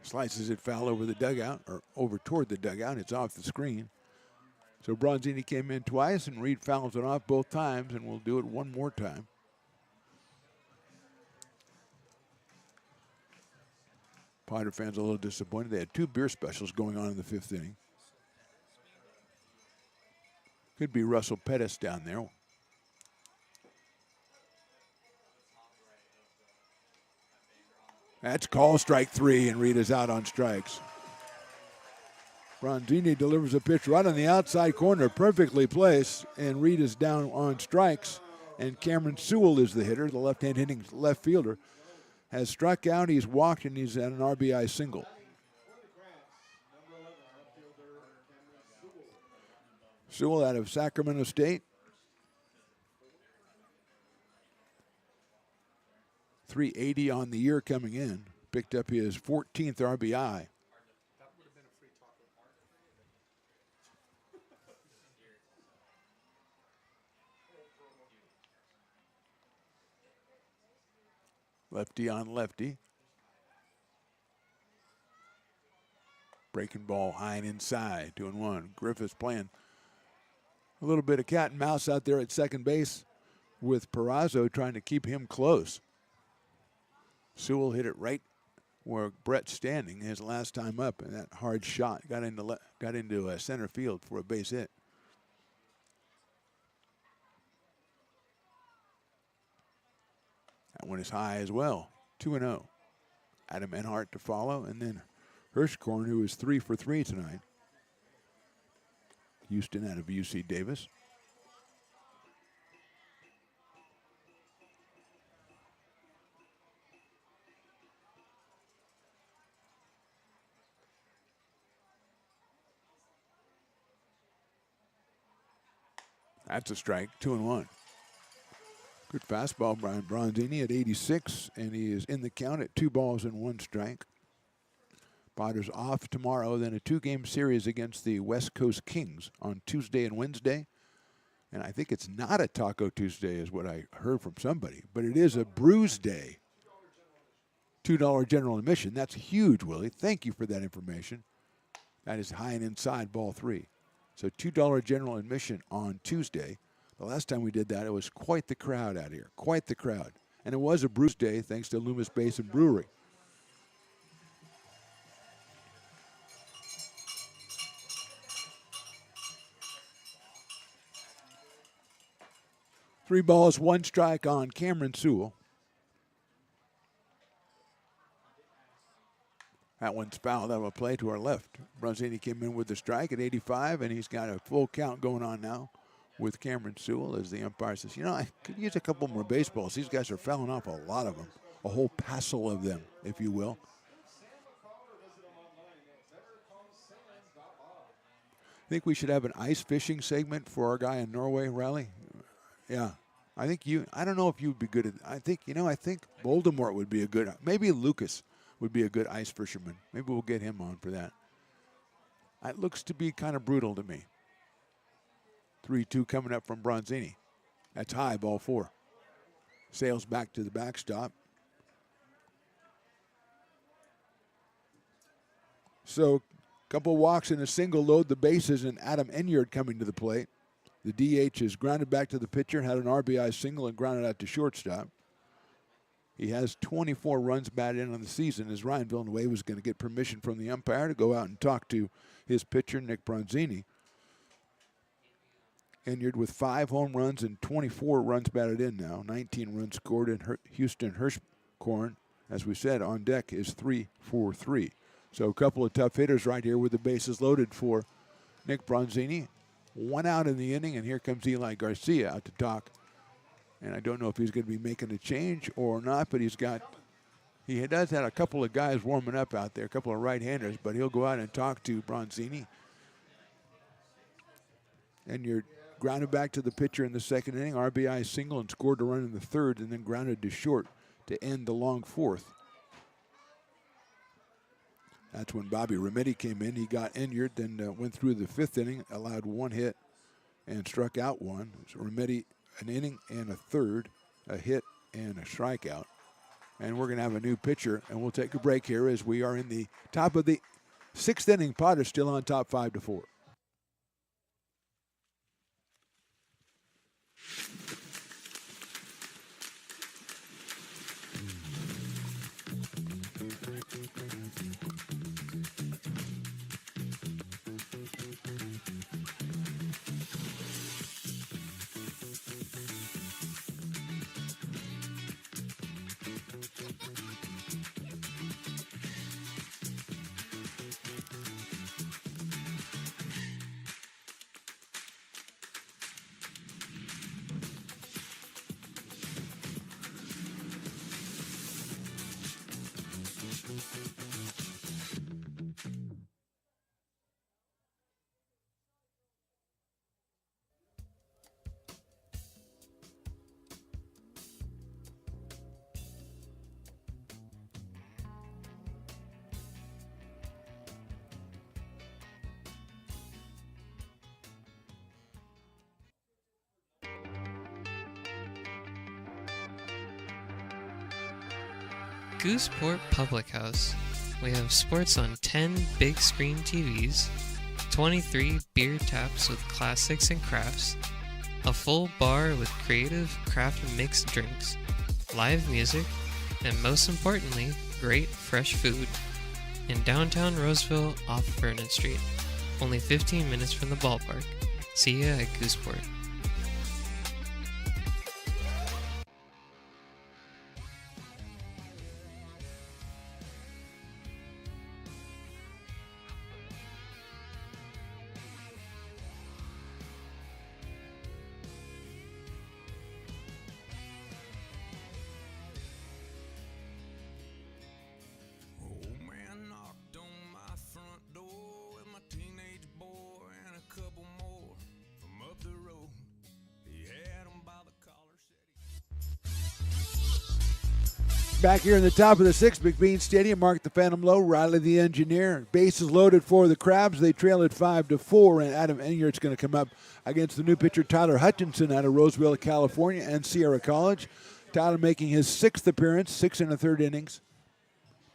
Slices it foul over the dugout, or over toward the dugout. It's off the screen. So Bronzini came in twice, and Reed fouls it off both times, and we'll do it one more time. Potter fans a little disappointed. They had 2 beer specials going on in the 5th inning. Could be Russell Pettis down there. That's called strike 3, and Reed is out on strikes. Bronzini delivers a pitch right on the outside corner, perfectly placed, and Reed is down on strikes. And Cameron Sewell is the hitter, the left-hand hitting left fielder. Has struck out, he's walked, and he's at an RBI single. Sewell out of Sacramento State. 380 on the year coming in. Picked up his 14th RBI. Lefty on lefty. Breaking ball high and inside, 2-1. Griffiths playing a little bit of cat and mouse out there at second base with Peraza trying to keep him close. Sewell hit it right where Brett's standing his last time up, and that hard shot got into center field for a base hit. That one is high as well, 2-0. Adam Enhart to follow, and then Hirschkorn, who is 3 for 3 tonight. Houston out of UC Davis. That's a strike, 2-1. Good fastball, Brian Bronzini at 86, and he is in the count at 2 balls and 1 strike. Padres off tomorrow, then a 2-game series against the West Coast Kings on Tuesday and Wednesday. And I think it's not a Taco Tuesday is what I heard from somebody, but it is a Brews Day. $2 general admission. That's huge, Willie. Thank you for that information. That is high and inside, ball 3. So $2 general admission on Tuesday. The last time we did that, it was quite the crowd out here, quite the crowd. And it was a Brews Day thanks to Loomis Basin Brewery. Three balls, 1 strike on Cameron Sewell. That one's fouled out of a play to our left. Bronzini came in with the strike at 85, and he's got a full count going on now with Cameron Sewell as the umpire says, you know, I could use a couple more baseballs. These guys are fouling off a lot of them, a whole passel of them, if you will. I think we should have an ice fishing segment for our guy in Norway, Riley. Yeah. I don't know if you'd be good at, I think Voldemort would be a good, maybe Lucas would be a good ice fisherman. Maybe we'll get him on for that. It looks to be kind of brutal to me. 3-2 coming up from Bronzini. That's high, ball 4. Sails back to the backstop. So, couple walks and a single load the bases, and Adam Enyard coming to the plate. The DH is grounded back to the pitcher, had an RBI single and grounded out to shortstop. He has 24 runs batted in on the season as Ryan Villanueva was going to get permission from the umpire to go out and talk to his pitcher, Nick Bronzini. Enyard with 5 home runs and 24 runs batted in now. 19 runs scored, and Houston Hirschkorn, as we said, on deck is 3 for 3. So a couple of tough hitters right here with the bases loaded for Nick Bronzini. 1 out in the inning, and here comes Eli Garcia out to talk. And I don't know if he's going to be making a change or not, but he does have a couple of guys warming up out there, a couple of right-handers, but he'll go out and talk to Bronzini. And you're grounded back to the pitcher in the second inning, RBI single, and scored a run in the third, and then grounded to short to end the long 4th. That's when Bobby Remedi came in. He got injured, then went through the 5th inning, allowed 1 hit, and struck out 1. So Remedi, an inning and a third, a hit and a strikeout. And we're going to have a new pitcher, and we'll take a break here as we are in the top of the 6th inning. Padres still on top 5-4. Gooseport Public House, we have sports on 10 big screen TVs, 23 beer taps with classics and crafts, a full bar with creative craft mixed drinks, live music, and most importantly, great fresh food. In downtown Roseville off Vernon Street, only 15 minutes from the ballpark. See ya at Gooseport. Back here in the top of the sixth, McBean Stadium, Mark the Phantom Low, Riley the Engineer. Bases loaded for the Crabs. They trail at 5-4, and Adam Enyart's going to come up against the new pitcher Tyler Hutchinson out of Roseville, California, and Sierra College. Tyler making his 6th appearance, 6 1/3 innings.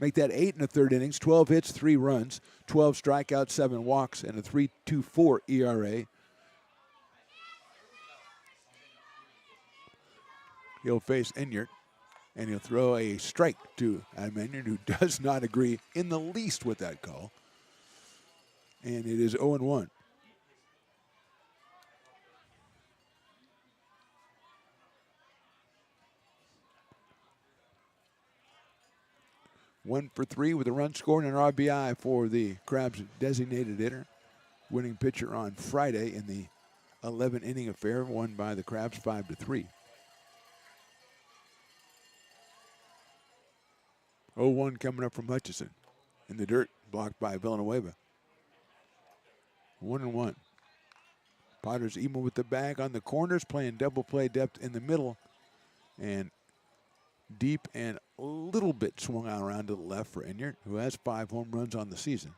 Make that 8 1/3 innings, 12 hits, 3 runs, 12 strikeouts, 7 walks, and a 3.24 ERA. He'll face Enyart. And he'll throw a strike to Adam Enyart, who does not agree in the least with that call. And it is 0-1. One for 3 with a run scored and an RBI for the Crabs' designated hitter. Winning pitcher on Friday in the 11-inning affair, won by the Crabs 5-3. 0-1 coming up from Hutchison. In the dirt, blocked by Villanueva. 1-1. Potters even with the bag on the corners, playing double play depth in the middle. And deep and a little bit swung out around to the left for Enyart, who has 5 home runs on the season.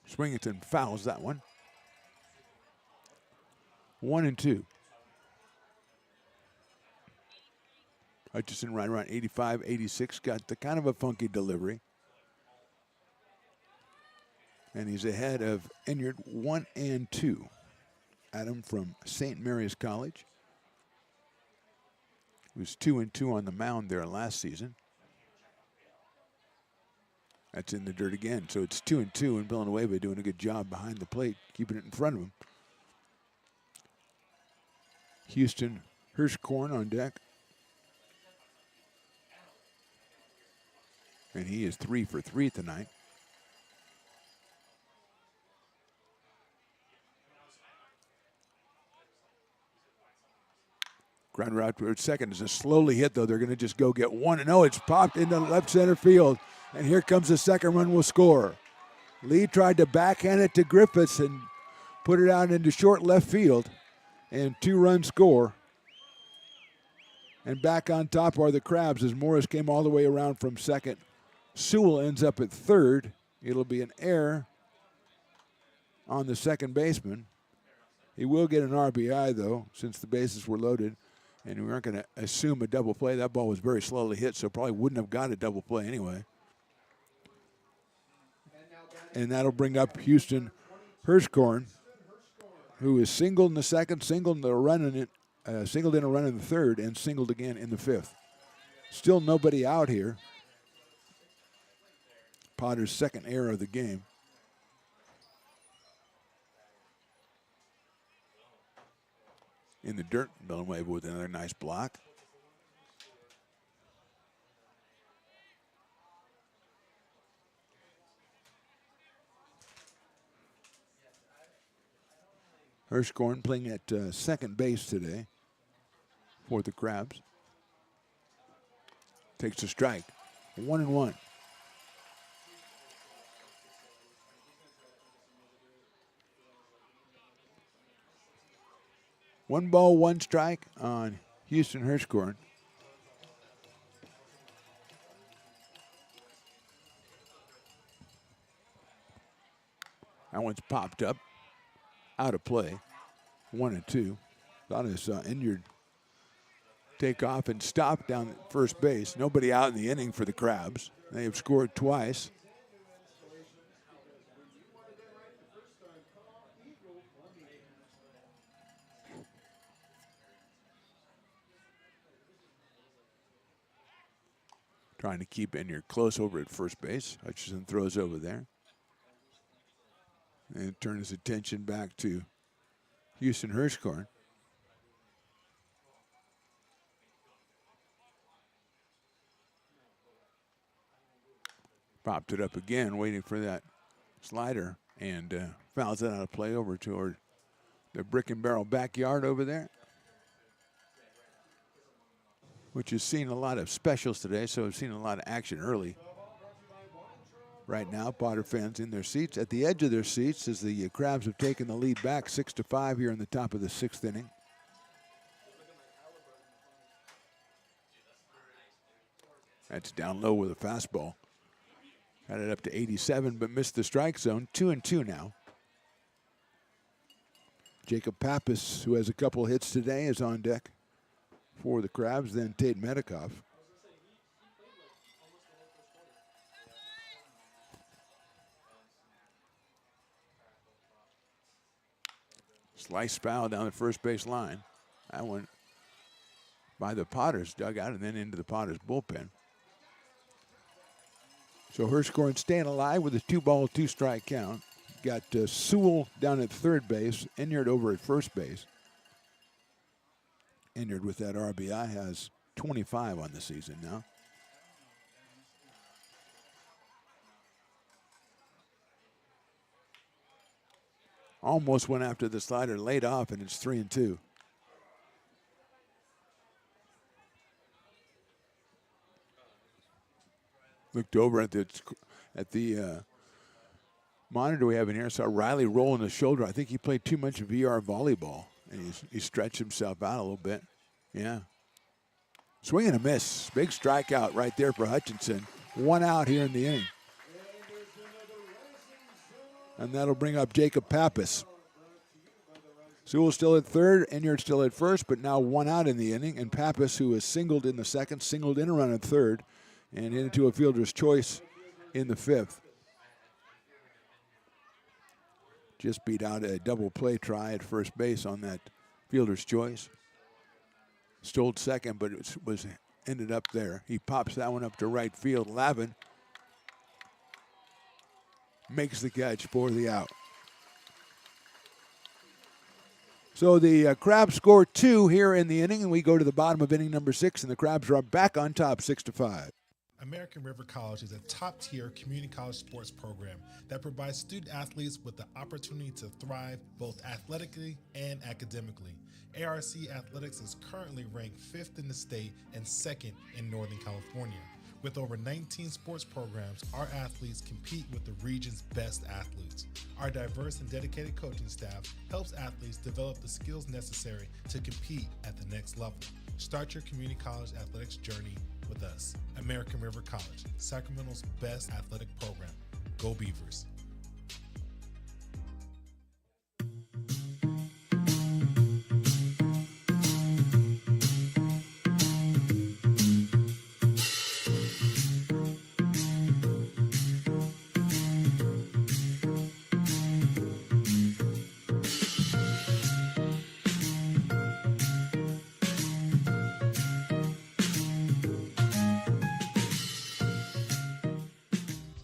Swingington fouls that one. 1-2. Hutchison right around 85, 86, got the kind of a funky delivery. And he's ahead of Enyart 1-2. Adam from St. Mary's College. He was 2-2 on the mound there last season. That's in the dirt again. So it's 2-2, and Villanueva doing a good job behind the plate, keeping it in front of him. Houston Hirschkorn on deck. And he is 3 for 3 tonight. Grounder out towards second is a slowly hit, though. They're going to just go get one. And it's popped into left center field. And here comes the second run will score. Lee tried to backhand it to Griffiths and put it out into short left field. And 2-run score. And back on top are the Crabs as Morris came all the way around from second. Sewell ends up at third. It'll be an error on the second baseman. He will get an RBI, though, since the bases were loaded. And we aren't going to assume a double play. That ball was very slowly hit, so probably wouldn't have got a double play anyway. And that'll bring up Houston Hirschkorn, who is singled in the second, singled in a run in the third, and singled again in the fifth. Still nobody out here. Potter's second error of the game. In the dirt, Villanueva with another nice block. Hirschkorn playing at second base today for the Crabs. Takes a strike. 1-1. One ball, one strike on Houston Hirschkorn. That one's popped up, out of play. 1-2. Thought his injured take off and stop down at first base. Nobody out in the inning for the Crabs. They have scored twice. Trying to keep Enyart close over at first base. Hutchinson throws over there. And turn his attention back to Houston Hirschkorn. Popped it up again, waiting for that slider, and fouls it out of play over toward the Brick and Barrel backyard over there, which has seen a lot of specials today, so we've seen a lot of action early. Right now, Potter fans in their seats, at the edge of their seats, as the Crabs have taken the lead back 6-5 here in the top of the 6th inning. That's down low with a fastball. Got it up to 87, but missed the strike zone. 2-2 now. Jacob Pappas, who has a couple hits today, is on deck for the Crabs. Then Tate Medikoff. Slice foul down the first base line. That one by the Potters dugout and then into the Potters bullpen. So Hirschkorn staying alive with a 2-ball, 2-strike count. Got Sewell down at third base, Enyart over at first base. Enyart with that RBI has 25 on the season now. Almost went after the slider, laid off, and it's 3-2. Looked over at the monitor we have in here, saw Riley rolling his shoulder. I think he played too much VR volleyball, and he stretched himself out a little bit. Yeah. Swing and a miss. Big strikeout right there for Hutchinson. 1 out here in the inning. And that'll bring up Jacob Pappas. Sewell still at third, Enyart still at first, but now 1 out in the inning. And Pappas, who is singled in the second, singled in a run at third, and into a fielder's choice in the 5th. Just beat out a double play try at first base on that fielder's choice. Stole second, but it was ended up there. He pops that one up to right field. Lavin makes the catch for the out. So the Crabs score 2 here in the inning, and we go to the bottom of inning number 6, and the Crabs are back on top 6-5. American River College is a top-tier community college sports program that provides student athletes with the opportunity to thrive both athletically and academically. ARC Athletics is currently ranked 5th in the state and 2nd in Northern California. With over 19 sports programs, our athletes compete with the region's best athletes. Our diverse and dedicated coaching staff helps athletes develop the skills necessary to compete at the next level. Start your community college athletics journey with us. American River College, Sacramento's best athletic program. Go Beavers.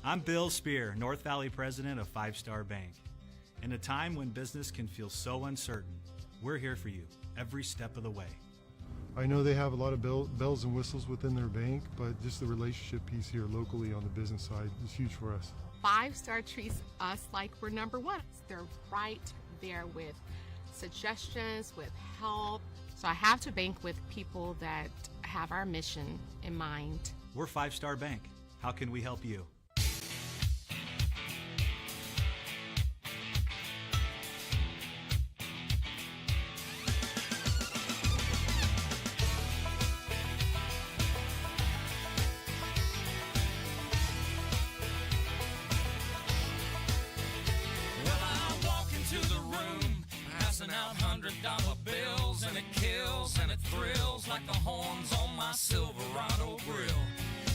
I'm Bill Spear, North Valley president of Five Star Bank. In a time when business can feel so uncertain, we're here for you every step of the way. I know they have a lot of bells and whistles within their bank, but just the relationship piece here locally on the business side is huge for us. 5 Star treats us like we're number one. They're right there with suggestions, with help. So I have to bank with people that have our mission in mind. We're Five Star Bank. How can we help you? Well, I walk into the room, passing out hundreds $100 bills, and it kills and it thrills like the horns on my Silverado grill.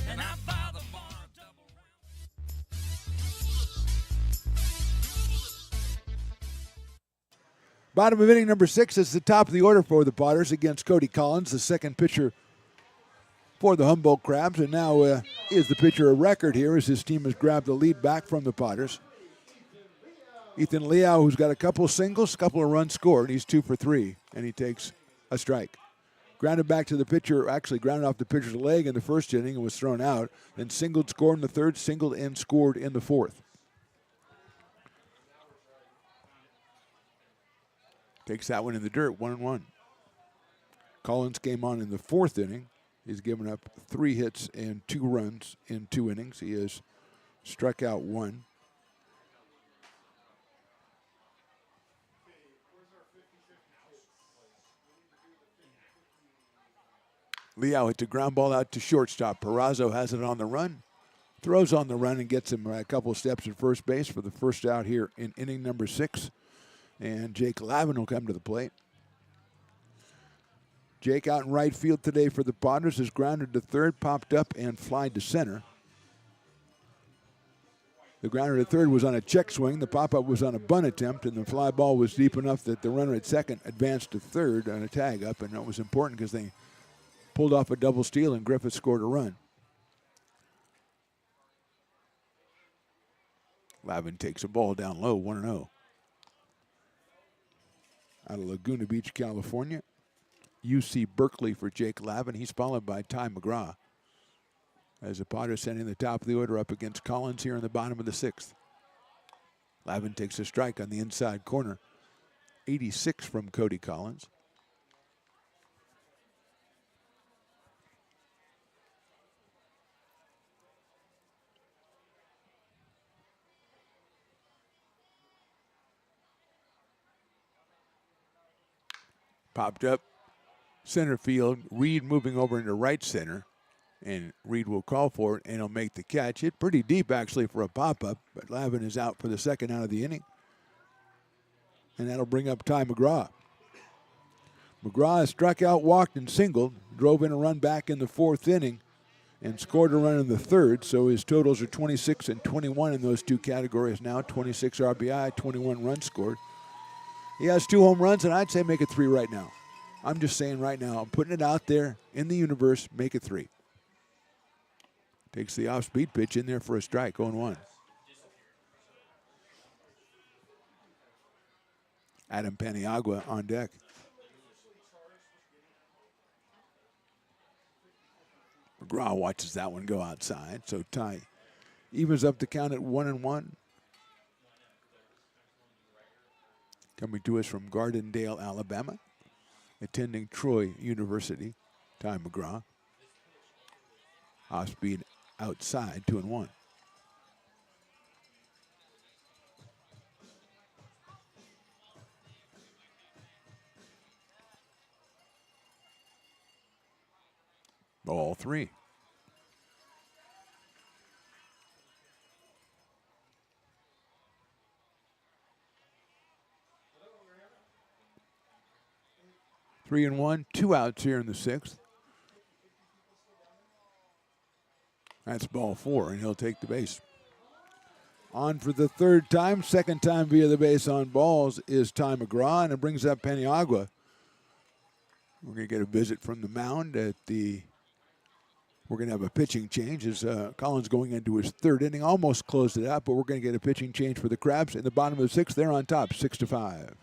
And I buy the bar double Bottom of inning number 6 is the top of the order for the Potters against Cody Collins, the second pitcher for the Humboldt Crabs. And now is the pitcher a record here as his team has grabbed the lead back from the Potters. Ethan Liao, who's got a couple of singles, a couple of runs scored. He's 2 for 3, and he takes a strike. Grounded back to the pitcher, actually grounded off the pitcher's leg in the first inning and was thrown out. Then singled, scored in the third, singled, and scored in the fourth. Takes that one in the dirt, 1-1. Collins came on in the fourth inning. He's given up 3 hits and 2 runs in 2 innings. He has struck out 1. Liao hits a ground ball out to shortstop. Perazo has it on the run, throws on the run and gets him a couple of steps at first base for the first out here in inning number 6. And Jake Lavin will come to the plate. Jake out in right field today for the Potters is grounded to third, popped up, and flied to center. The grounder to third was on a check swing. The pop-up was on a bunt attempt, and the fly ball was deep enough that the runner at second advanced to third on a tag up, and that was important because they pulled off a double steal, and Griffith scored a run. Lavin takes a ball down low, 1-0. Out of Laguna Beach, California. UC Berkeley for Jake Lavin. He's followed by Ty McGraw. As the Potters sending the top of the order up against Collins here in the bottom of the 6th. Lavin takes a strike on the inside corner. 86 from Cody Collins. Popped up center field. Reed moving over into right center. And Reed will call for it, and he'll make the catch. Hit pretty deep, actually, for a pop-up. But Lavin is out for the second out of the inning. And that'll bring up Ty McGraw. McGraw has struck out, walked, and singled. Drove in a run back in the 4th inning and scored a run in the 3rd. So his totals are 26 and 21 in those 2 categories now. 26 RBI, 21 runs scored. He has 2 home runs, and I'd say make it 3 right now. I'm just saying right now, I'm putting it out there in the universe, make it 3. Takes the off-speed pitch in there for a strike, 0-1. Adam Paniagua on deck. McGraw watches that one go outside, so Ty evens up the count at 1-1. Coming to us from Gardendale, Alabama, attending Troy University, Ty McGraw. Off-speed outside, 2-1. Ball 3. Three and 1, 2 outs here in the 6th. That's ball 4, and he'll take the base. On for the 3rd time, 2nd time via the base on balls is Ty McGraw, and it brings up Paniagua. We're going to get a visit from the mound at the. We're going to have a pitching change as Collins going into his 3rd inning. Almost closed it out, but we're going to get a pitching change for the Crabs. In the bottom of the 6th, they're on top, 6-5.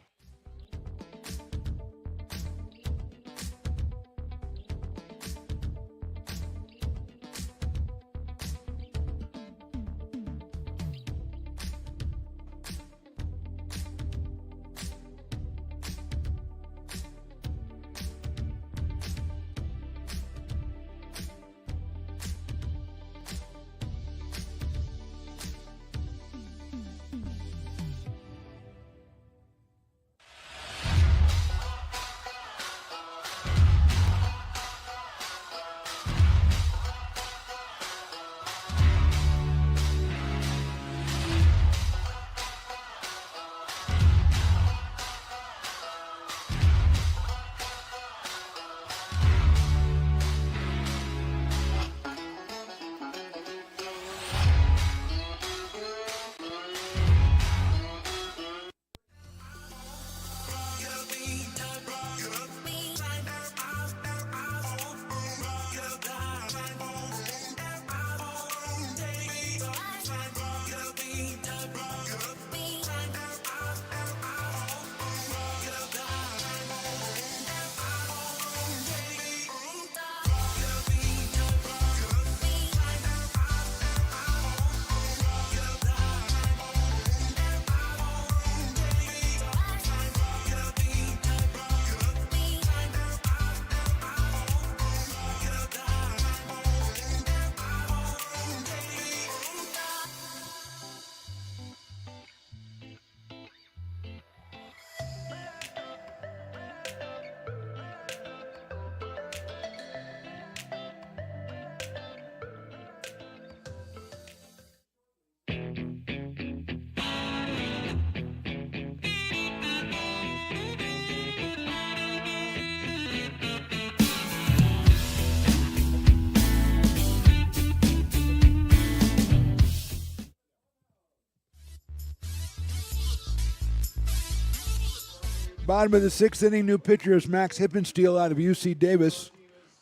Bottom of the 6th inning, new pitcher is Max Hippensteel out of UC Davis,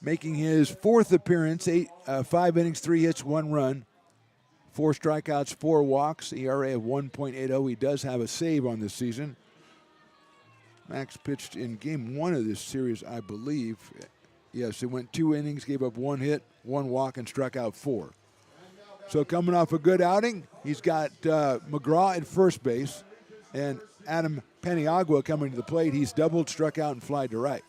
making his 4th appearance, 5 innings, 3 hits, 1 run, 4 strikeouts, 4 walks, ERA of 1.80. He does have a save on this season. Max pitched in game 1 of this series, I believe. Yes, it went 2 innings, gave up 1 hit, 1 walk, and struck out 4. So coming off a good outing, he's got McGraw at first base and Adam Paniagua coming to the plate. He's doubled, struck out, and flied to right.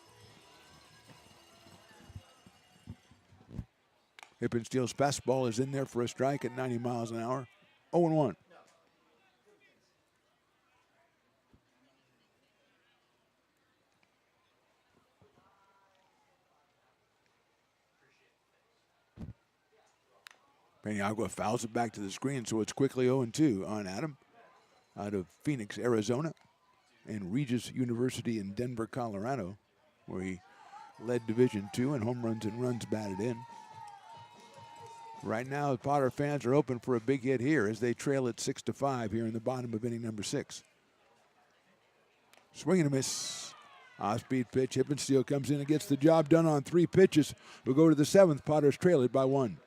Hippensteel's fastball is in there for a strike at 90 miles an hour. 0-1. Paniagua fouls it back to the screen, so it's quickly 0-2 on Adam out of Phoenix, Arizona, and Regis University in Denver, Colorado, where he led Division II in home runs and runs batted in. Right now, the Potter fans are open for a big hit here as they trail at 6-5 here in the bottom of inning number 6. Swing and a miss. Off-speed pitch. Hippensteel comes in and gets the job done on 3 pitches. We'll go to the 7th. Potters trail it by 1.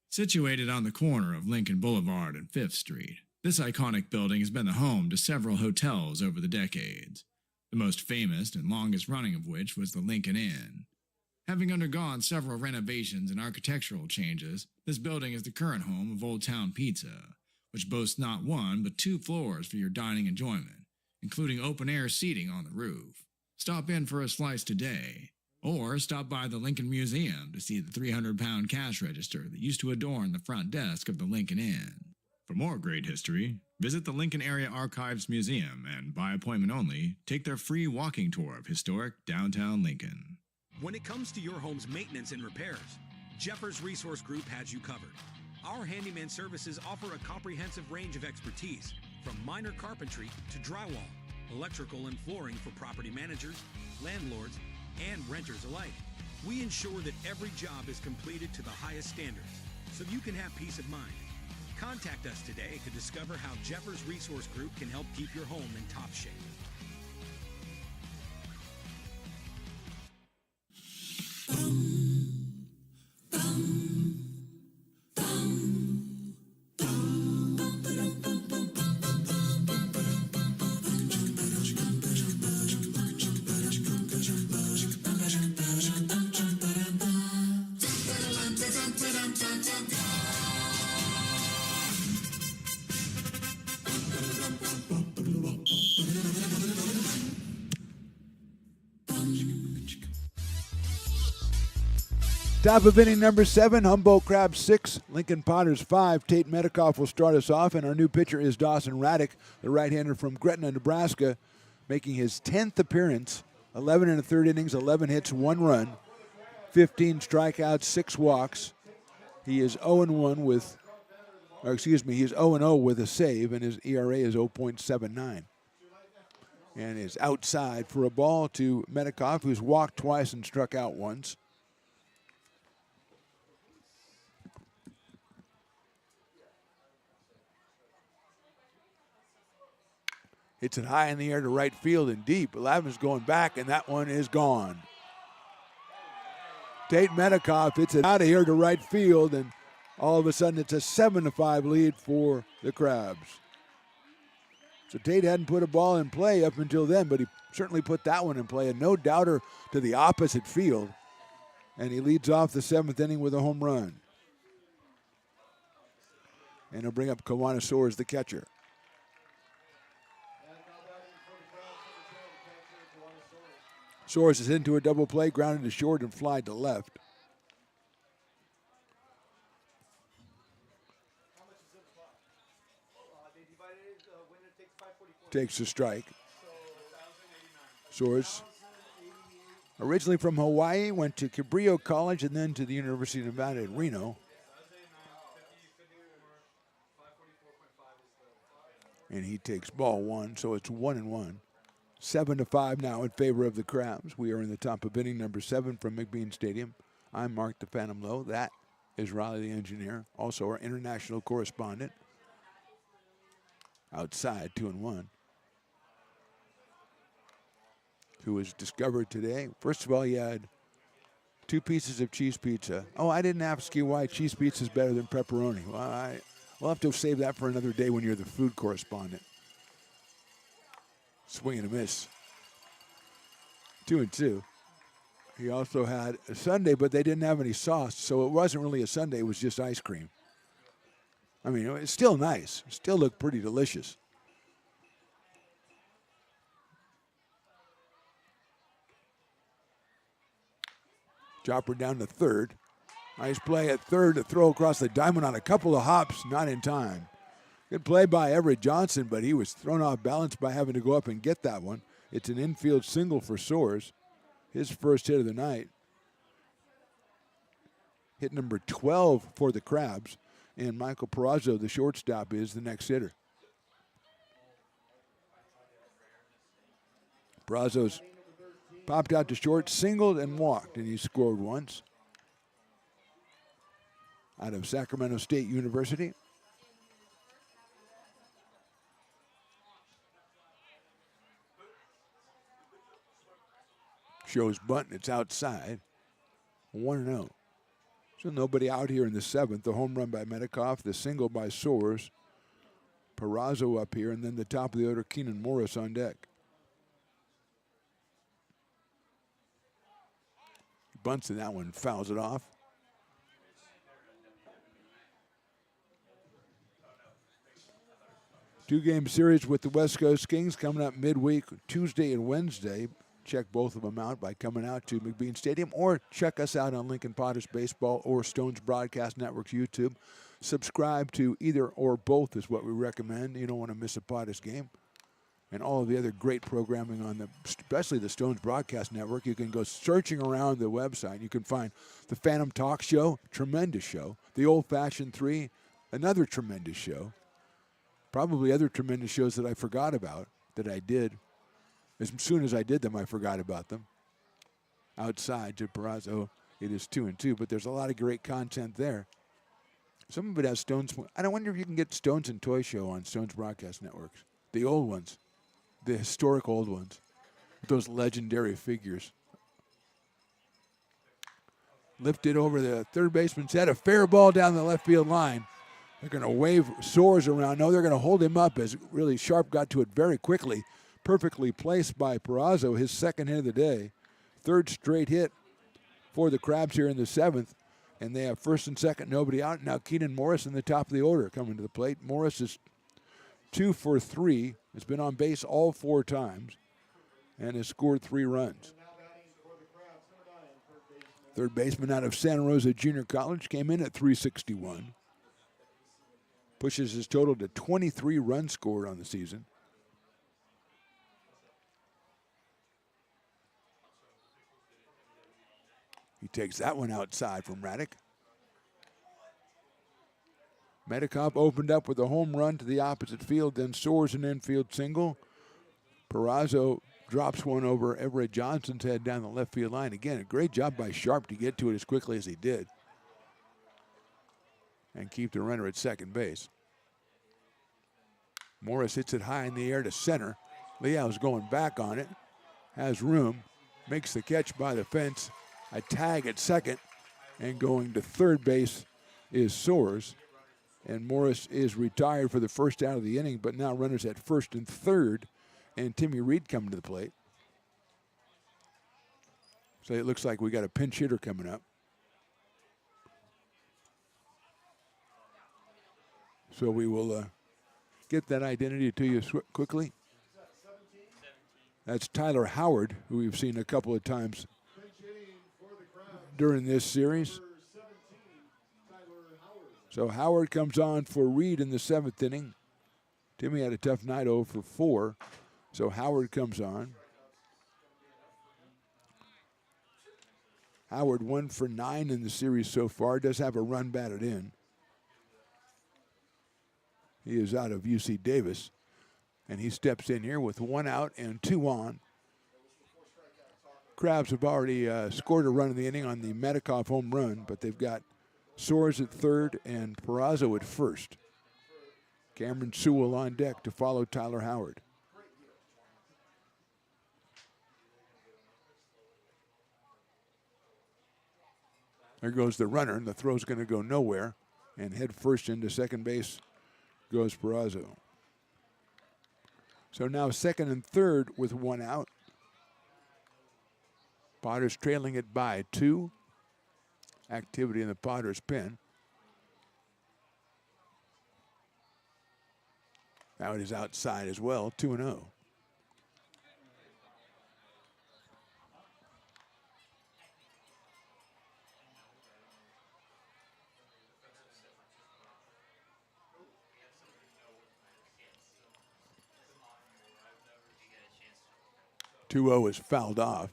Situated on the corner of Lincoln Boulevard and 5th Street, this iconic building has been the home to several hotels over the decades, the most famous and longest running of which was the Lincoln Inn. Having undergone several renovations and architectural changes, this building is the current home of Old Town Pizza, which boasts not 1 but 2 floors for your dining enjoyment, including open-air seating on the roof. Stop in for a slice today. Or stop by the Lincoln Museum to see the 300-pound cash register that used to adorn the front desk of the Lincoln Inn. For more great history, visit the Lincoln Area Archives Museum and, by appointment only, take their free walking tour of historic downtown Lincoln. When it comes to your home's maintenance and repairs, Jeffers Resource Group has you covered. Our handyman services offer a comprehensive range of expertise, from minor carpentry to drywall, electrical and flooring for property managers, landlords, and renters alike. We ensure that every job is completed to the highest standards, so you can have peace of mind. Contact us today to discover how Jeffers Resource Group can help keep your home in top shape. Top of inning number 7, Humboldt Crabs 6, Lincoln Potters 5. Tate Metcalf will start us off, and our new pitcher is Dawson Raddick, the right-hander from Gretna, Nebraska, making his 10th appearance, 11 1/3 innings, 11 hits, 1 run, 15 strikeouts, 6 walks. He is 0-1 with, he's 0-0 with a save, and his ERA is 0.79. And is outside for a ball to Metcalf, who's walked twice and struck out once. Hits it high in the air to right field and deep. Lavin's going back, and that one is gone. Tate Metcalf hits it out of here to right field, and all of a sudden it's a 7-5 lead for the Crabs. So Tate hadn't put a ball in play up until then, but he certainly put that one in play, and no doubter to the opposite field. And he leads off the 7th inning with a home run. And he'll bring up Kawana Soares, the catcher. Soares is into a double play, grounded to short and fly to left. Takes a strike. Soares Originally from Hawaii, went to Cabrillo College and then to the University of Nevada in Reno. And he takes ball one, so it's 1-1. 7-5 now in favor of the Crabs. We are in the top of inning number 7 from McBean Stadium. I'm Mark the Phantom Lowe. That is Riley the engineer, also our international correspondent. Outside, 2-1. Who was discovered today. First of all, he had 2 pieces of cheese pizza. Oh, I didn't ask you why cheese pizza is better than pepperoni. Well, we'll have to save that for another day when you're the food correspondent. Swing and a miss. 2-2. He also had a sundae, but they didn't have any sauce, so it wasn't really a sundae. It was just ice cream. I mean, it's still nice. It still looked pretty delicious. Chopper down to third. Nice play at third to throw across the diamond on a couple of hops, not in time. Good play by Everett Johnson, but he was thrown off balance by having to go up and get that one. It's an infield single for Soares. His first hit of the night. Hit number 12 for the Crabs. And Michael Perazo, the shortstop, is the next hitter. Perazo's popped out to short, singled, and walked, and he scored once. Out of Sacramento State University. Shows bunt, it's outside. 1-0. So nobody out here in the 7th. The home run by Medikoff, the single by Soares. Perazo up here, and then the top of the order, Keenan Morris on deck. Bunts in that one, fouls it off. Two-game series with the West Coast Kings coming up midweek, Tuesday and Wednesday. Check both of them out by coming out to McBean Stadium, or check us out on Lincoln Potters Baseball or Stones Broadcast Network's YouTube. Subscribe to either or both is what we recommend. You don't want to miss a Potters game. And all of the other great programming on especially the Stones Broadcast Network. You can go searching around the website. You can find the Phantom Talk Show, tremendous show. The Old Fashioned 3, another tremendous show. Probably other tremendous shows that I forgot about that I did. As soon as I did them, I forgot about them. Outside to Perazo, it is 2-2, but there's a lot of great content there. Some of it has Stones. I wonder if you can get Stones and Toy Show on Stones Broadcast Networks. The old ones. The historic old ones. Those legendary figures. Lifted over the third baseman's head. A fair ball down the left field line. They're going to wave Soares around. No, they're going to hold him up as really Sharp got to it very quickly. Perfectly placed by Perazo, his second hit of the day. Third straight hit for the Crabs here in the 7th. And they have first and second, nobody out. Now Keenan Morris in the top of the order coming to the plate. Morris is 2 for 3. Has been on base all 4 times and has scored 3 runs. Third baseman out of Santa Rosa Junior College came in at 361. Pushes his total to 23 runs scored on the season. He takes that one outside from Raddick. Medikoff opened up with a home run to the opposite field, then Soares an infield single. Perazo drops one over Everett Johnson's head down the left field line. Again, a great job by Sharp to get to it as quickly as he did and keep the runner at second base. Morris hits it high in the air to center. Leal's going back on it, has room, makes the catch by the fence. A tag at second, and going to third base is Soares. And Morris is retired for the first out of the inning, but now runners at first and third, and Timmy Reed coming to the plate. So it looks like we got a pinch hitter coming up. So we will get that identity to you quickly. That's Tyler Howard, who we've seen a couple of times during this series. So Howard comes on for Reed in the 7th inning. Timmy had a tough night, 0 for 4. So Howard comes on. Howard 1 for 9 in the series so far. Does have a run batted in. He is out of UC Davis. And he steps in here with 1 out and 2 on. Crabs have already scored a run in the inning on the Medikoff home run, but they've got Soares at third and Peraza at first. Cameron Sewell on deck to follow Tyler Howard. There goes the runner, and the throw's going to go nowhere. And head first into second base goes Peraza. So now second and third with 1 out. Potters trailing it by 2. Activity in the Potters pen. Now it is outside as well, 2-0. Two-0 is fouled off.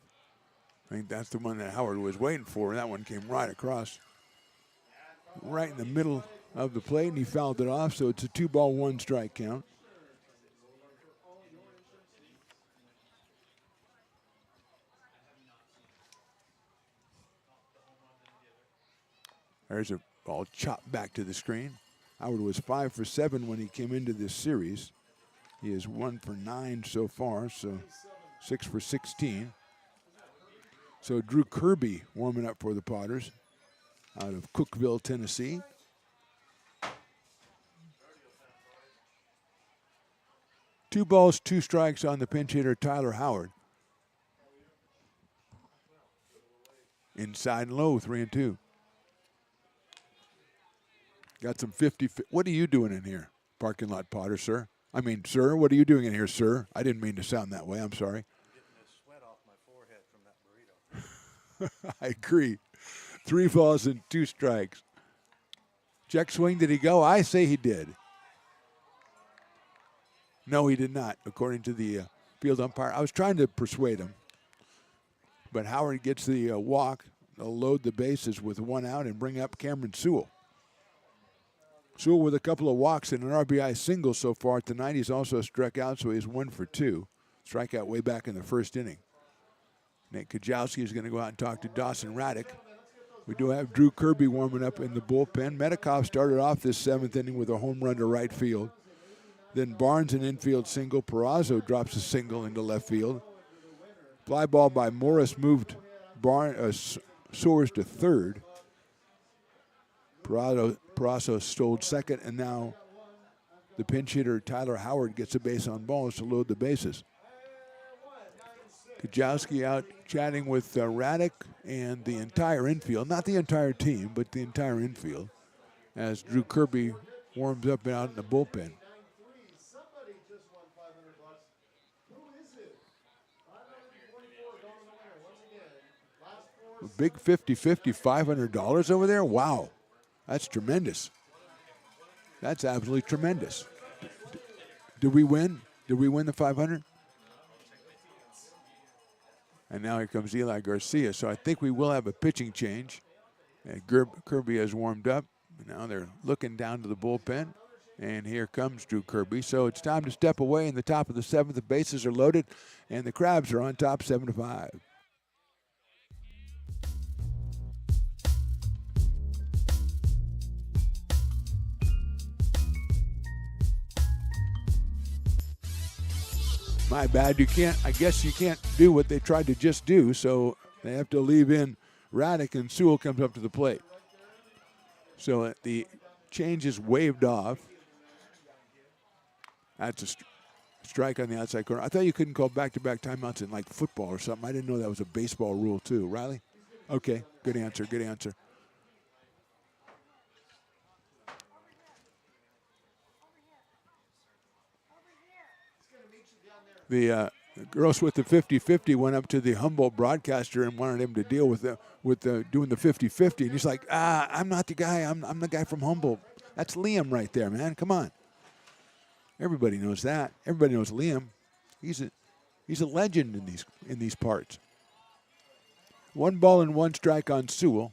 I think that's the one that Howard was waiting for. That one came right across, right in the middle of the plate, and he fouled it off, so it's a 2-ball, 1 strike count. There's a ball chopped back to the screen. Howard was 5 for 7 when he came into this series. He is 1 for 9 so far, so 6 for 16. So Drew Kirby warming up for the Potters out of Cookeville, Tennessee. Two balls, 2 strikes on the pinch hitter, Tyler Howard. Inside and low, 3-2. Got some 50. What are you doing in here, parking lot Potter, sir? I mean, sir, what are you doing in here, sir? I didn't mean to sound that way. I'm sorry. I agree. 3 balls and 2 strikes. Check swing, did he go? I say he did. No, he did not, according to the field umpire. I was trying to persuade him. But Howard gets the walk. They'll load the bases with 1 out and bring up Cameron Sewell. Sewell with a couple of walks and an RBI single so far tonight. He's also struck out, so he's 1 for 2. Strikeout way back in the first inning. Nate Kajowski is going to go out and talk to Dawson Raddick. We do have Drew Kirby warming up in the bullpen. Medikoff started off this 7th inning with a home run to right field. Then Barnes an infield single. Peraza drops a single into left field. Fly ball by Morris moved Soares to third. Peraza stole second, and now the pinch hitter Tyler Howard gets a base on balls to load the bases. Kajowski out chatting with Raddick and the entire infield. Not the entire team, but the entire infield, as Drew Kirby warms up and out in the bullpen. A big 50-50, $500 over there? Wow, that's tremendous. That's absolutely tremendous. Did we win? Did we win the 500? And now here comes Eli Garcia. So I think we will have a pitching change. And Kirby has warmed up. Now they're looking down to the bullpen. And here comes Drew Kirby. So it's time to step away in the top of the 7th. The bases are loaded. And the Crabs are on top 7-5. My bad, I guess you can't do what they tried to just do, so they have to leave in Raddick, and Sewell comes up to the plate. So the change is waved off. That's a strike on the outside corner. I thought you couldn't call back-to-back timeouts in like football or something. I didn't know that was a baseball rule too. Riley? Okay, good answer, good answer. The girls with the 50-50 went up to the Humboldt broadcaster and wanted him to deal with doing the 50-50. And he's like, I'm not the guy. I'm the guy from Humboldt. That's Liam right there, man. Come on. Everybody knows that. Everybody knows Liam. He's a legend in these parts. 1 ball and 1 strike on Sewell.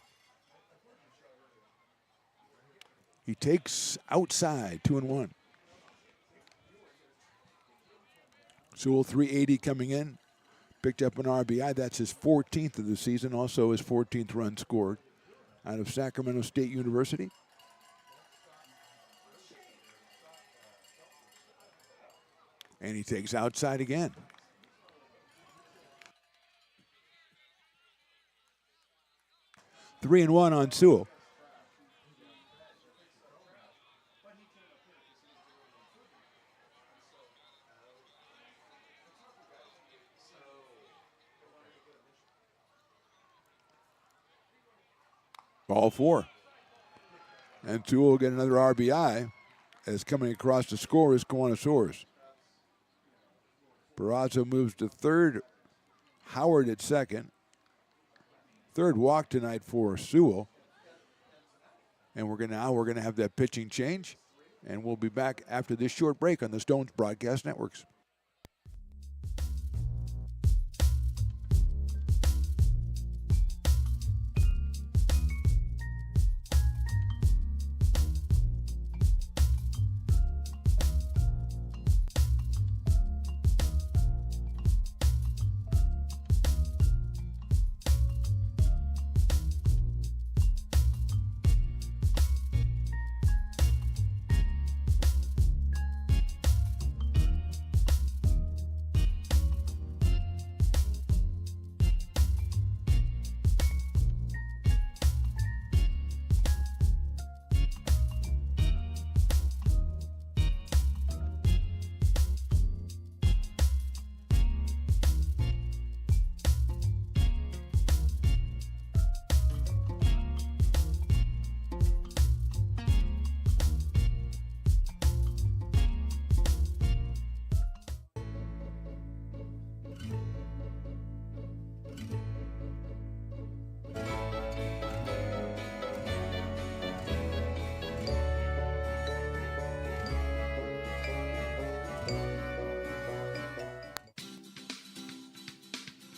He takes outside, 2-1. Sewell, 380 coming in. Picked up an RBI. That's his 14th of the season. Also his 14th run scored out of Sacramento State University. And he takes outside again. Three and one on Sewell. Ball 4. And Sewell will get another RBI as coming across to score is Gowanus. Barraza moves to third. Howard at second. Third walk tonight for Sewell. And we're gonna have that pitching change. And we'll be back after this short break on the Stones Broadcast Networks.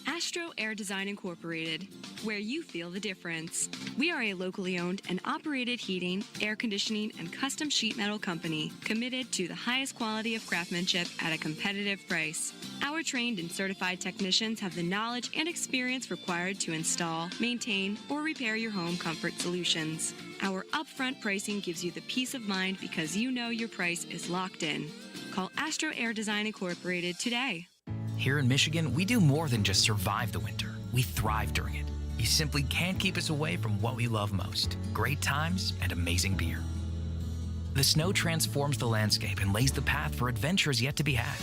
Astro Air Design Incorporated, where you feel the difference. We are a locally owned and operated heating, air conditioning, and custom sheet metal company committed to the highest quality of craftsmanship at a competitive price. Our trained and certified technicians have the knowledge and experience required to install, maintain, or repair your home comfort solutions. Our upfront pricing gives you the peace of mind because you know your price is locked in. Call Astro Air Design Incorporated today. Here in Michigan, we do more than just survive the winter. We thrive during it. You simply can't keep us away from what we love most: great times and amazing beer. The snow transforms the landscape and lays the path for adventures yet to be had.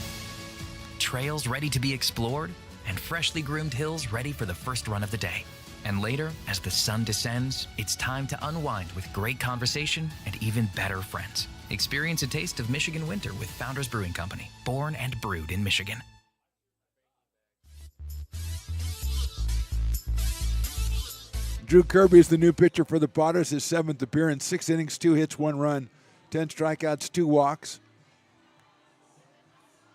Trails ready to be explored, and freshly groomed hills ready for the first run of the day. And later, as the sun descends, it's time to unwind with great conversation and even better friends. Experience a taste of Michigan winter with Founders Brewing Company, born and brewed in Michigan. Drew Kirby is the new pitcher for the Potters. His 7th appearance, 6 innings, 2 hits, 1 run, 10 strikeouts, 2 walks.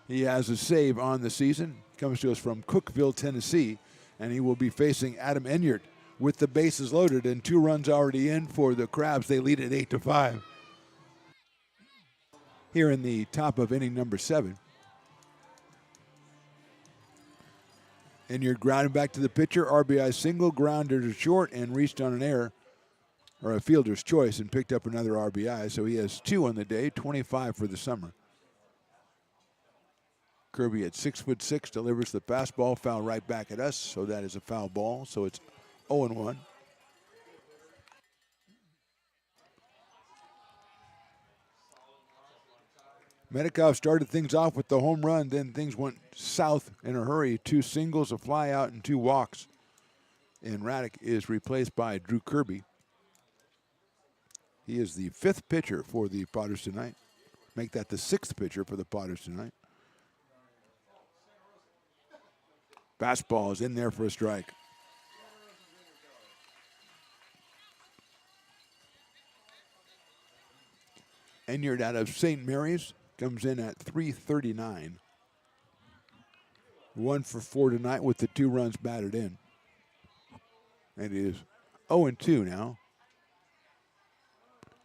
He has a save on the season. Comes to us from Cookeville, Tennessee, and he will be facing Adam Enyart with the bases loaded and 2 runs already in for the Crabs. They lead at 8-5. Here in the top of inning number 7. Enyart grounded back to the pitcher, RBI single, grounded to short, and reached on an error, or a fielder's choice, and picked up another RBI. So he has 2 on the day, 25 for the summer. Kirby at 6'6" delivers the fastball, foul right back at us, so that is a foul ball. So it's 0-1. Medikov started things off with the home run, then things went south in a hurry. 2 singles, a fly out, and 2 walks. And Raddick is replaced by Drew Kirby. He is the 5th pitcher for the Potters tonight. Make that the 6th pitcher for the Potters tonight. Fastball is in there for a strike. Enyart out of St. Mary's comes in at 339. 1 for 4 tonight with the 2 runs batted in. It is 0-2 now.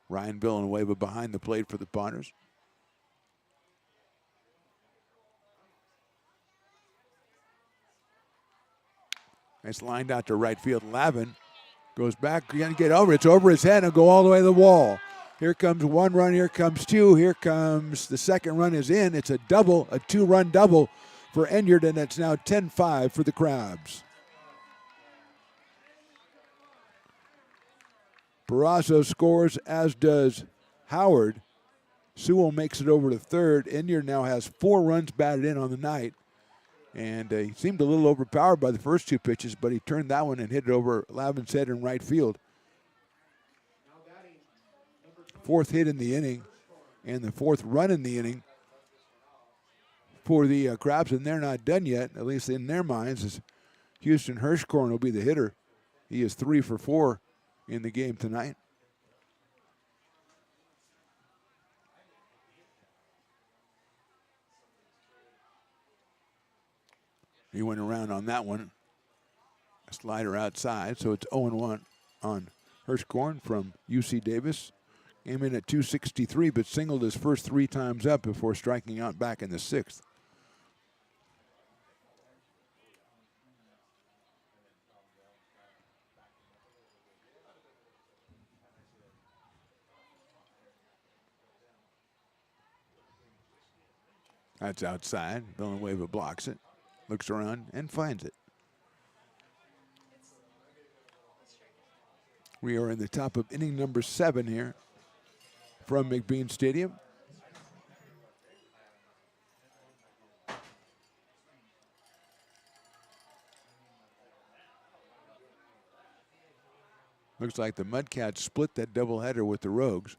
Ryan Villanueva behind the plate for the Potters. It's lined out to right field. Lavin goes back, going to get over. It's over his head and go all the way to the wall. Here comes one run, here comes two, here comes the second run is in. It's a double, a two-run double for Enyard, and it's now 10-5 for the Crabs. Barrasso scores, as does Howard. Sewell makes it over to third. Enyard now has 4 runs batted in on the night. And he seemed a little overpowered by the first 2 pitches, but he turned that one and hit it over Lavin's head in right field. 4th hit in the inning and the 4th run in the inning for the Crabs, and they're not done yet, at least in their minds, as Houston Hirschkorn will be the hitter. He is 3 for 4 in the game tonight. He went around on that one. A slider outside, so it's 0-1 on Hirschkorn from UC Davis. Came in at 263, but singled his first 3 times up before striking out back in the 6th. That's outside. Villanueva blocks it. Looks around and finds it. We are in the top of inning number 7 here from McBean Stadium. Looks like the Mudcats split that doubleheader with the Rogues.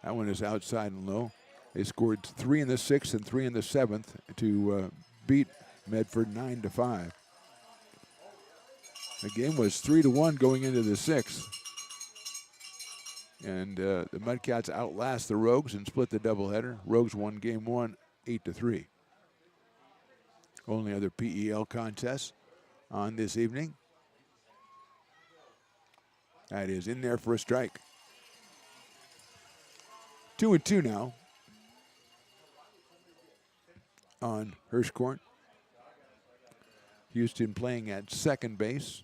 That one is outside and low. They scored 3 in the 6th and 3 in the 7th to beat Medford 9-5. The game was 3-1 going into the 6th. And the Mudcats outlast the Rogues and split the doubleheader. Rogues won game 1, 8-3. Only other PEL contests on this evening. That is in there for a strike. 2-2 now on Hirschkorn. Houston playing at second base.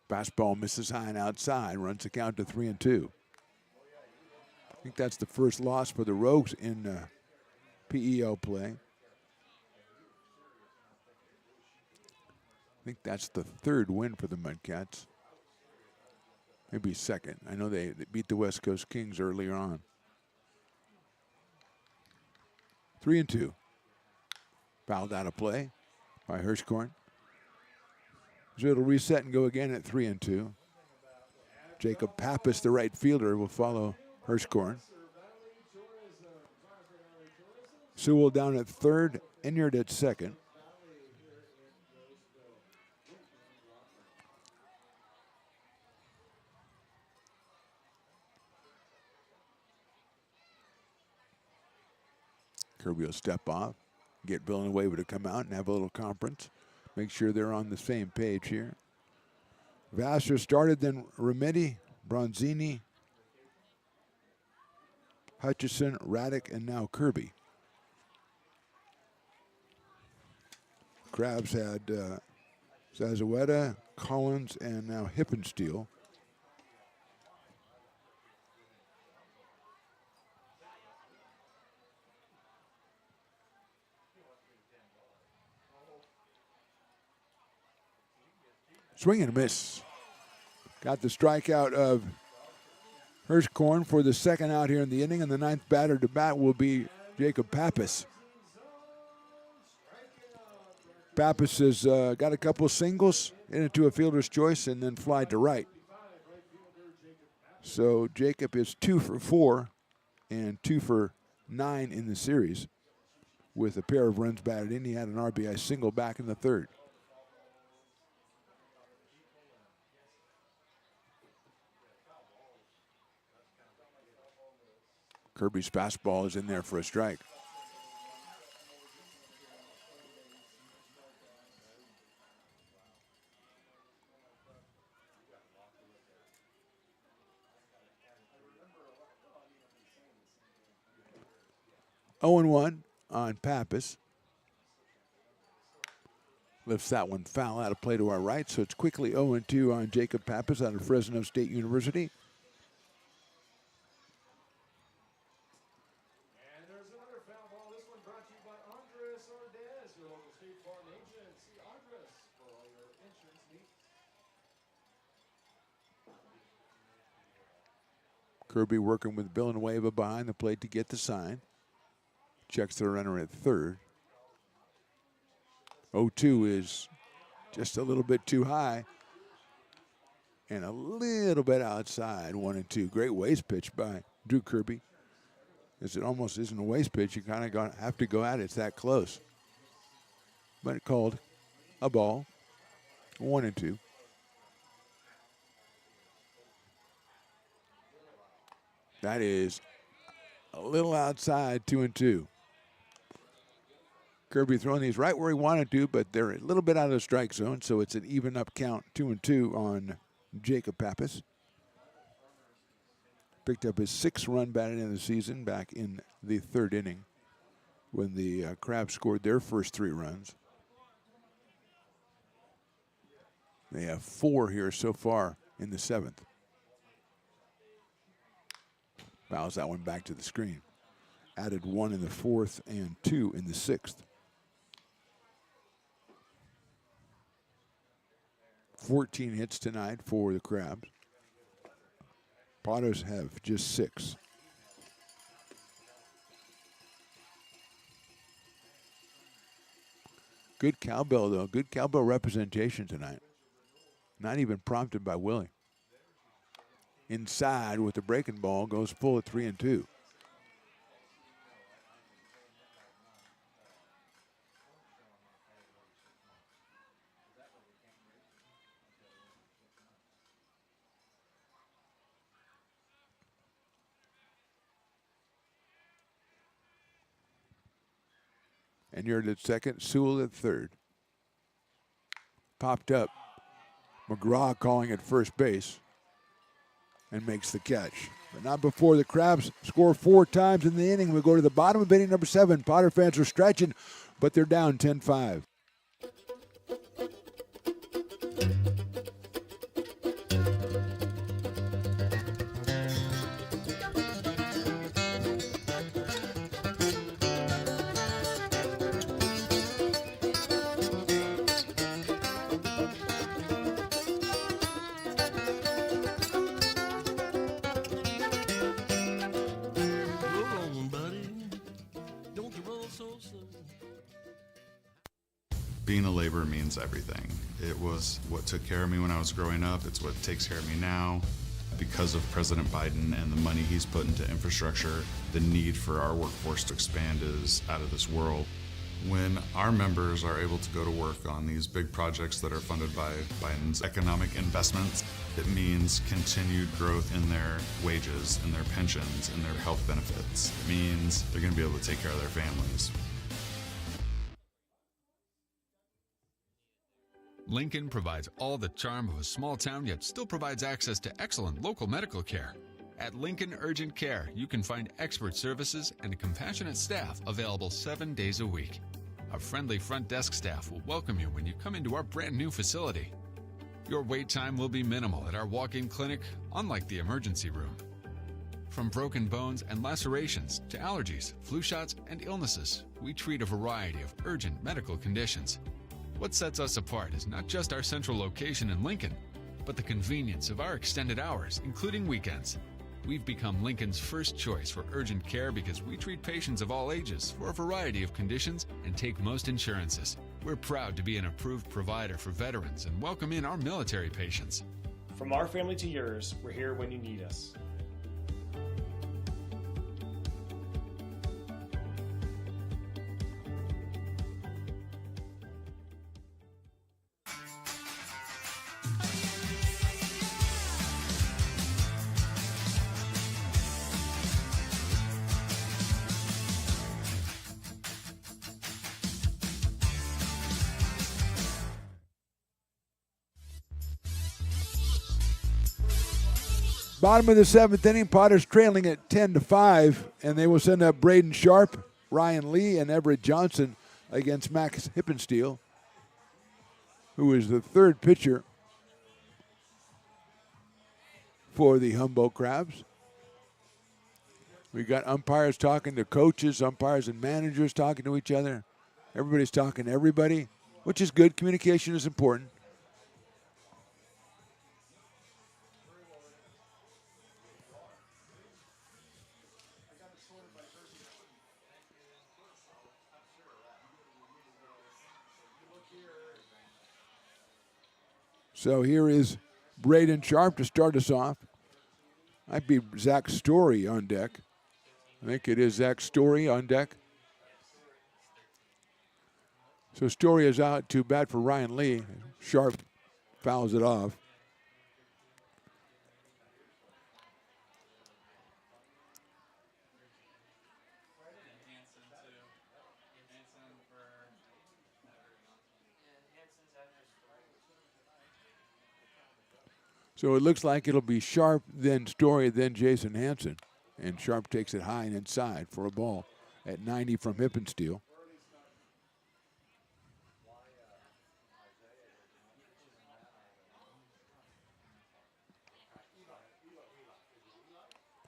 Fastball misses high and outside, runs the count to 3-2. I think that's the first loss for the Rogues in PEL play. I think that's the 3rd win for the Mudcats. Maybe 2nd. I know they beat the West Coast Kings earlier on. 3-2. Fouled out of play by Hirschkorn. So it'll reset and go again at 3-2. Jacob Pappas, the right fielder, will follow Hirschkorn. Sewell down at 3rd, Enyard at 2nd. Kirby will step off, get Villanueva to come out and have a little conference. Make sure they're on the same page here. Vassar started, then Remedi, Bronzini, Hutchison, Raddick, and now Kirby. Crabs had Zazueta, Collins, and now Hippensteel. Swing and a miss. Got the strikeout of Hirschkorn for the 2nd out here in the inning, and the 9th batter to bat will be Jacob Pappas. Pappas has got a couple of singles into a fielder's choice and then fly to right. So Jacob is 2 for 4 and 2 for 9 in the series with a pair of runs batted in. He had an RBI single back in the 3rd. Kirby's fastball is in there for a strike. Oh and 1 on Pappas. Lifts that one foul out of play to our right, so it's quickly 0-2 on Jacob Pappas out of Fresno State University. And there's another foul ball. This one brought to you by Andres Ordez, your local State Farm agent. See Andres for all your insurance needs. Kirby working with Villanueva behind the plate to get the sign. Checks the runner at third. 0-2 is just a little bit too high and a little bit outside. 1-2. Great waist pitch by Drew Kirby. As it almost isn't a waist pitch, you kind of have to go at it. It's that close. But it called a ball. 1-2. That is a little outside. 2-2. Kirby throwing these right where he wanted to, but they're a little bit out of the strike zone, so it's an even up count, 2-2 on Jacob Pappas. Picked up his 6th run batted in the season back in the 3rd inning when the Crabs scored their first 3 runs. They have 4 here so far in the 7th. Fouls that one back to the screen. Added 1 in the 4th and 2 in the 6th. 14 hits tonight for the Crabs. Potters have just 6. Good cowbell, though. Good cowbell representation tonight. Not even prompted by Willie. Inside with the breaking ball, goes full at 3-2. And you're at second, Sewell at third. Popped up. McGraw calling at first base and makes the catch. But not before the Crabs score 4 times in the inning. We go to the bottom of inning number 7. Potter fans are stretching, but they're down 10-5. Being a laborer means everything. It was what took care of me when I was growing up. It's what takes care of me now. Because of President Biden and the money he's put into infrastructure, the need for our workforce to expand is out of this world. When our members are able to go to work on these big projects that are funded by Biden's economic investments, it means continued growth in their wages, in their pensions, in their health benefits. It means they're going to be able to take care of their families. Lincoln provides all the charm of a small town, yet still provides access to excellent local medical care. At Lincoln Urgent Care, you can find expert services and a compassionate staff available 7 days a week. Our friendly front desk staff will welcome you when you come into our brand new facility. Your wait time will be minimal at our walk-in clinic, unlike the emergency room. From broken bones and lacerations to allergies, flu shots, and illnesses, we treat a variety of urgent medical conditions. What sets us apart is not just our central location in Lincoln, but the convenience of our extended hours, including weekends. We've become Lincoln's first choice for urgent care because we treat patients of all ages for a variety of conditions and take most insurances. We're proud to be an approved provider for veterans and welcome in our military patients. From our family to yours, we're here when you need us. Bottom of the 7th inning, Potters trailing at 10-5, and they will send up Braden Sharp, Ryan Lee, and Everett Johnson against Max Hippensteel, who is the third pitcher for the Humboldt Crabs. We got umpires talking to coaches, umpires and managers talking to each other. Everybody's talking to everybody, which is good. Communication is important. So here is Braden Sharp to start us off. Might be Zach Story on deck. I think it is Zach Story on deck. So Story is out to bat for Ryan Lee. Sharp fouls it off. So it looks like it'll be Sharp, then Story, then Jason Hansen. And Sharp takes it high and inside for a ball at 90 from Hippensteel.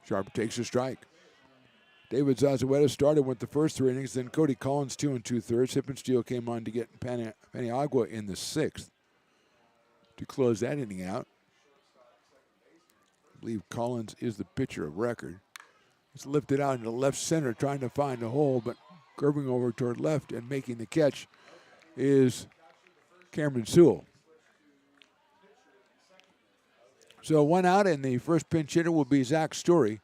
Sharp takes a strike. David Zazueta started with the first 3 innings, then Cody Collins 2 2/3. Hippensteel came on to get Paniagua in the 6th to close that inning out. I believe Collins is the pitcher of record. It's lifted out into left center, trying to find a hole, but curving over toward left and making the catch is Cameron Sewell. So 1 out, and the first pinch hitter will be Zach Story.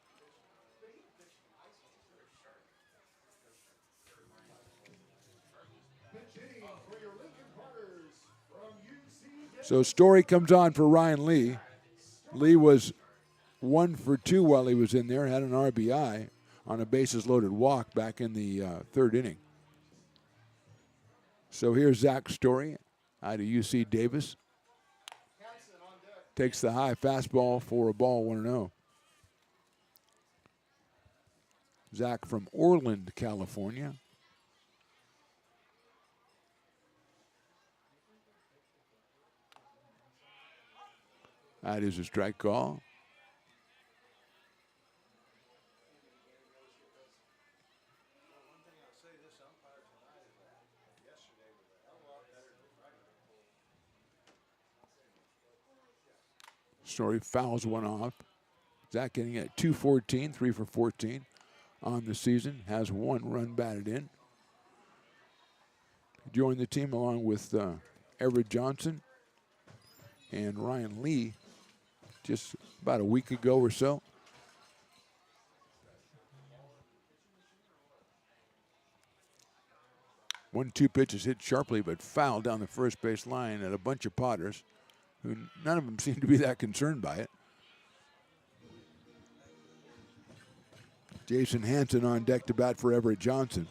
So Story comes on for Ryan Lee. Lee was 1 for 2 while he was in there, had an RBI on a bases-loaded walk back in the 3rd inning. So here's Zach Story out of UC Davis. Takes the high fastball for a ball, 1-0. Zach from Orland, California. That is a strike call. Story fouls one off. Zach getting at 214, 3 for 14 on the season. Has 1 run batted in. Joined the team along with Everett Johnson and Ryan Lee just about a week ago or so. One, 2 pitches hit sharply but fouled down the first base line at a bunch of Potters, who none of them seem to be that concerned by it. Jason Hansen on deck to bat for Everett Johnson.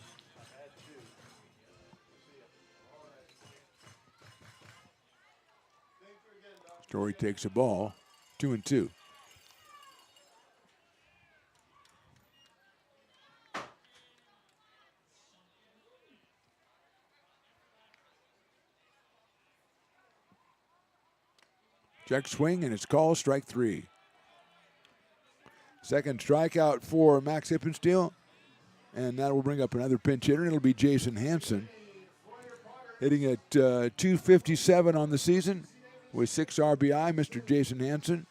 Story takes a ball, 2-2. Check swing, and it's called strike 3. Second strikeout for Max Hippensteel, and that will bring up another pinch hitter, and it'll be Jason Hansen, hitting at 257 on the season with 6 RBI, Mr. Jason Hansen,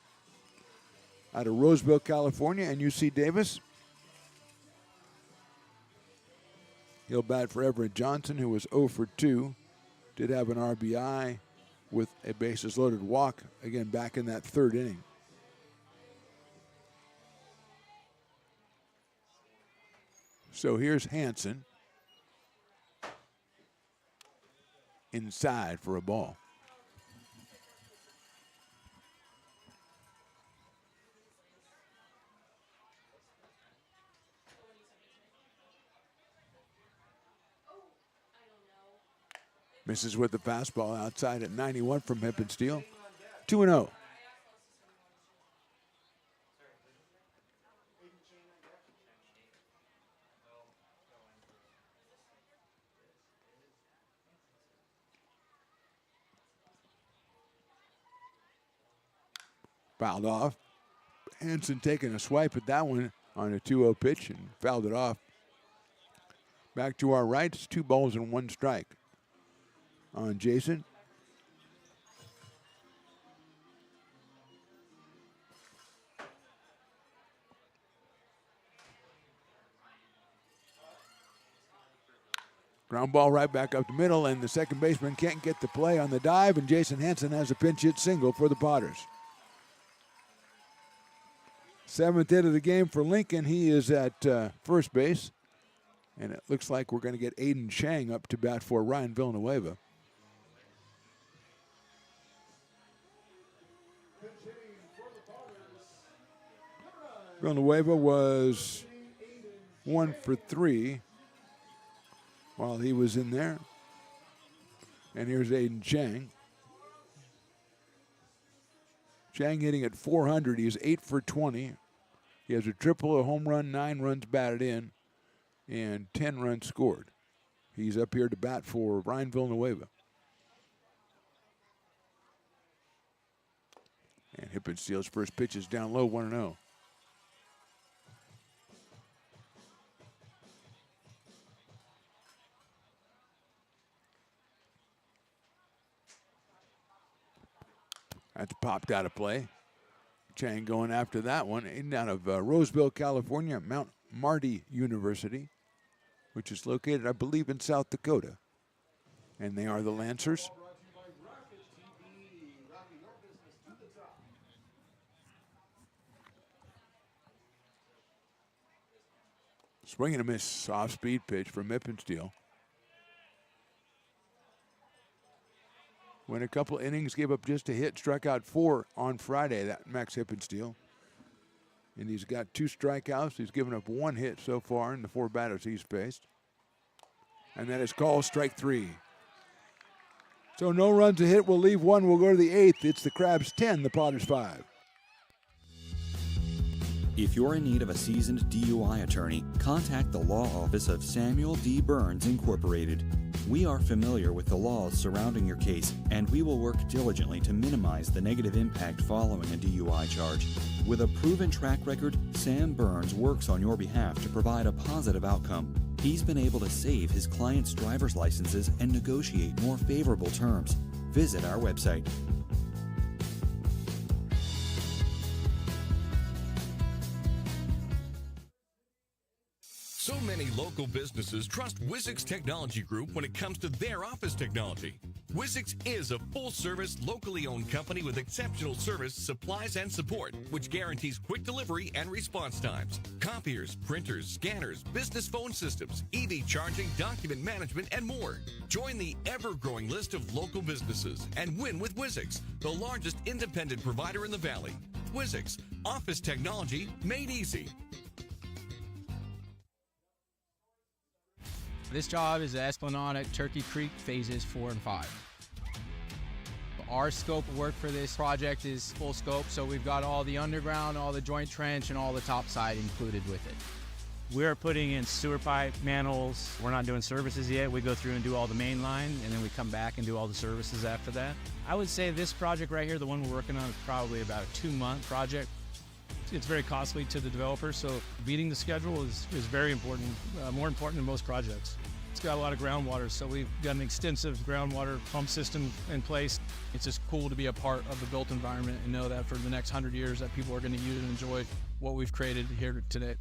out of Roseville, California, and UC Davis. He'll bat for Everett Johnson, who was 0 for 2, did have an RBI with a bases-loaded walk, again, back in that 3rd inning. So here's Hansen inside for a ball. Misses with the fastball outside at 91 from Hippensteel. 2-0. Fouled off. Hanson taking a swipe at that one on a 2-0 pitch and fouled it off. Back to our right, it's 2 balls and 1 strike on Jason. Ground ball right back up the middle, and the second baseman can't get the play on the dive, and Jason Hanson has a pinch hit single for the Potters. 7th hit of the game for Lincoln. He is at first base, and it looks like we're going to get Aiden Chang up to bat for Ryan Villanueva. Villanueva was 1 for 3 while he was in there. And here's Aiden Chang. Chang hitting at 400. He's 8 for 20. He has a triple, a home run, 9 runs batted in, and 10 runs scored. He's up here to bat for Ryan Villanueva. And Hippensteel's first pitch is down low, 1-0. That's popped out of play. Chang going after that one. In out of Roseville, California, Mount Marty University, which is located, I believe, in South Dakota. And they are the Lancers. Swing and a miss, off-speed pitch from Hippensteel. Went a couple innings, gave up just a hit, struck out 4 on Friday, that Max Hippensteel. And he's got 2 strikeouts. He's given up 1 hit so far in the 4 batters he's faced. And that is called strike 3. So no runs a hit. We'll leave 1. We'll go to the 8th. It's the Crabs 10, the Potters 5. If you're in need of a seasoned DUI attorney, contact the law office of Samuel D. Burns Incorporated. We are familiar with the laws surrounding your case, and we will work diligently to minimize the negative impact following a DUI charge. With a proven track record, Sam Burns works on your behalf to provide a positive outcome. He's been able to save his clients' driver's licenses and negotiate more favorable terms. Visit our website. So many local businesses trust Wizix Technology Group when it comes to their office technology. Wizix is a full-service, locally owned company with exceptional service, supplies, and support, which guarantees quick delivery and response times. Copiers, printers, scanners, business phone systems, EV charging, document management, and more. Join the ever-growing list of local businesses and win with Wizix, the largest independent provider in the Valley. Wizix, office technology made easy. This job is the Esplanade at Turkey Creek phases 4 and 5. Our scope of work for this project is full scope, so we've got all the underground, all the joint trench, and all the topside included with it. We're putting in sewer pipe, manholes. We're not doing services yet. We go through and do all the main line, and then we come back and do all the services after that. I would say this project right here, the one we're working on, is probably about a 2-month project. It's very costly to the developer, so beating the schedule is very important, more important than most projects. It's got a lot of groundwater, so we've got an extensive groundwater pump system in place. It's just cool to be a part of the built environment and know that for the next 100 years that people are going to use and enjoy what we've created here today.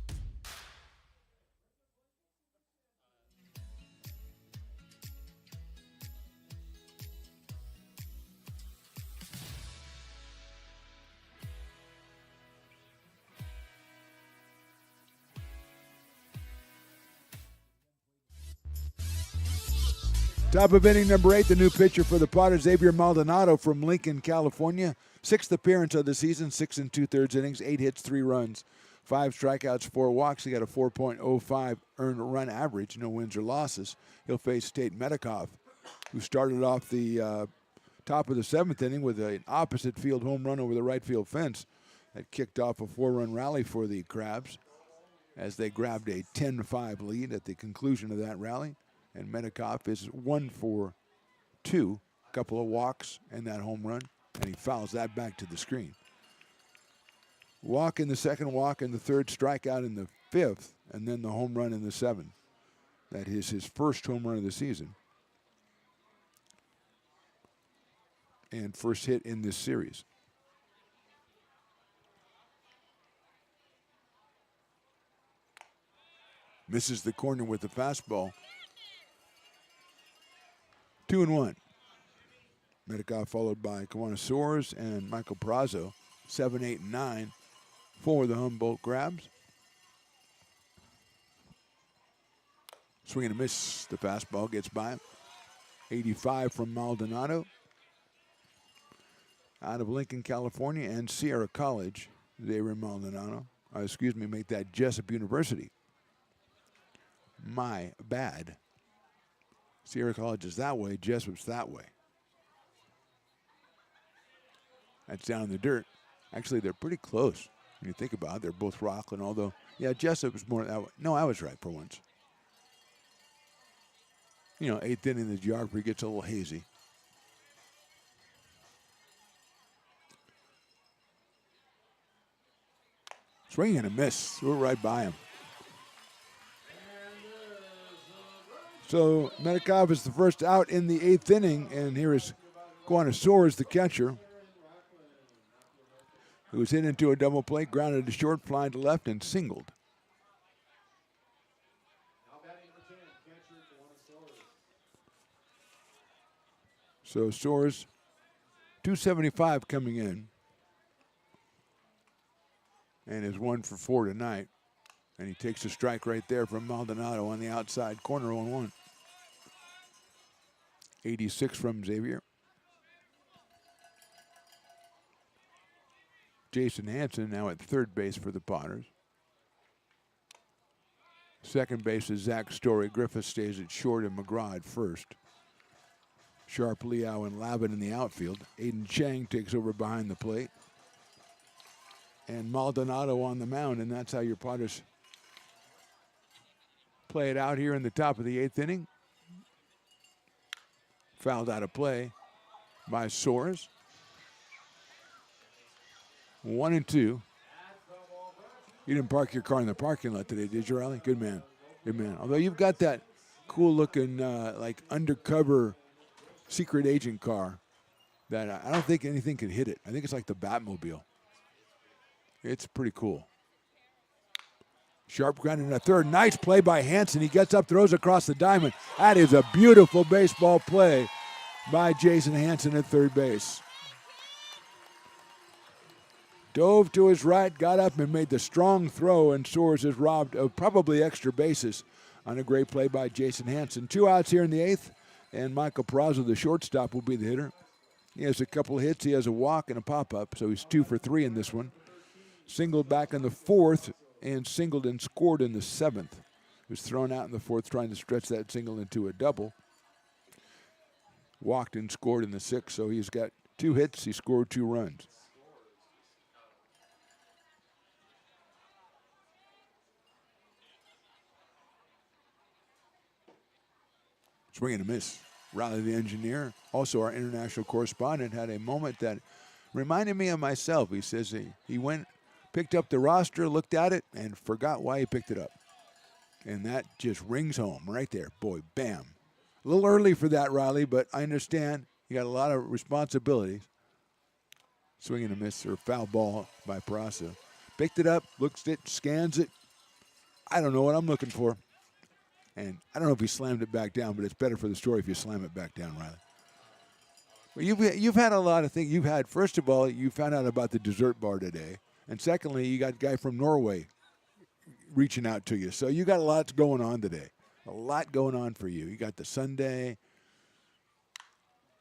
Top of inning number 8, the new pitcher for the Potters, Xavier Maldonado from Lincoln, California. 6th appearance of the season, 6 2/3 innings, 8 hits, 3 runs, 5 strikeouts, 4 walks. He got a 4.05 earned run average, no wins or losses. He'll face Tate Metcalf, who started off the top of the 7th inning with an opposite field home run over the right field fence that kicked off a 4-run rally for the Crabs as they grabbed a 10-5 lead at the conclusion of that rally. And Metcalf is 1 for 2, a couple of walks and that home run, and he fouls that back to the screen. Walk in the second, walk in the third, strikeout in the fifth, and then the home run in the seventh. That is his first home run of the season. And first hit in this series. Misses the corner with the fastball. 2-1. Medikov followed by Kiwanis Soares and Michael Peraza. 7, 8, and 9 for the Humboldt Crabs. Swing and a miss. The fastball gets by him. 85 from Maldonado. Out of Lincoln, California, and Sierra College, Xavier Maldonado. Make that Jessup University. My bad. Sierra College is that way, Jessup's that way. That's down in the dirt. Actually, they're pretty close when you think about it. They're both Rockland, although, yeah, Jessup is more that way. No, I was right for once. You know, 8th inning, the geography gets a little hazy. Swing and a miss. We're right by him. So Medikov is the first out in the 8th inning, and here is Kiwanis Soares, the catcher, who was hit into a double play, grounded to short, flying to left, and singled. So Soares, 275 coming in, and is 1 for 4 tonight. And he takes a strike right there from Maldonado on the outside corner, 1-1. 86 from Xavier. Jason Hansen now at third base for the Potters. Second base is Zach Story. Griffith stays at short and McGraw at first. Sharp, Liao, and Lavin in the outfield. Aiden Chang takes over behind the plate. And Maldonado on the mound, and that's how your Potters play it out here in the top of the 8th inning. Fouled out of play by Soares. 1-2. You didn't park your car in the parking lot today, did you, Riley? Good man. Good man. Although you've got that cool-looking, like, undercover secret agent car that I don't think anything can hit it. I think it's like the Batmobile. It's pretty cool. Sharp ground in the third. Nice play by Hansen. He gets up, throws across the diamond. That is a beautiful baseball play by Jason Hansen at third base. Dove to his right, got up and made the strong throw, and Soares is robbed of probably extra bases on a great play by Jason Hansen. 2 outs here in the 8th, and Michael Peraza, the shortstop, will be the hitter. He has a couple of hits. He has a walk and a pop-up, so he's 2 for 3 in this one. Singled back in the 4th, and singled and scored in the 7th. He was thrown out in the 4th trying to stretch that single into a double. Walked and scored in the 6th, so he's got 2 hits. He scored 2 runs. Swing and a miss. Riley, the engineer, also our international correspondent, had a moment that reminded me of myself. He says he went, picked up the roster, looked at it, and forgot why he picked it up. And that just rings home right there. Boy, bam. A little early for that, Riley, but I understand. You got a lot of responsibilities. Swing and a miss, or foul ball by Peraza. Picked it up, looks at it, scans it. I don't know what I'm looking for. And I don't know if he slammed it back down, but it's better for the story if you slam it back down, Riley. Well, you've had a lot of things. You've had, first of all, you found out about the dessert bar today. And secondly, you got a guy from Norway reaching out to you. So you got a lot going on today. A lot going on for you. You got the Sunday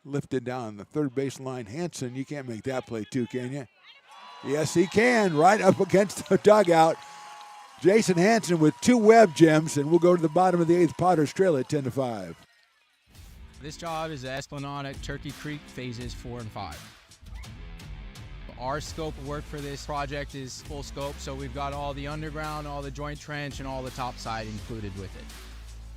lifted down the third baseline. Hansen, you can't make that play too, can you? Yes, he can. Right up against the dugout. Jason Hansen with 2 web gems, and we'll go to the bottom of the 8th. Potters trail at 10-5. This job is the Esplanade at Turkey Creek phases 4 and 5. Our scope of work for this project is full scope, so we've got all the underground, all the joint trench, and all the top side included with it.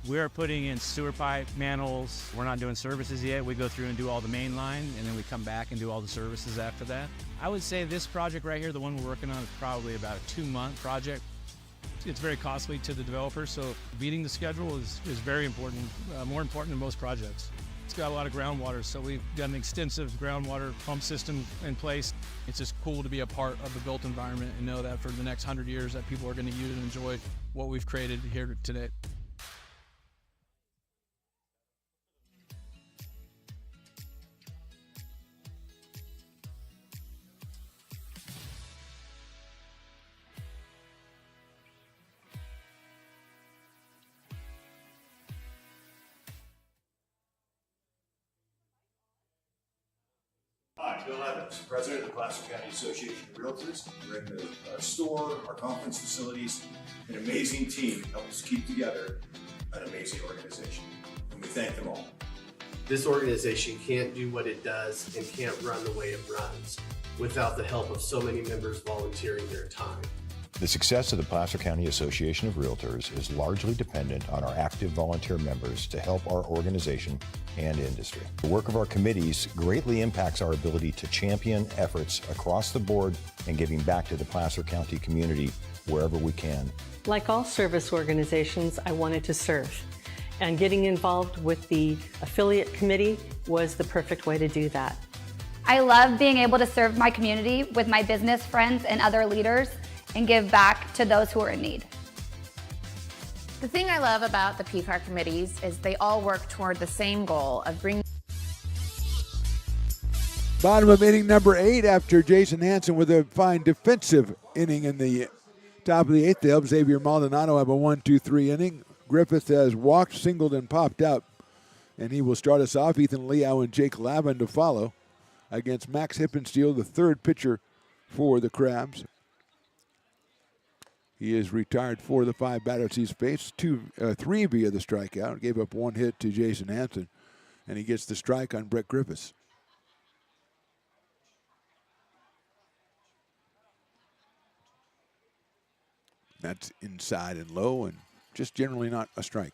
We are putting in sewer pipe, manholes. We're not doing services yet. We go through and do all the main line, and then we come back and do all the services after that. I would say this project right here, the one we're working on, is probably about a 2-month project. It's very costly to the developer, so beating the schedule is very important, more important than most projects. It's got a lot of groundwater, so we've got an extensive groundwater pump system in place. It's just cool to be a part of the built environment and know that for the next 100 years that people are going to use and enjoy what we've created here today. Hi, Bill Evans, President of the Placer County Association of Realtors. We're in the store, our conference facilities, an amazing team that helps us keep together an amazing organization. And we thank them all. This organization can't do what it does and can't run the way it runs without the help of so many members volunteering their time. The success of the Placer County Association of Realtors is largely dependent on our active volunteer members to help our organization and industry. The work of our committees greatly impacts our ability to champion efforts across the board and giving back to the Placer County community wherever we can. Like all service organizations, I wanted to serve. And getting involved with the affiliate committee was the perfect way to do that. I love being able to serve my community with my business friends and other leaders and give back to those who are in need. The thing I love about the PCAR committees is they all work toward the same goal of bringing. Bottom of inning number 8 after Jason Hansen with a fine defensive inning in the top of the 8th. They help Xavier Maldonado have a 1-2-3 inning. Griffith has walked, singled, and popped out. And he will start us off. Ethan Liao and Jake Lavin to follow against Max Hippensteel, the third pitcher for the Crabs. He is retired 4 of the 5 batters he's faced, 3 via the strikeout. Gave up 1 hit to Jason Hansen, and he gets the strike on Brett Griffiths. That's inside and low, and just generally not a strike.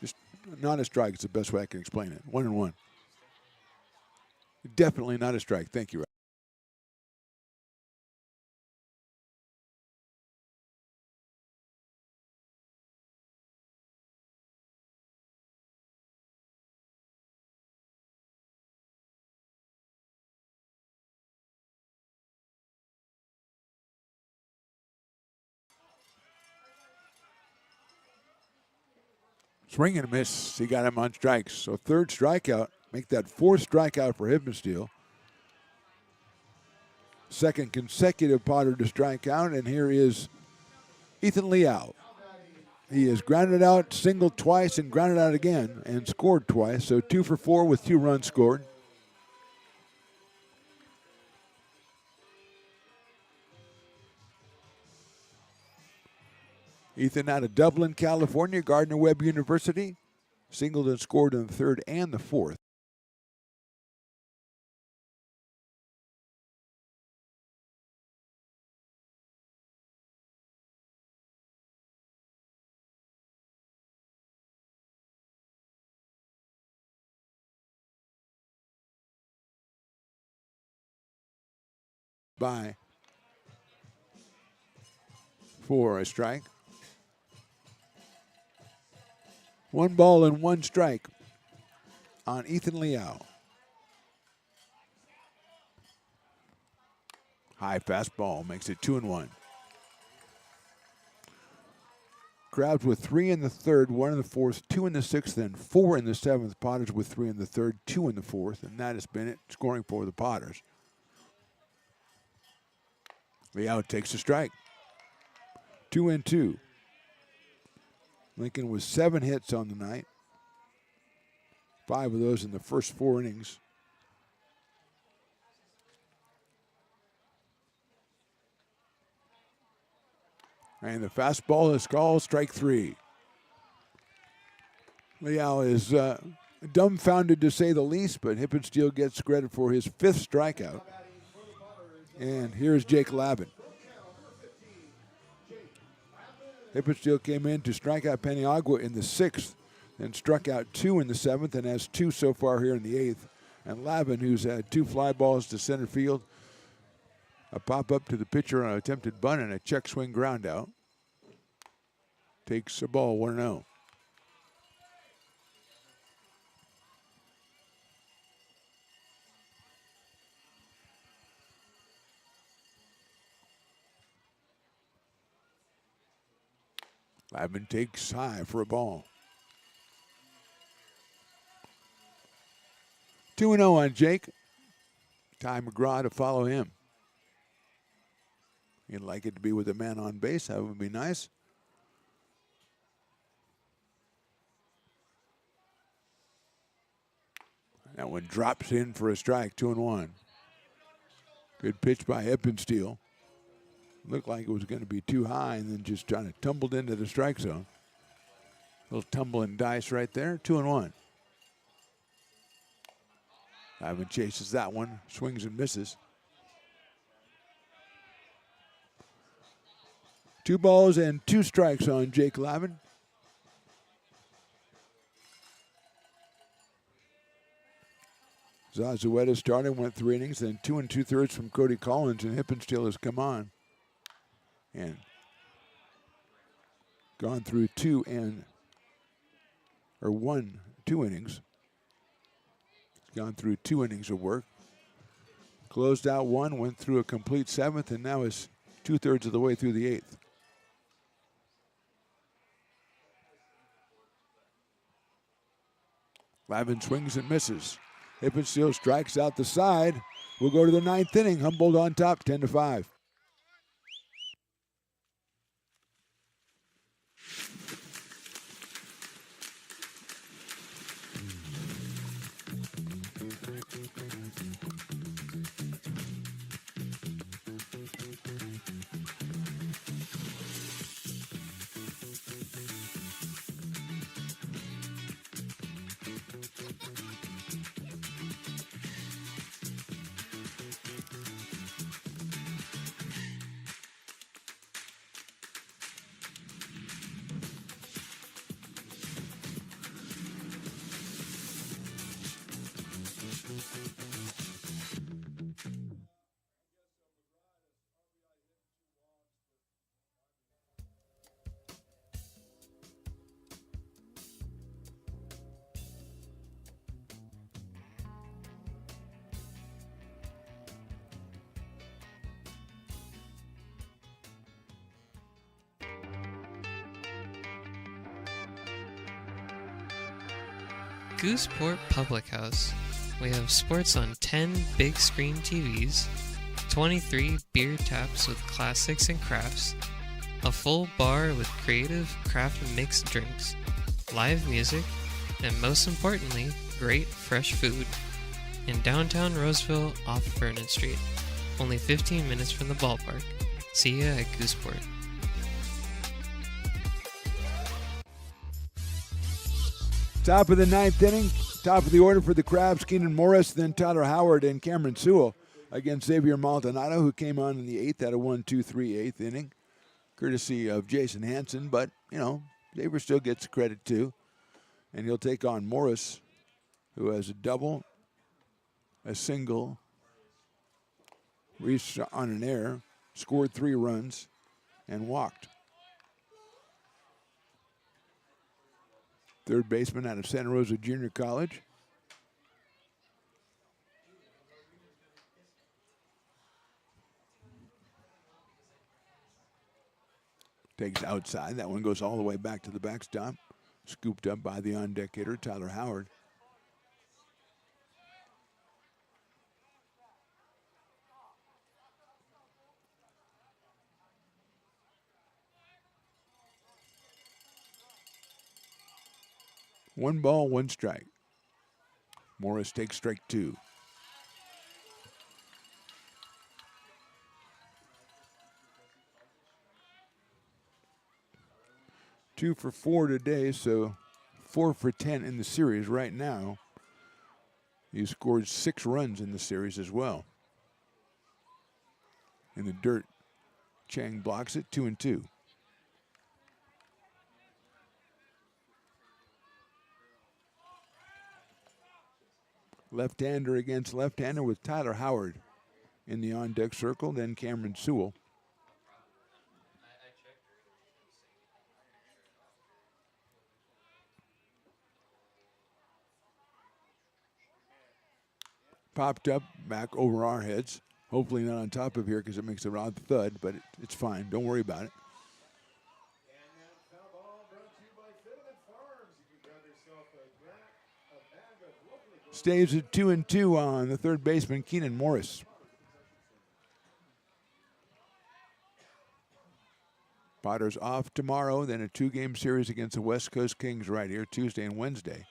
Just not a strike is the best way I can explain it. 1-1. Definitely not a strike. Thank you. Swing and a miss. He got him on strikes. So 3rd strikeout. Make that 4th strikeout for Hippensteel. 2nd consecutive Potter to strike out. And here is Ethan Liao. He has grounded out, singled twice, and grounded out again, and scored twice. So 2 for 4 with 2 runs scored. Ethan out of Dublin, California, Gardner-Webb University. Singled and scored in the 3rd and the 4th. By for a strike. 1 ball and 1 strike on Ethan Liao. High fastball makes it 2-1. Crabs with 3 in the 3rd, 1 in the 4th, 2 in the 6th, and 4 in the 7th. Potters with 3 in the 3rd, 2 in the 4th, and that has been it, scoring for the Potters. Liao takes a strike. 2-2. Lincoln with 7 hits on the night. 5 of those in the first 4 innings. And the fastball is called strike 3. Liao is dumbfounded to say the least, but Hippensteel gets credit for his 5th strikeout. And here's Jake Lavin. Hippensteel came in to strike out Paniagua in the 6th, then struck out 2 in the 7th, and has 2 so far here in the 8th. And Lavin, who's had 2 fly balls to center field, a pop up to the pitcher on an attempted bunt and a check swing ground out, takes a ball 1-0. Lavin takes high for a ball. 2-0 on Jake. Ty McGraw to follow him. You'd like it to be with a man on base. That would be nice. That one drops in for a strike, 2-1. Good pitch by Hippensteel. Looked like it was going to be too high and then just trying to tumbled into the strike zone. Little tumble and dice right there, 2-1. Lavin chases that one, swings and misses. 2 balls and 2 strikes on Jake Lavin. Zazueta started, went 3 innings, then 2 2/3 from Cody Collins, and Hippensteel has come on and gone through 2 innings. He's gone through 2 innings of work. Closed out 1, went through a complete 7th, and now is 2/3 of the way through the 8th. Lavin swings and misses. Hippensteel strikes out the side. We'll go to the 9th inning. Humboldt on top, 10-5. Gooseport Public House. We have sports on 10 big screen TVs, 23 beer taps with classics and crafts, a full bar with creative craft mixed drinks, live music, and most importantly, great fresh food. In downtown Roseville off Vernon Street, only 15 minutes from the ballpark. See ya at Gooseport. Top of the 9th inning, top of the order for the Crabs, Keenan Morris, then Tyler Howard and Cameron Sewell against Xavier Maldonado, who came on in the 8th at a 1-2-3 8th inning, courtesy of Jason Hansen. But, Xavier still gets credit too. And he'll take on Morris, who has a double, a single, reached on an error, scored 3 runs, and walked. Third baseman out of Santa Rosa Junior College. Takes outside. That one goes all the way back to the backstop. Scooped up by the on-deck hitter, Tyler Howard. One ball, 1 strike. Morris takes strike 2. Two for 4 today, so 4 for 10 in the series right now. He scored 6 runs in the series as well. In the dirt, Chang blocks it, 2-2. Left-hander against left-hander with Tyler Howard in the on-deck circle, then Cameron Sewell. Popped up back over our heads. Hopefully not on top of here because it makes a loud thud, but it's fine. Don't worry about it. Stays at 2-2 on the third baseman, Keenan Morris. Potter's off tomorrow, then a 2-game series against the West Coast Kings right here, Tuesday and Wednesday.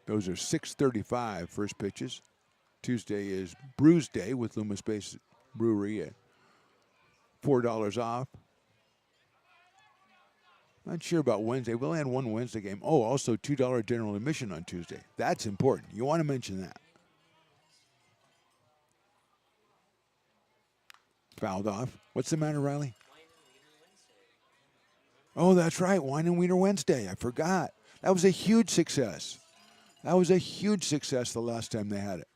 Those are 6:35 first pitches. Tuesday is Brews Day with Loomis Base Brewery at $4 off. Not sure about Wednesday. We'll add one Wednesday game. Oh, also $2 general admission on Tuesday. That's important. You want to mention that. Fouled off. What's the matter, Riley? Oh, that's right. Wine and Wiener Wednesday. I forgot. That was a huge success. That was a huge success the last time they had it.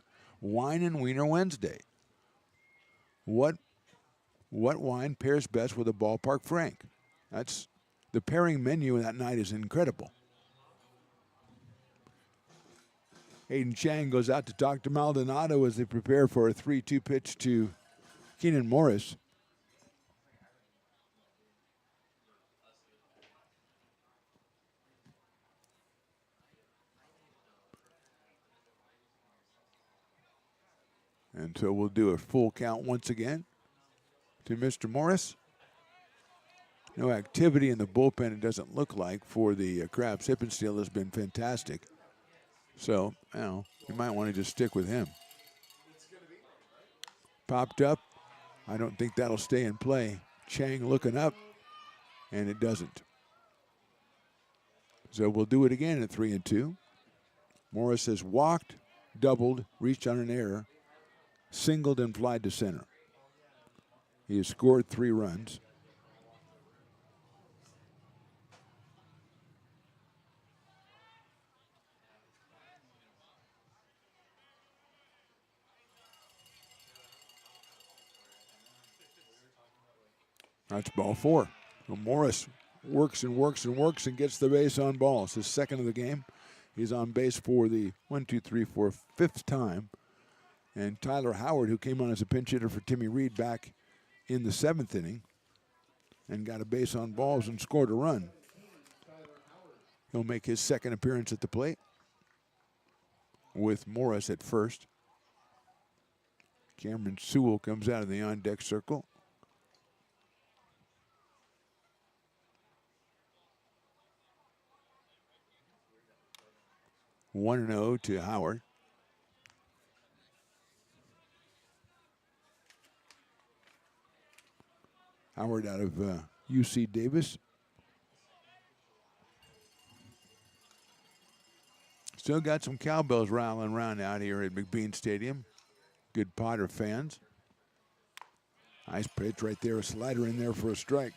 Wine and Wiener Wednesday. What wine pairs best with a Ballpark Frank? That's the pairing menu that night is incredible. Hayden Chang goes out to talk to Maldonado as they prepare for a 3-2 pitch to Keenan Morris. And so we'll do a full count once again to Mr. Morris. No activity in the bullpen, it doesn't look like, for the Crabs. Hippensteel has been fantastic. So, you might want to just stick with him. Popped up. I don't think that'll stay in play. Chang looking up, and it doesn't. So we'll do it again at 3-2. Morris has walked, doubled, reached on an error, singled, and flied to center. He has scored 3 runs. That's ball 4. So Morris works and works and works and gets the base on ball. It's his second of the game. He's on base for the 5th time. And Tyler Howard, who came on as a pinch hitter for Timmy Reed back in the 7th inning and got a base on balls and scored a run. He'll make his second appearance at the plate with Morris at first. Cameron Sewell comes out of the on-deck circle. One 1-0 to Howard. Howard out of UC Davis. Still got some cowbells rattling around out here at McBean Stadium. Good Potter fans. Nice pitch right there. A slider in there for a strike.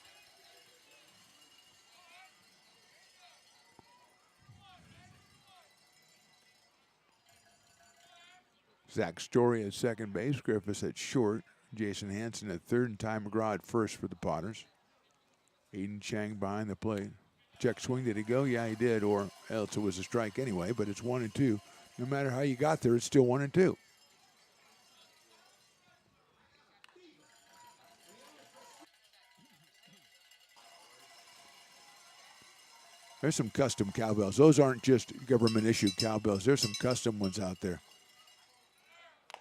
Zach Story at second base. Griffiths at short. Jason Hansen at third, and Ty McGraw at first for the Potters. Hayden Chang behind the plate. Check swing, did he go? Yeah, he did, or else it was a strike anyway, but it's 1-2. No matter how you got there, it's still 1-2. There's some custom cowbells. Those aren't just government-issued cowbells. There's some custom ones out there.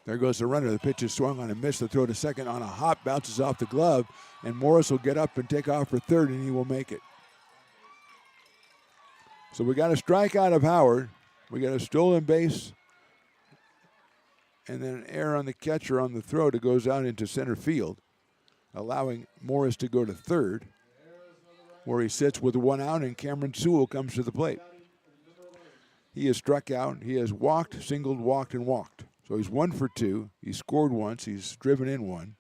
There goes the runner. The pitch is swung on and missed. The throw to second on a hop, bounces off the glove, and Morris will get up and take off for third, and he will make it. So we got a strikeout of Howard. We got a stolen base, and then an error on the catcher on the throw that goes out into center field, allowing Morris to go to third, where he sits with 1 out, and Cameron Sewell comes to the plate. He has struck out. He has walked, singled, walked, and walked. So he's 1 for 2. He scored once. He's driven in 1.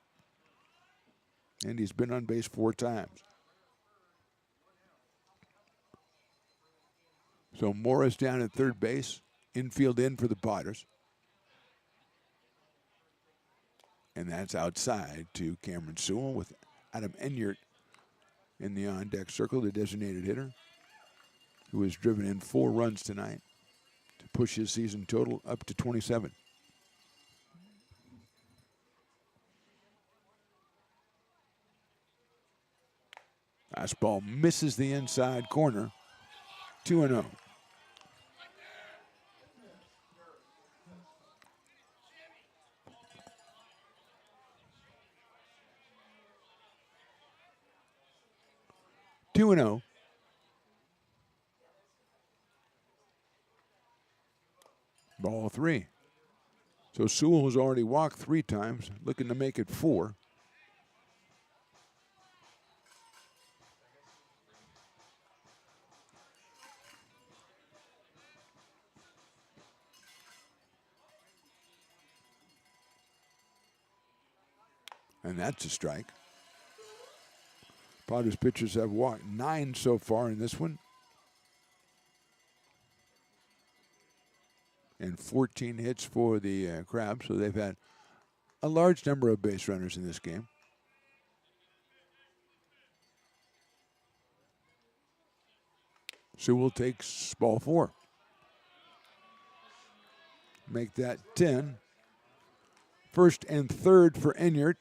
And he's been on base 4 times. So Morris down at third base. Infield in for the Potters. And that's outside to Cameron Sewell with Adam Enyart in the on-deck circle, the designated hitter, who has driven in 4 runs tonight to push his season total up to 27. Fastball misses the inside corner, 2-0. Two and 0. Ball 3. So Sewell has already walked 3 times, looking to make it 4. And that's a strike. Potters pitchers have walked 9 so far in this one. And 14 hits for the Crabs, so they've had a large number of base runners in this game. Sewell takes ball 4. Make that 10. First and third for Enyart.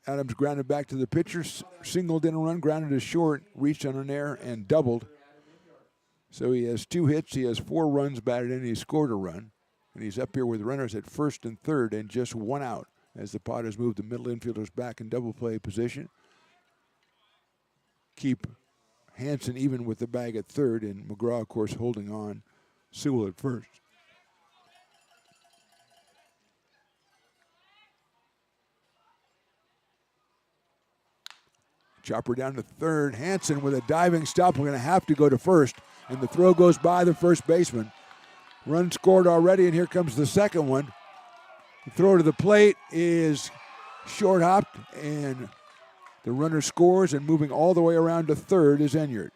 Adams grounded back to the pitcher, singled in a run, grounded to short, reached on an error, and doubled. So he has 2 hits, he has 4 runs batted in, he scored a run. And he's up here with runners at first and third and just 1 out as the Potters move the middle infielders back in double play position. Keep Hanson even with the bag at third, and McGraw, of course, holding on Sewell at first. Chopper down to third. Hanson with a diving stop. We're going to have to go to first. And the throw goes by the first baseman. Run scored already, and here comes the second one. The throw to the plate is short hopped, and the runner scores, and moving all the way around to third is Enyart.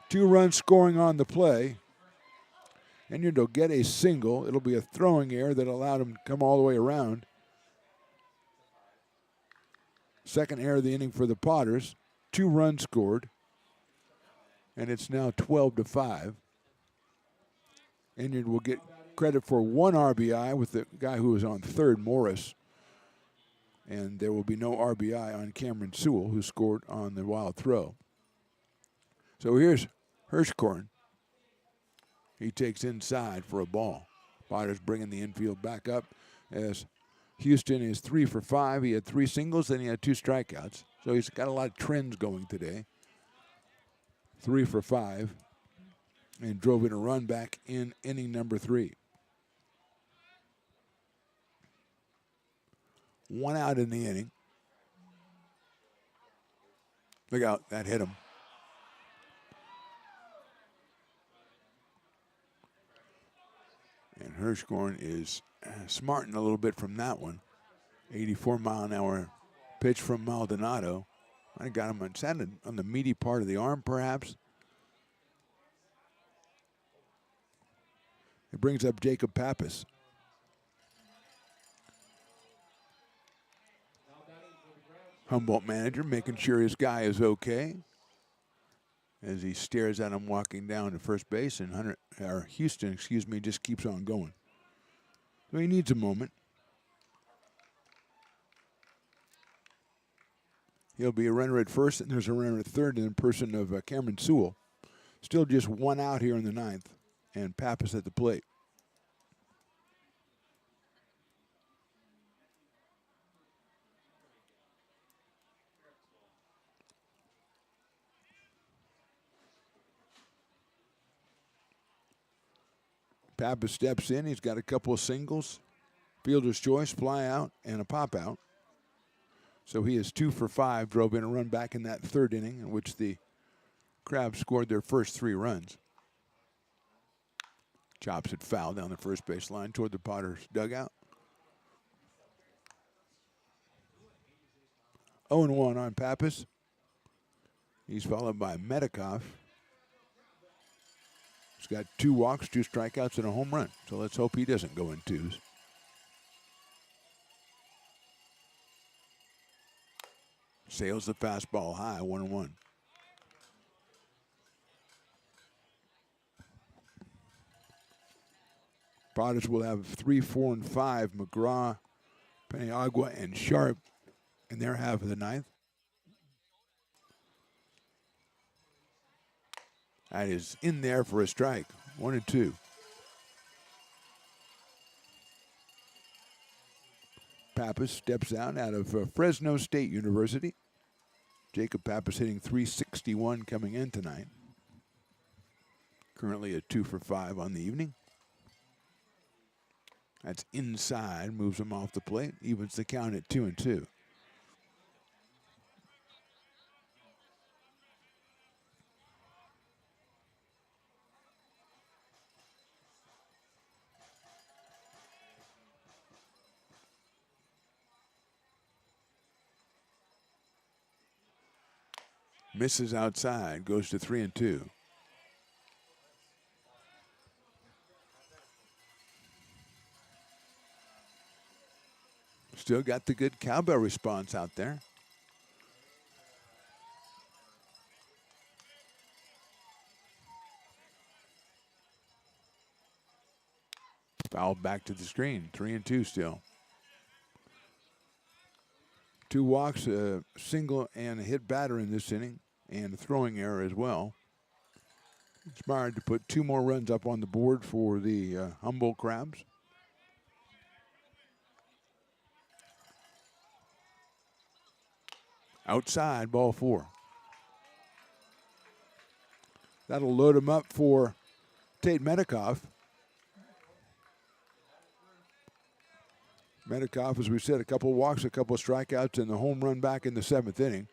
2 runs scoring on the play. Enyart will get a single. It'll be a throwing error that allowed him to come all the way around. Second error of the inning for the Potters. 2 runs scored. And it's now 12-5. Enyart will get credit for 1 RBI with the guy who was on third, Morris. And there will be no RBI on Cameron Sewell, who scored on the wild throw. So here's Hirschkorn. He takes inside for a ball. Potters bringing the infield back up as Houston is 3 for 5. He had 3 singles, then he had 2 strikeouts. So he's got a lot of trends going today. 3 for 5. And drove in a run back in inning number 3. 1 out in the inning. Look out, that hit him. And Hirschkorn is smarting a little bit from that one. 84-mile-an-hour pitch from Maldonado. I got him on the meaty part of the arm, perhaps. It brings up Jacob Pappas. Humboldt manager making sure his guy is okay as he stares at him walking down to first base, and Houston, just keeps on going. So he needs a moment. He'll be a runner at first, and there's a runner at third in the person of Cameron Sewell. Still just 1 out here in the 9th, and Pappas at the plate. Pappas steps in. He's got a couple of singles, fielder's choice, fly out, and a pop out. So he is 2 for 5, drove in a run back in that 3rd inning in which the Crabs scored their first 3 runs. Chops it foul down the first base line toward the Potters dugout. 0-1 on Pappas. He's followed by Medikoff. He's got 2 walks, 2 strikeouts, and a home run. So let's hope he doesn't go in 2s. Sails the fastball high, 1-1. Padres will have 3, 4, and 5. McGraw, Paniagua, and Sharp in their half of the 9th. That is in there for a strike. 1-2. Pappas steps down out of Fresno State University. Jacob Pappas hitting .361 coming in tonight. Currently a 2 for 5 on the evening. That's inside, moves him off the plate, evens the count at 2-2. Misses outside, goes to 3-2. Still got the good cowbell response out there. Foul back to the screen, 3-2 still. 2 walks, a single, and a hit batter in this inning, and a throwing error as well. Inspired to put 2 more runs up on the board for the Humboldt Crabs. Outside, ball 4. That'll load him up for Tate Metcalf. Metcalf, as we said, a couple walks, a couple strikeouts, and the home run back in the 7th inning.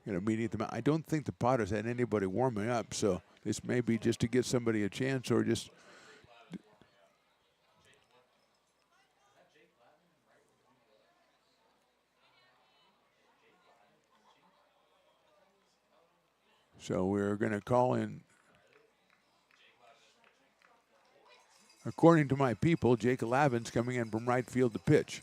Meeting them. I don't think the Padres had anybody warming up, so this may be just to get somebody a chance or just. So we're going to call in, according to my people, Jake Lavin's coming in from right field to pitch.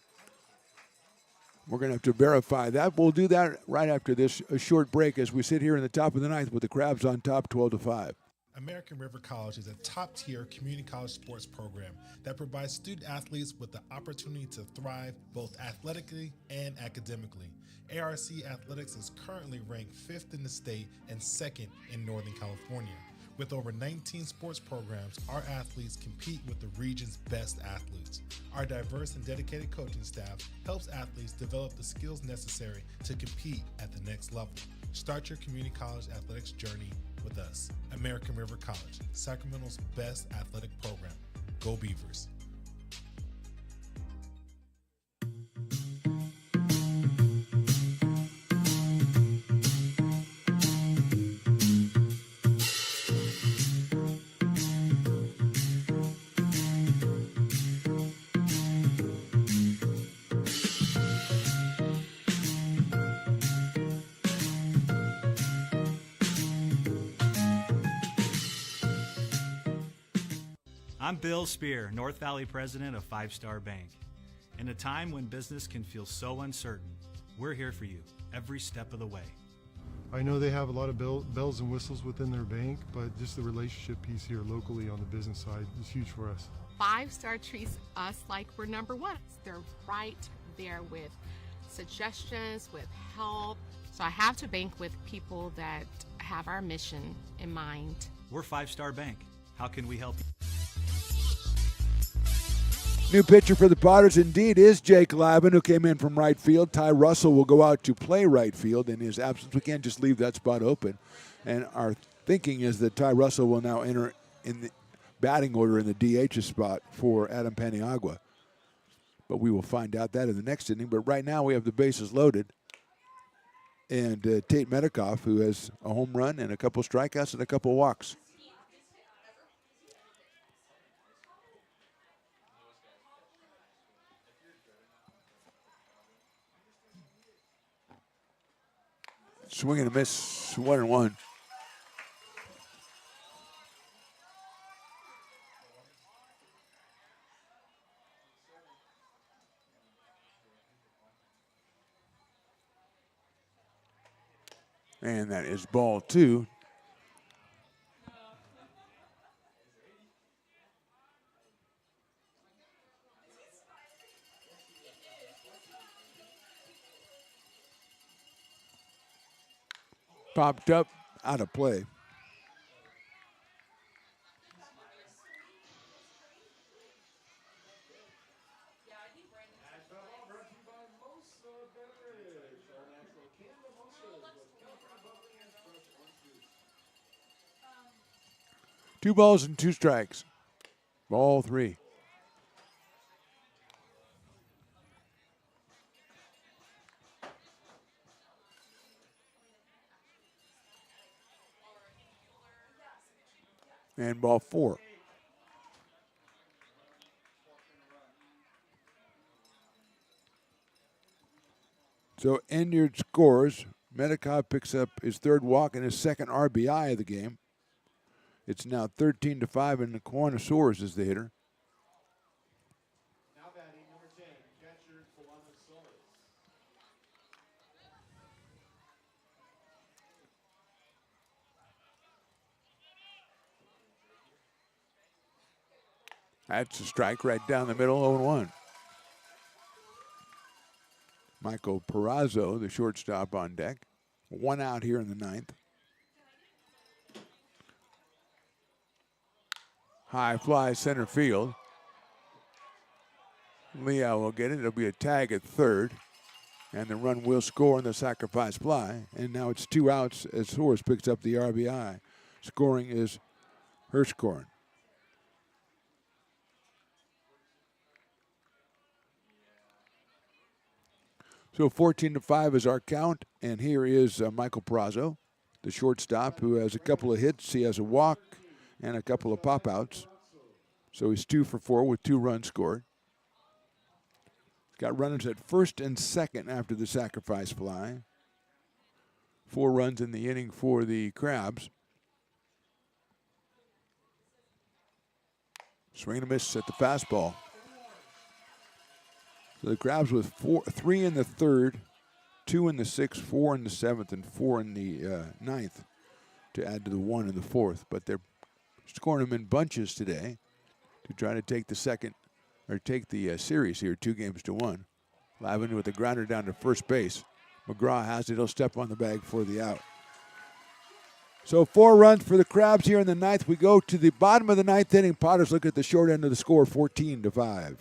We're going to have to verify that. We'll do that right after this a short break as we sit here in the top of the 9th with the Crabs on top 12-5. American River College is a top-tier community college sports program that provides student athletes with the opportunity to thrive both athletically and academically. ARC Athletics is currently ranked 5th in the state and 2nd in Northern California. With over 19 sports programs, our athletes compete with the region's best athletes. Our diverse and dedicated coaching staff helps athletes develop the skills necessary to compete at the next level. Start your community college athletics journey with us. American River College, Sacramento's best athletic program. Go Beavers. I'm Bill Spear, North Valley president of Five Star Bank. In a time when business can feel so uncertain, we're here for you every step of the way. I know they have a lot of bells and whistles within their bank, but just the relationship piece here locally on the business side is huge for us. 5 Star treats us like we're number 1. They're right there with suggestions, with help. So I have to bank with people that have our mission in mind. We're Five Star Bank. How can we help you? New pitcher for the Padres indeed is Jake Lavin, who came in from right field. Ty Russell will go out to play right field in his absence. We can't just leave that spot open. And our thinking is that Ty Russell will now enter in the batting order in the DH spot for Adam Paniagua. But we will find out that in the next inning. But right now we have the bases loaded. And Tate Metcalf, who has a home run and a couple strikeouts and a couple walks. Swing and a miss, 1-1. And that is ball 2. Popped up, out of play. Two balls and 2 strikes. Ball 3. And ball 4. So Enyard scores. Medikov picks up his 3rd walk and his 2nd RBI of the game. It's now 13-5, and the Connoisseurs is the hitter. Now batting number 10, catcher Columbus Solis. That's a strike right down the middle, 0-1. Michael Perazzo, the shortstop, on deck. 1 out here in the 9th. High fly center field. Leal will get it. It'll be a tag at 3rd. And the run will score on the sacrifice fly. And now it's 2 outs as Soares picks up the RBI. Scoring is Hirschkorn. So 14-5 is our count. And here is Michael Perazzo, the shortstop, who has a couple of hits. He has a walk and a couple of pop-outs. So he's 2 for 4 with 2 runs scored. He's got runners at 1st and 2nd after the sacrifice fly. 4 runs in the inning for the Crabs. Swing and a miss at the fastball. So the Crabs with 3 in the 3rd, 2 in the 6th, 4 in the 7th, and 4 in the 9th to add to the 1 in the 4th. But they're scoring them in bunches today to try to take the series here, 2-1. Lavin with the grounder down to first base. McGraw has it. He'll step on the bag for the out. So 4 runs for the Crabs here in the 9th. We go to the bottom of the 9th inning. Potters look at the short end of the score, 14-5.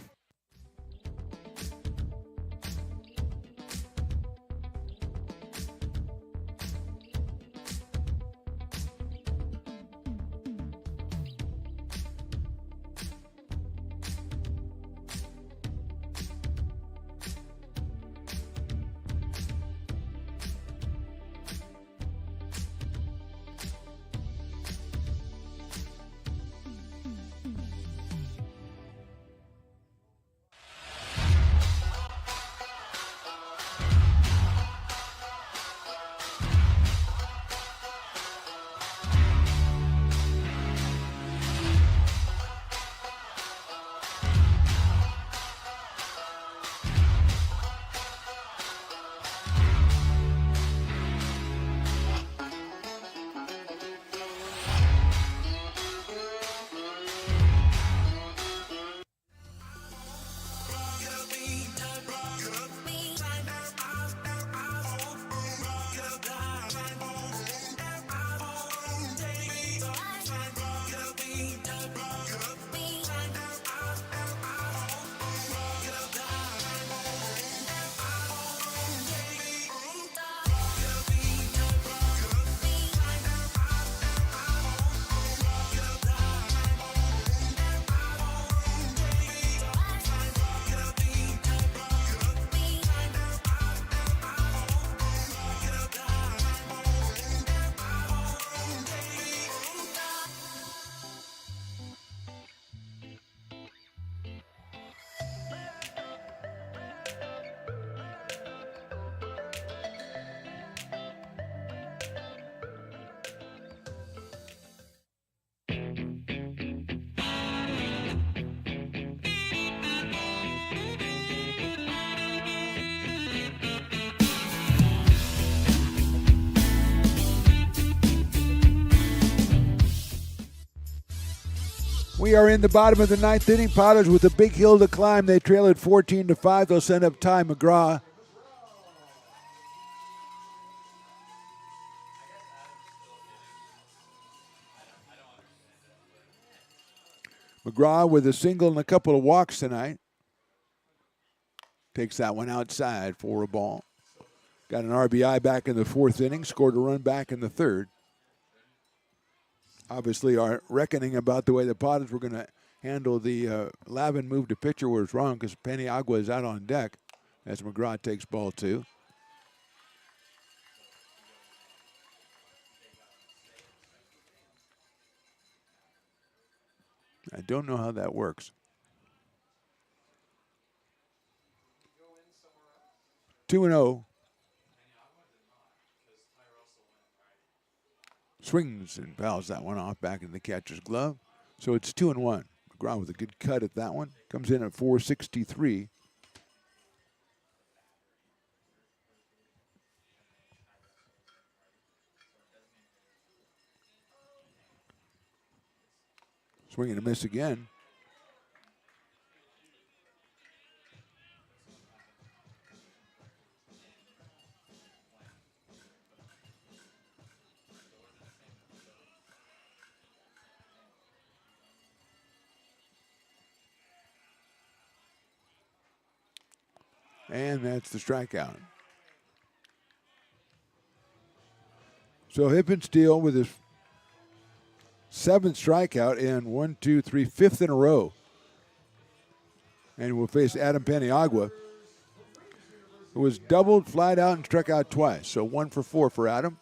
We are in the bottom of the ninth inning. Potters with a big hill to climb. They trail at 14-5. They'll send up Ty McGraw. McGraw with a single and a couple of walks tonight. Takes that one outside for a ball. Got an RBI back in the fourth inning. Scored a run back in the third. Obviously, our reckoning about the way the Potters were going to handle the Lavin move to pitcher was wrong because Paniagua is out on deck as McGraw takes ball two. I don't know how that works. 2-0. Swings and fouls that one off back in the catcher's glove. So it's 2-1. McGraw with a good cut at that one. Comes in at 463. Swing and a miss again. And that's the strikeout. So Hippensteel with his seventh strikeout and fifth in a row. And will face Adam Paniagua, who was doubled, flied out, and struck out twice. So 1 for 4 for Adam.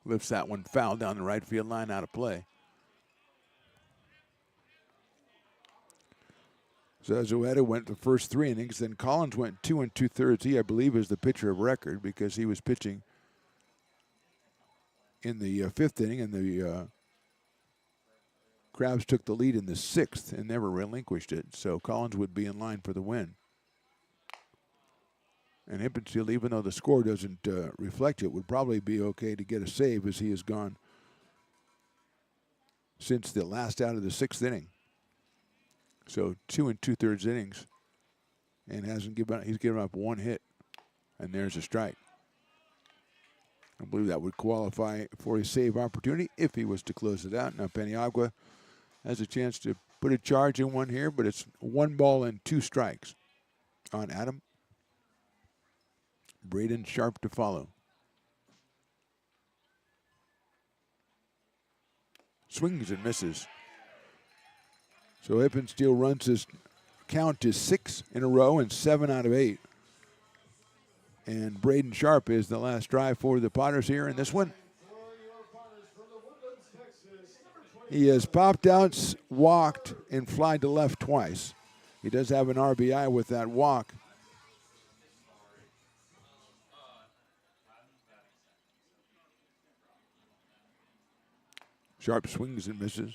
Lifts that one foul down the right field line, out of play. Zazueta went the first 3 innings. Then Collins went 2 2/3. He, I believe, is the pitcher of record because he was pitching in the fifth inning, and the Crabs took the lead in the sixth and never relinquished it. So Collins would be in line for the win. And Hippensteel, even though the score doesn't reflect it, would probably be okay to get a save as he has gone since the last out of the sixth inning. So 2 2/3 innings, and he's given up 1 hit, and there's a strike. I believe that would qualify for a save opportunity if he was to close it out. Now Paniagua has a chance to put a charge in one here, but it's 1 ball and 2 strikes on Adam. Braden Sharp to follow. Swings and misses. So Hippensteel runs his count to 6 in a row and 7 out of 8. And Braden Sharp is the last drive for the Potters here in this one. He has popped out, walked, and flied to left twice. He does have an RBI with that walk. Sharp swings and misses.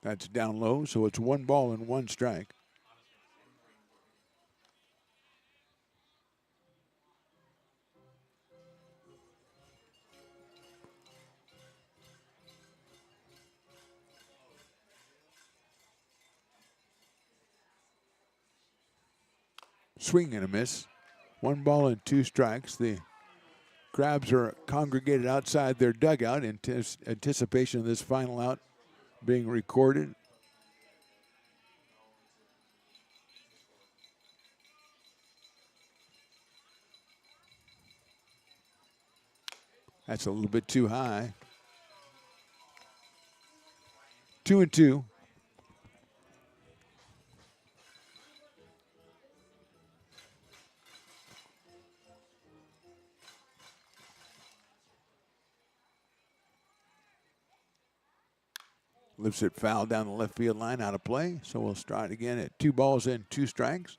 That's down low, so it's 1 ball and 1 strike. Swing and a miss. 1 ball and 2 strikes. The Crabs are congregated outside their dugout in anticipation of this final out being recorded. That's a little bit too high. 2-2. Lifts it foul down the left field line, out of play. So we'll start again at 2 balls and 2 strikes.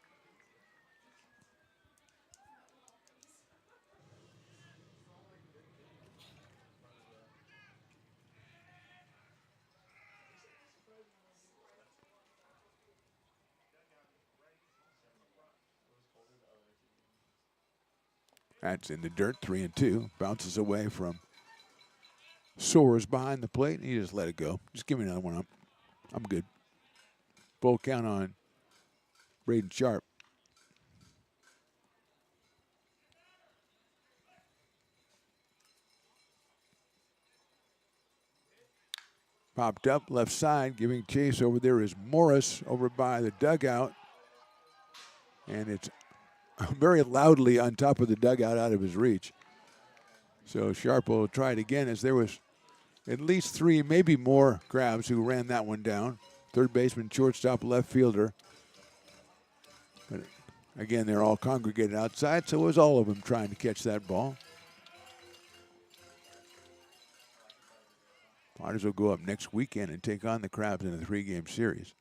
That's in the dirt, 3-2. Bounces away from Soares behind the plate, and he just let it go. Just give me another one. I'm good. Full count on Braden Sharp. Popped up left side, giving chase over there is Morris over by the dugout. And it's very loudly on top of the dugout out of his reach. So Sharp will try it again, as there was at least 3, maybe more Crabs who ran that one down. Third baseman, shortstop, left fielder. But again, they're all congregated outside, so it was all of them trying to catch that ball. Potters will go up next weekend and take on the Crabs in a 3-game series.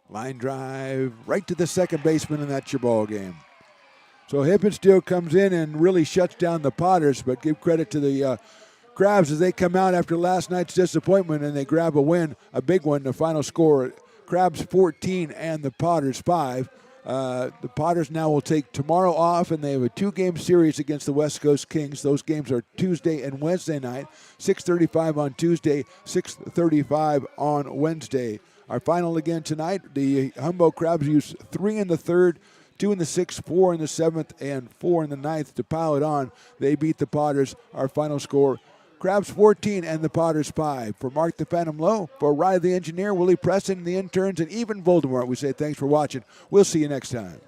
Line drive right to the second baseman, and that's your ball game. So Hippensteel comes in and really shuts down the Potters, but give credit to the Crabs as they come out after last night's disappointment and they grab a win, a big one. The final score, Crabs 14 and the Potters 5. The Potters now will take tomorrow off, and they have a 2-game series against the West Coast Kings. Those games are Tuesday and Wednesday night, 6:35 on Tuesday, 6:35 on Wednesday. Our final again tonight, the Humboldt Crabs use 3 in the third, 2 in the 6th, 4 in the 7th, and 4 in the 9th to pile it on. They beat the Potters. Our final score, Crabs 14 and the Potters 5. For Mark the Phantom Lowe, for Riley the Engineer, Willie Preston, the interns, and even Voldemort, we say thanks for watching. We'll see you next time.